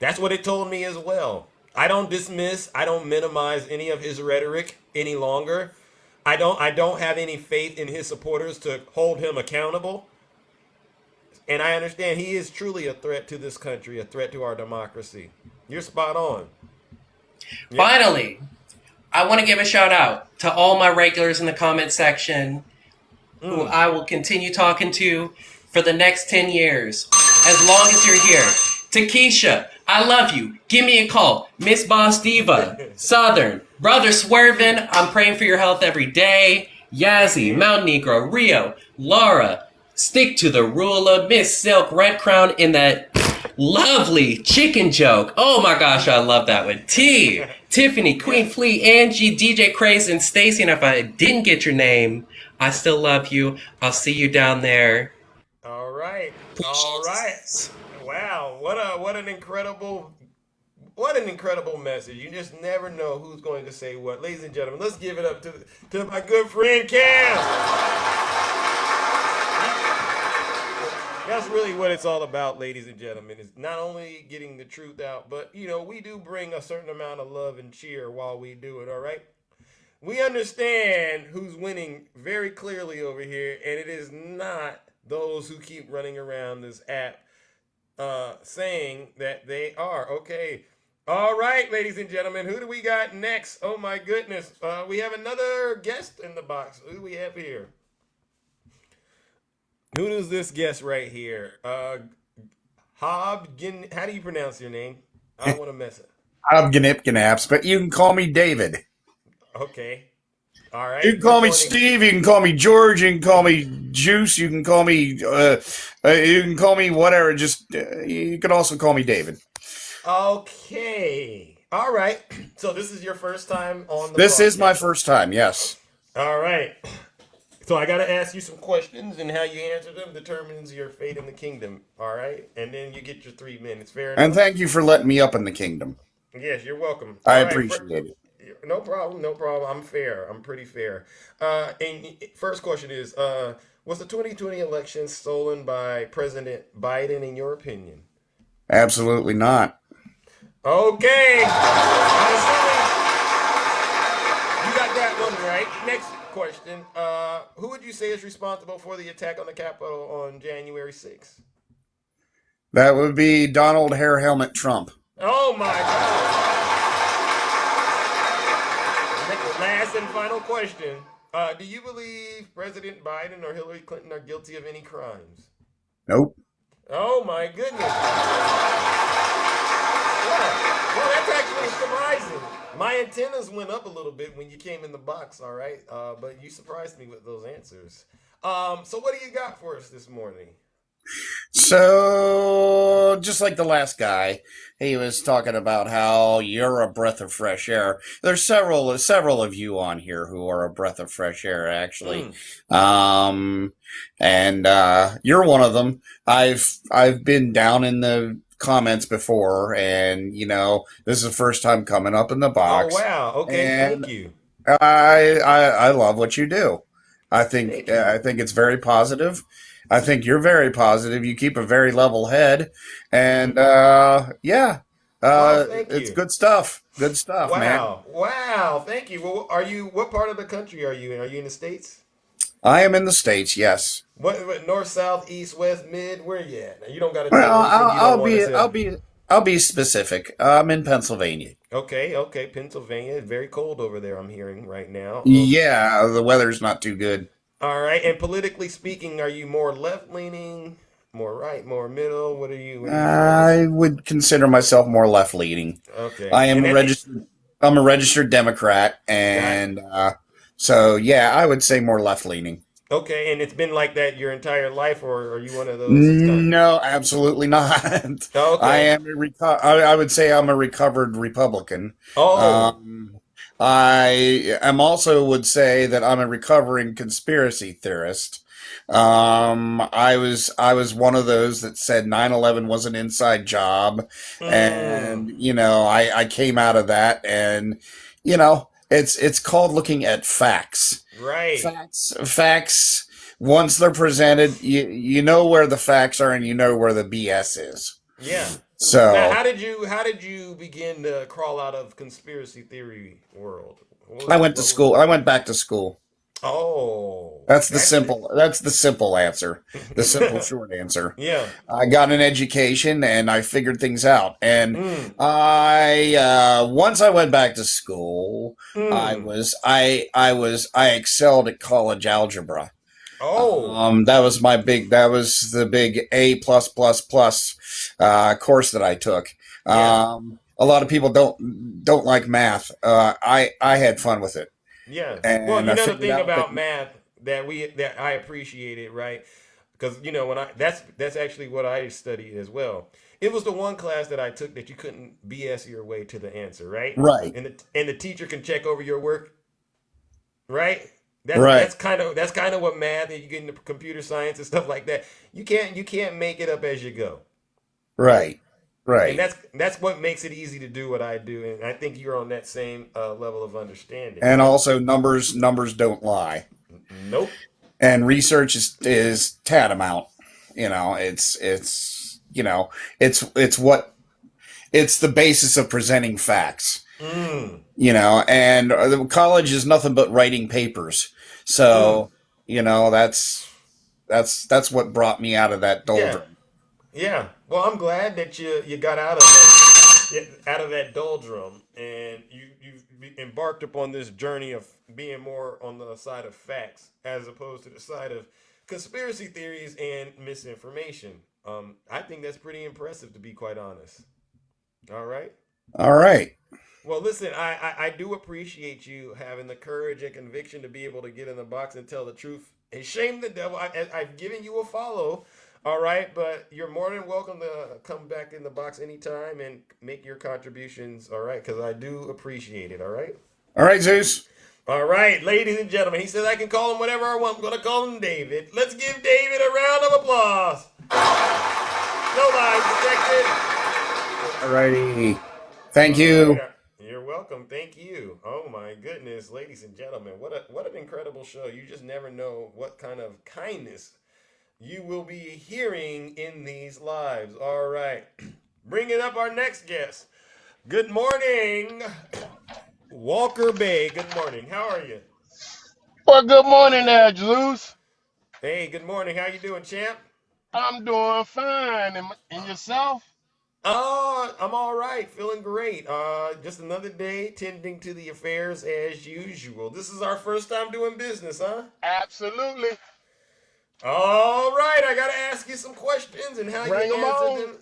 That's what it told me as well. I don't dismiss, I don't minimize any of his rhetoric any longer. I don't have any faith in his supporters to hold him accountable. And I understand he is truly a threat to this country, a threat to our democracy. You're spot on. Yep. Finally, I want to give a shout out to all my regulars in the comment section who I will continue talking to for the next 10 years, as long as you're here. Takesha, I love you. Give me a call. Miss Boss Diva, Southern, Brother Swervin, I'm praying for your health every day. Yazzie, Mount Negro, Rio, Laura, Stick to the Ruler, Miss Silk, Red Crown in that lovely chicken joke. Oh my gosh, I love that one. T, Tiffany, Queen Flea, Angie, DJ Craze, and Stacy. And if I didn't get your name, I still love you. I'll see you down there. All right. Wow, what an incredible message. You just never know who's going to say what. Ladies and gentlemen, let's give it up to my good friend Cam. That's really what it's all about, ladies and gentlemen. It's not only getting the truth out, but, we do bring a certain amount of love and cheer while we do it, all right? We understand who's winning very clearly over here, and it is not those who keep running around this app saying that they are. Okay, All right, ladies and gentlemen, who do we got next? Oh my goodness, we have another guest in the box. Who do we have here? Who is this guest right here? How do you pronounce your name? I don't want to mess it. I'm Gnipganaps, but you can call me David. Okay. All You right. can Good call me morning. Steve. You can call me George. You can call me Juice. You can call me. You can call me whatever. Just you can also call me David. Okay. All right. So this is your first time on the This is my broadcast. first time. Yes. All right. So I got to ask you some questions, and how you answer them determines your fate in the kingdom. All right, and then you get your 3 minutes. Fair enough. And thank you for letting me up in the kingdom. Yes, you're welcome. I All right. appreciate it. No problem. No problem. I'm fair. I'm pretty fair. And first question is, was the 2020 election stolen by President Biden, in your opinion? Absolutely not. Okay. I'm assuming you got that one right. Next question. Who would you say is responsible for the attack on the Capitol on January 6th? That would be Donald Hair Helmet Trump. Oh my God. Last and final question. Do you believe President Biden or Hillary Clinton are guilty of any crimes? Nope. Oh my goodness. Well, that's actually surprising. My antennas went up a little bit when you came in the box, all right? But you surprised me with those answers. So what do you got for us this morning? So, just like the last guy, he was talking about how you're a breath of fresh air. There's several of you on here who are a breath of fresh air, actually. And you're one of them. I've been down in the comments before, and this is the first time coming up in the box. Oh wow! Okay, and thank you. I love what you do. I think it's very positive. I think you're very positive. You keep a very level head, and yeah, Thank it's you. good stuff. Good stuff, man. Wow! Thank you. Well, what part of the country are you in? Are you in the States? I am in the States. Yes. What north, south, east, west, mid? Where you at? You don't got to tell Well, anything you don't want to tell. I'll be specific. I'm in Pennsylvania. Okay. Pennsylvania. Very cold over there, I'm hearing right now. Yeah, the weather's not too good. All right. And politically speaking, are you more left leaning, more right, more middle? What are you? I would consider myself more left leaning. Okay. I am I'm a registered Democrat, and so yeah, I would say more left leaning. Okay, and it's been like that your entire life, or are you one of those? No, absolutely not. Okay. I would say I'm a recovered Republican. Oh. I am also would say that I'm a recovering conspiracy theorist. I was one of those that said 9/11 was an inside job, and I came out of that, and it's called looking at facts. Right. Facts. Once they're presented, you know where the facts are, and you know where the BS is. Yeah. So now, how did you begin to crawl out of conspiracy theory world? I went to school. I went back to school. Oh. That's the simple answer. The simple short answer. Yeah. I got an education and I figured things out. And I once I went back to school, I excelled at college algebra. Oh. That was the big A course that I took. A lot of people don't like math. I had fun with it. Yeah. And well, I the figured thing out about that- math that I appreciated, right? Because that's actually what I studied as well. It was the one class that I took that you couldn't BS your way to the answer, right? Right. And the teacher can check over your work, right? Right. That's kind of what math, and you get into computer science and stuff like that. You can't make it up as you go. Right. Right. And that's what makes it easy to do what I do, and I think you're on that same level of understanding. And also numbers don't lie. Nope. And research is tantamount. It's the basis of presenting facts. And the college is nothing but writing papers. So, that's what brought me out of that doldrum. Yeah. Well, I'm glad that you got out of it. out of that doldrum, and you've embarked upon this journey of being more on the side of facts as opposed to the side of conspiracy theories and misinformation. I think that's pretty impressive, to be quite honest. All right. All right. Well, listen, I do appreciate you having the courage and conviction to be able to get in the box and tell the truth and shame the devil. I've given you a follow, all right, but you're more than welcome to come back in the box anytime and make your contributions, all right, because I do appreciate it, all right? All right, Zeus. All right, ladies and gentlemen, he says I can call him whatever I want. I'm going to call him David. Let's give David a round of applause. No lies detected. All righty. Thank All you. right, you're welcome. Thank you. Oh my goodness, ladies and gentlemen, what an incredible show. You just never know what kind of kindness you will be hearing in these lives. All right. Bringing up our next guest. Good morning, Walker Bay. Good morning. How are you? Well, good morning there, Zeus. Hey, good morning. How you doing, champ? I'm doing fine. And yourself? I'm all right. Feeling great. Just another day tending to the affairs as usual. This is our first time doing business, huh? Absolutely. All right. I got to ask you some questions and how Bring you 'em answer on. them.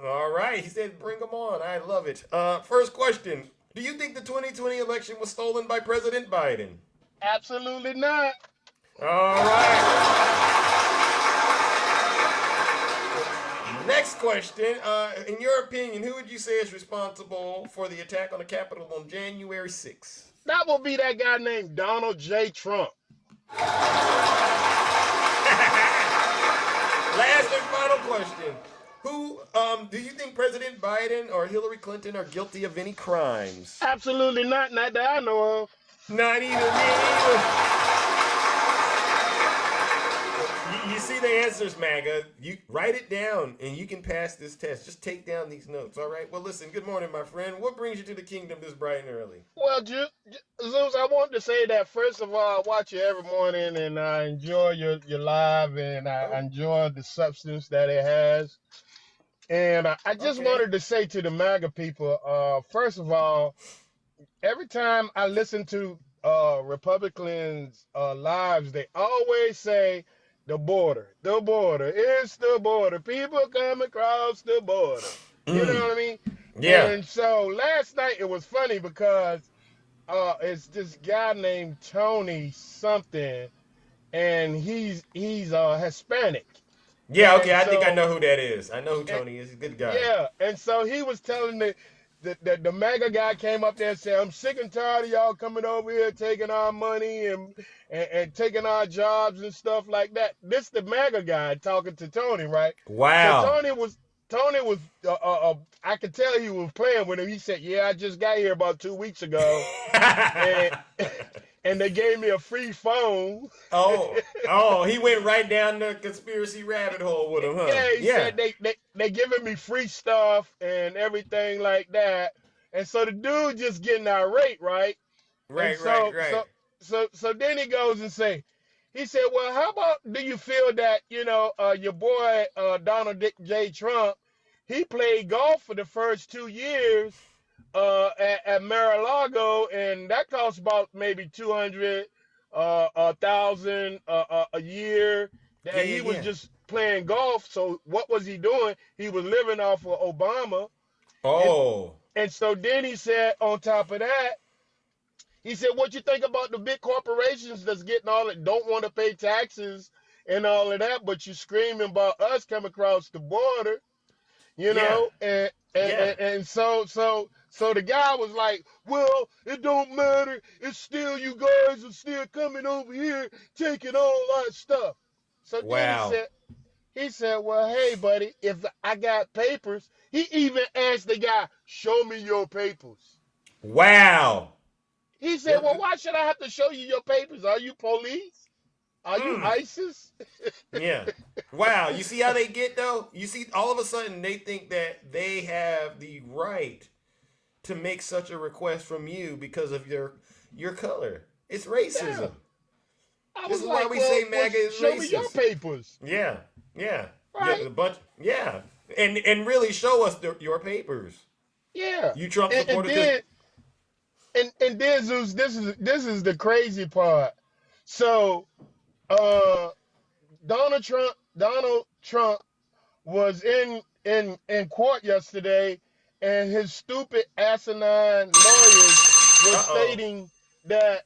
All right. He said, bring them on. I love it. First question. Do you think the 2020 election was stolen by President Biden? Absolutely not. All right. Next question. In your opinion, who would you say is responsible for the attack on the Capitol on January 6th? That will be that guy named Donald J. Trump. Last and final question. Who do you think President Biden or Hillary Clinton are guilty of any crimes? Absolutely not. Not that I know of. Not even me either. You see the answers, MAGA. You write it down and you can pass this test. Just take down these notes, all right? Well, listen, good morning, my friend. What brings you to the kingdom this bright and early? Well, Zeus, I wanted to say that first of all, I watch you every morning and I enjoy your live and I enjoy the substance that it has. And I just wanted to say to the MAGA people, first of all, every time I listen to Republicans' lives, they always say the border, it's the border. People come across the border. You know what I mean? Yeah. And so last night it was funny because it's this guy named Tony something, and he's Hispanic. Yeah, okay, And I think I so know who that is. I know who Tony is. He's a good guy. yeah, and so he was telling the MAGA guy came up there and said, I'm sick and tired of y'all coming over here taking our money and taking our jobs and stuff like that. This the MAGA guy talking to Tony, right? So Wow. Tony was I could tell he was playing with him. He said, yeah, I just got here about 2 weeks ago, and and they gave me a free phone. Oh, he went right down the conspiracy rabbit hole with him, huh? Yeah, he Yeah. said they giving me free stuff and everything like that. And so the dude just getting irate, right? And Right. so then he goes and he said, well, how about do you feel that, your boy Donald J. Trump, he played golf for the first 2 years at Mar-a-Lago, and that costs about maybe 200 thousand a year that he was Yeah. just playing golf. So what was he doing? He was living off of Obama. And, Oh. and so then he said, on top of that, he said, what you think about the big corporations that's getting all that, don't want to pay taxes and all of that, but you screaming about us coming across the border, Yeah. and Yeah. so the guy was like, well, it don't matter. It's still, you guys are still coming over here taking all that stuff. So then Wow. he said, well, hey, buddy, if I got papers, he even asked the guy, show me your papers. Wow. He said, well, why should I have to show you your papers? Are you police? Are you ISIS? Yeah. Wow. You see how they get though? You see, all of a sudden they think that they have the right to make such a request from you because of your color. It's racism. Yeah. I This was is like, why we well, say MAGA is show me your racist. papers. Yeah. Right. A bunch. Yeah. And really show us your papers. Yeah. You Trump And supporter? 'Cause- then and then Zeus, this is the crazy part. So uh Donald Trump was in court yesterday, and his stupid asinine lawyers were Uh-oh. stating that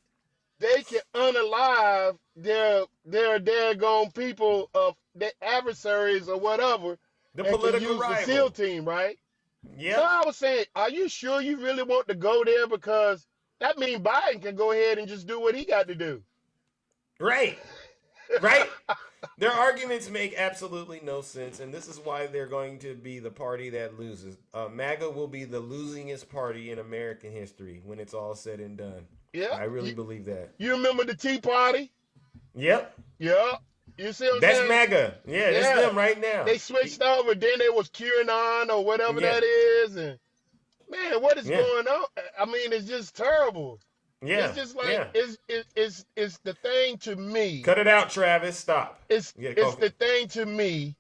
they can unalive their daggone people of their adversaries or whatever, The and can political use the SEAL rival. team, right? So Yep. I was saying, are you sure you really want to go there? Because that means Biden can go ahead and just do what he got to do. Right. Right. Their arguments make absolutely no sense, and this is why they're going to be the party that loses. MAGA will be the losingest party in American history when it's all said and done. Yeah. I really believe that. You remember the Tea Party? Yep. Yeah. You see what I'm That's saying? MAGA. Yeah, it's Yeah. them right now. They switched over. Then it was QAnon or whatever Yeah. that is. And man, what is Yeah. going on? I mean, it's just terrible. Yeah. It's just like Yeah. it's the thing to me. Cut it out, Travis. Stop. It's the thing to me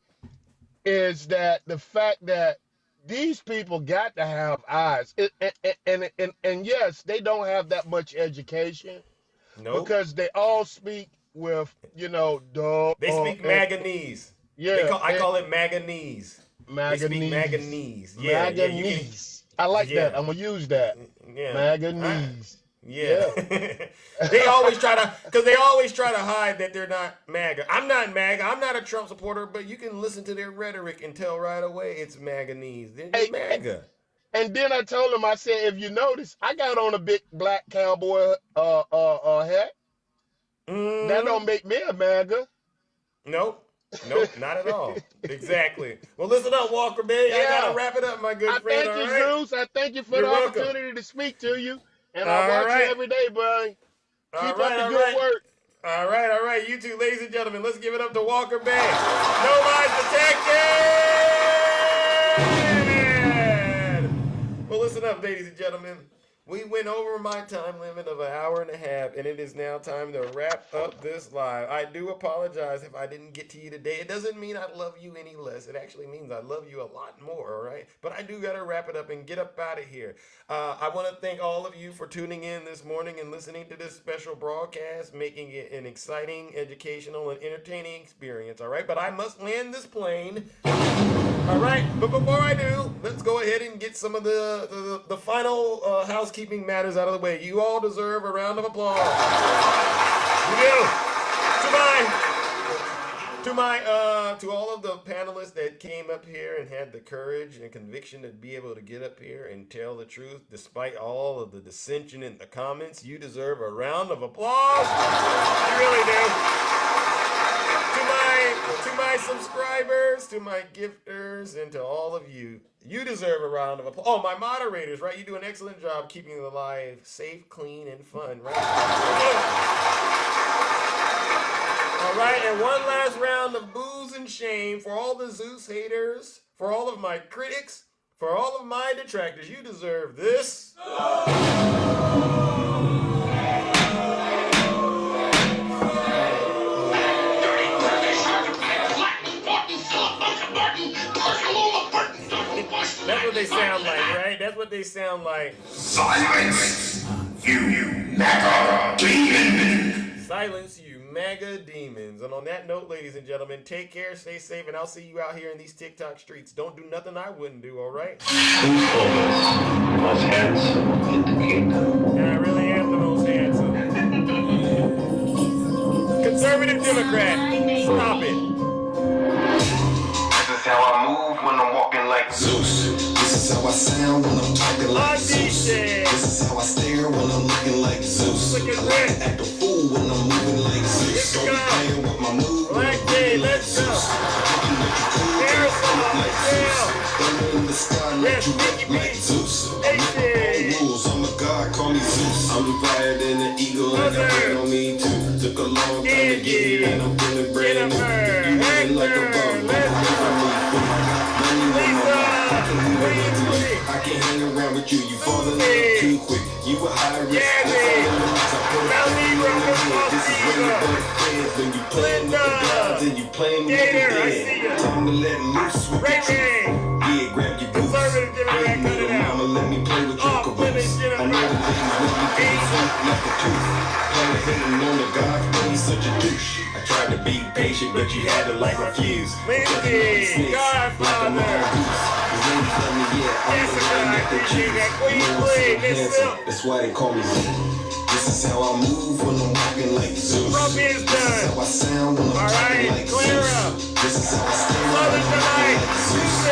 is that the fact that these people got to have eyes. And yes, they don't have that much education Nope. because they all speak with, duh. They speak Maganese. Yeah. I call it Maganese. They speak Maganese. Maganese. Yeah. Yeah. Maganese. I like that. I'm gonna use that. Yeah. Maganese. Yeah. They always try to hide that they're not MAGA. I'm not MAGA. I'm not a Trump supporter, but you can listen to their rhetoric and tell right away it's Maganese. They're MAGA. And then I told him, I said, if you notice, I got on a big black cowboy hat. That don't make me a MAGA. Nope, not at all. Exactly. Well, listen up, Walker Bay. I gotta wrap it up, my good friend. Thank you, all right? Zeus. I thank you for You're the welcome. opportunity to speak to you. And All I watch right. you every day, buddy. Keep up the all good right. work. All right. You two, ladies and gentlemen, let's give it up to Walker Bay. No lies detected! Well, listen up, ladies and gentlemen. We went over my time limit of 1.5 hours, and it is now time to wrap up this live. I do apologize if I didn't get to you today. It doesn't mean I love you any less. It actually means I love you a lot more, all right? But I do got to wrap it up and get up out of here. I want to thank all of you for tuning in this morning and listening to this special broadcast, making it an exciting, educational, and entertaining experience, all right? But I must land this plane. All right, but before I do, let's go ahead and get some of the final housekeeping matters out of the way. You all deserve a round of applause. You do. To all of the panelists that came up here and had the courage and conviction to be able to get up here and tell the truth despite all of the dissension in the comments, you deserve a round of applause. You really do. To my subscribers, to my gifters, and to all of you, you deserve a round of applause. Oh, my moderators, right? You do an excellent job keeping the live safe, clean, and fun, right? All right, and one last round of booze and shame for all the Zeus haters, for all of my critics, for all of my detractors. You deserve this. That's what they sound like, right? That's what they sound like. Silence, you MAGA demon! Silence, you MAGA demons. And on that note, ladies and gentlemen, take care, stay safe, and I'll see you out here in these TikTok streets. Don't do nothing I wouldn't do, all right? Most handsome in the kingdom. And I really am the most handsome. Conservative Democrat, stop it. This is how I move when I'm walking like Zeus. This is how I sound when I'm talking like Zeus. This is how I stare when I'm looking like Zeus. I like to act a fool when I'm moving like Zeus. Don't be playing with my mood. Black Day, let's go. Thunder in the sky, let you look like Zeus. I'm all rules, I'm a god, call me Zeus. I'm fire than an eagle and a bird on me too. Took a long time to get here and I'm feeling brand new. You running like a bum, I can't hang around with you, you fall in love too quick. You a high risk, this is when you butt fans. When you playing with the gods and you playing with the dead. Time to let loose with the truth. Yeah, grab your boots. Mama, patient, but you had to like refuse. Lindsay, Godfather. That's why they call me Zeus. This is how I move when I'm walking like Zeus. This is how I sound when I'm talking like Zeus. This is how I stand when I'm walking like Zeus. I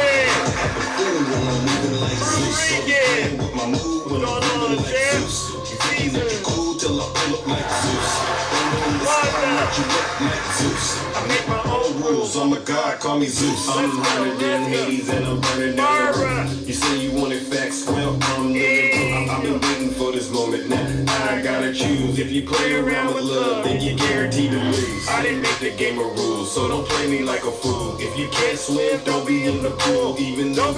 have a feeling when I'm moving like Zeus. So I'm playing with my move when I'm moving like Zeus. You thinking that you're cool till I pull up like Zeus. Don't understand that you look like Zeus. I make my own rules. I'm a god, call me Zeus. I'm hotter than Hades and I'm burning down the roof. You say you wanted facts, well I'm living proof. I've been waiting for this moment now. I gotta choose. If you play around with love, then you're guaranteed to lose. I didn't make the game of rules, so don't play me like a fool. If you can't swim, don't be in the pool. Even though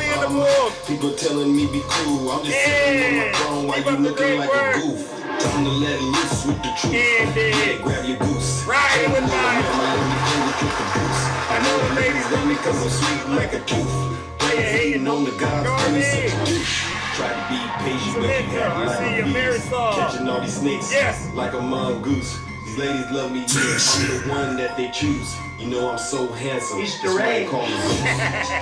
people telling me be cool, I'm just sitting on my throne while you looking like a goof. Time to let loose with the truth. Yeah, grab your goose. Ride with mine. I know the ladies love me cause I'm sweet like a tooth. Player hating on the God, I'm such a douche. Try to be patient, but you have like a beast. Catching all these snakes like a mongoose. These ladies love me, yeah, I'm the one that they choose. You know I'm so handsome, that's why they call me Zeus.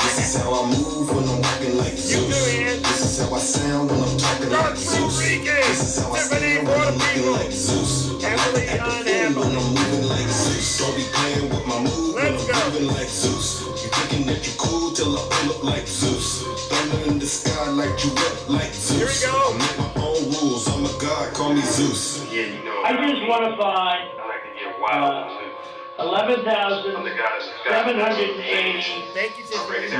This is how I move when I'm walking like Zeus. This is how I sound when I'm talking like Zeus. This is how I stand when I'm looking like Zeus. I have a feeling when I'm moving like Zeus. Don't be playing with my move when I'm moving like Zeus. You thinking that you're cool till I pull up like Zeus. Thunder in the sky like you up like Zeus. I make my own rules, I'm a god, call me Zeus. Yeah, you know. I just want to find 11,780. Thank you, Tiffany.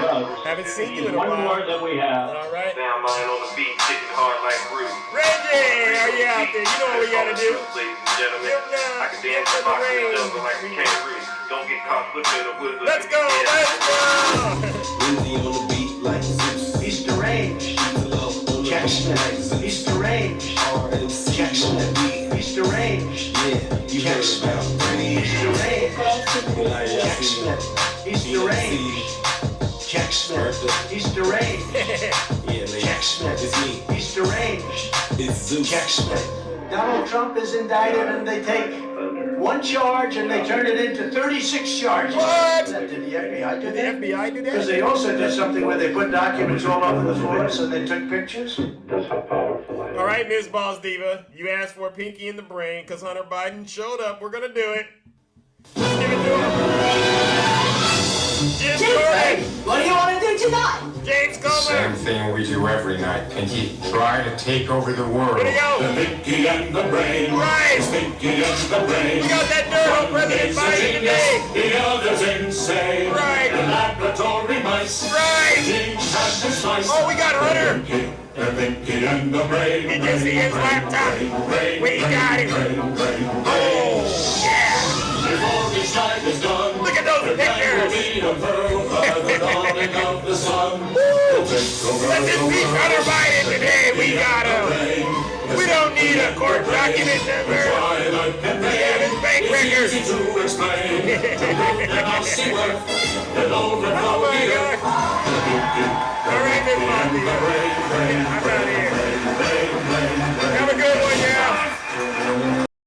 Haven't seen you in a One while. more that we have. All right. Down lying on the beat, kicking hard like Bruce. Reggie, are you out there? You know what we gotta do. Ladies and gentlemen, I can dance and box and juggle like a kangaroo. Don't get caught flipping a wizard. Let's go, let's go. Lindsay on the beat like Zeus. He's deranged. Jackson. He's deranged. Jackson. He's deranged. Yeah, you heard about He's deranged. Jackson. He's deranged. Jackson. He's deranged. Jackson. It's me. He's deranged. It's Zeus. Jackson. Donald Trump is indicted and they take one charge and they turn it into 36 charges. What? Did the FBI do that? Did the FBI do that? Because they also did something where they put documents all over the floor so they took pictures. That's how powerful I am. All right, Ms. Boss Diva, you asked for a pinky in the brain because Hunter Biden showed up. We're gonna do it. Let's give it to him. Jim Jordan. What do you want to do tonight? James Comer. Same thing we do every night, Pinky. Try to take over the world. Here we go. The Pinky and the Brain. Right. Pinky and the Brain. We got that nerd on President Biden today. The others insane. Right. The laboratory mice. Right. King has his mice. Oh, we got Hunter. The Pinky and the Brain. Did you see his laptop? We got him. Oh, yeah. Before this night is done, Look at those pictures. Let's just beat Hunter Biden today. We got him. We don't need a court document number. We have his bank records. Oh my God. All right, Miss Monty. I'm out of here.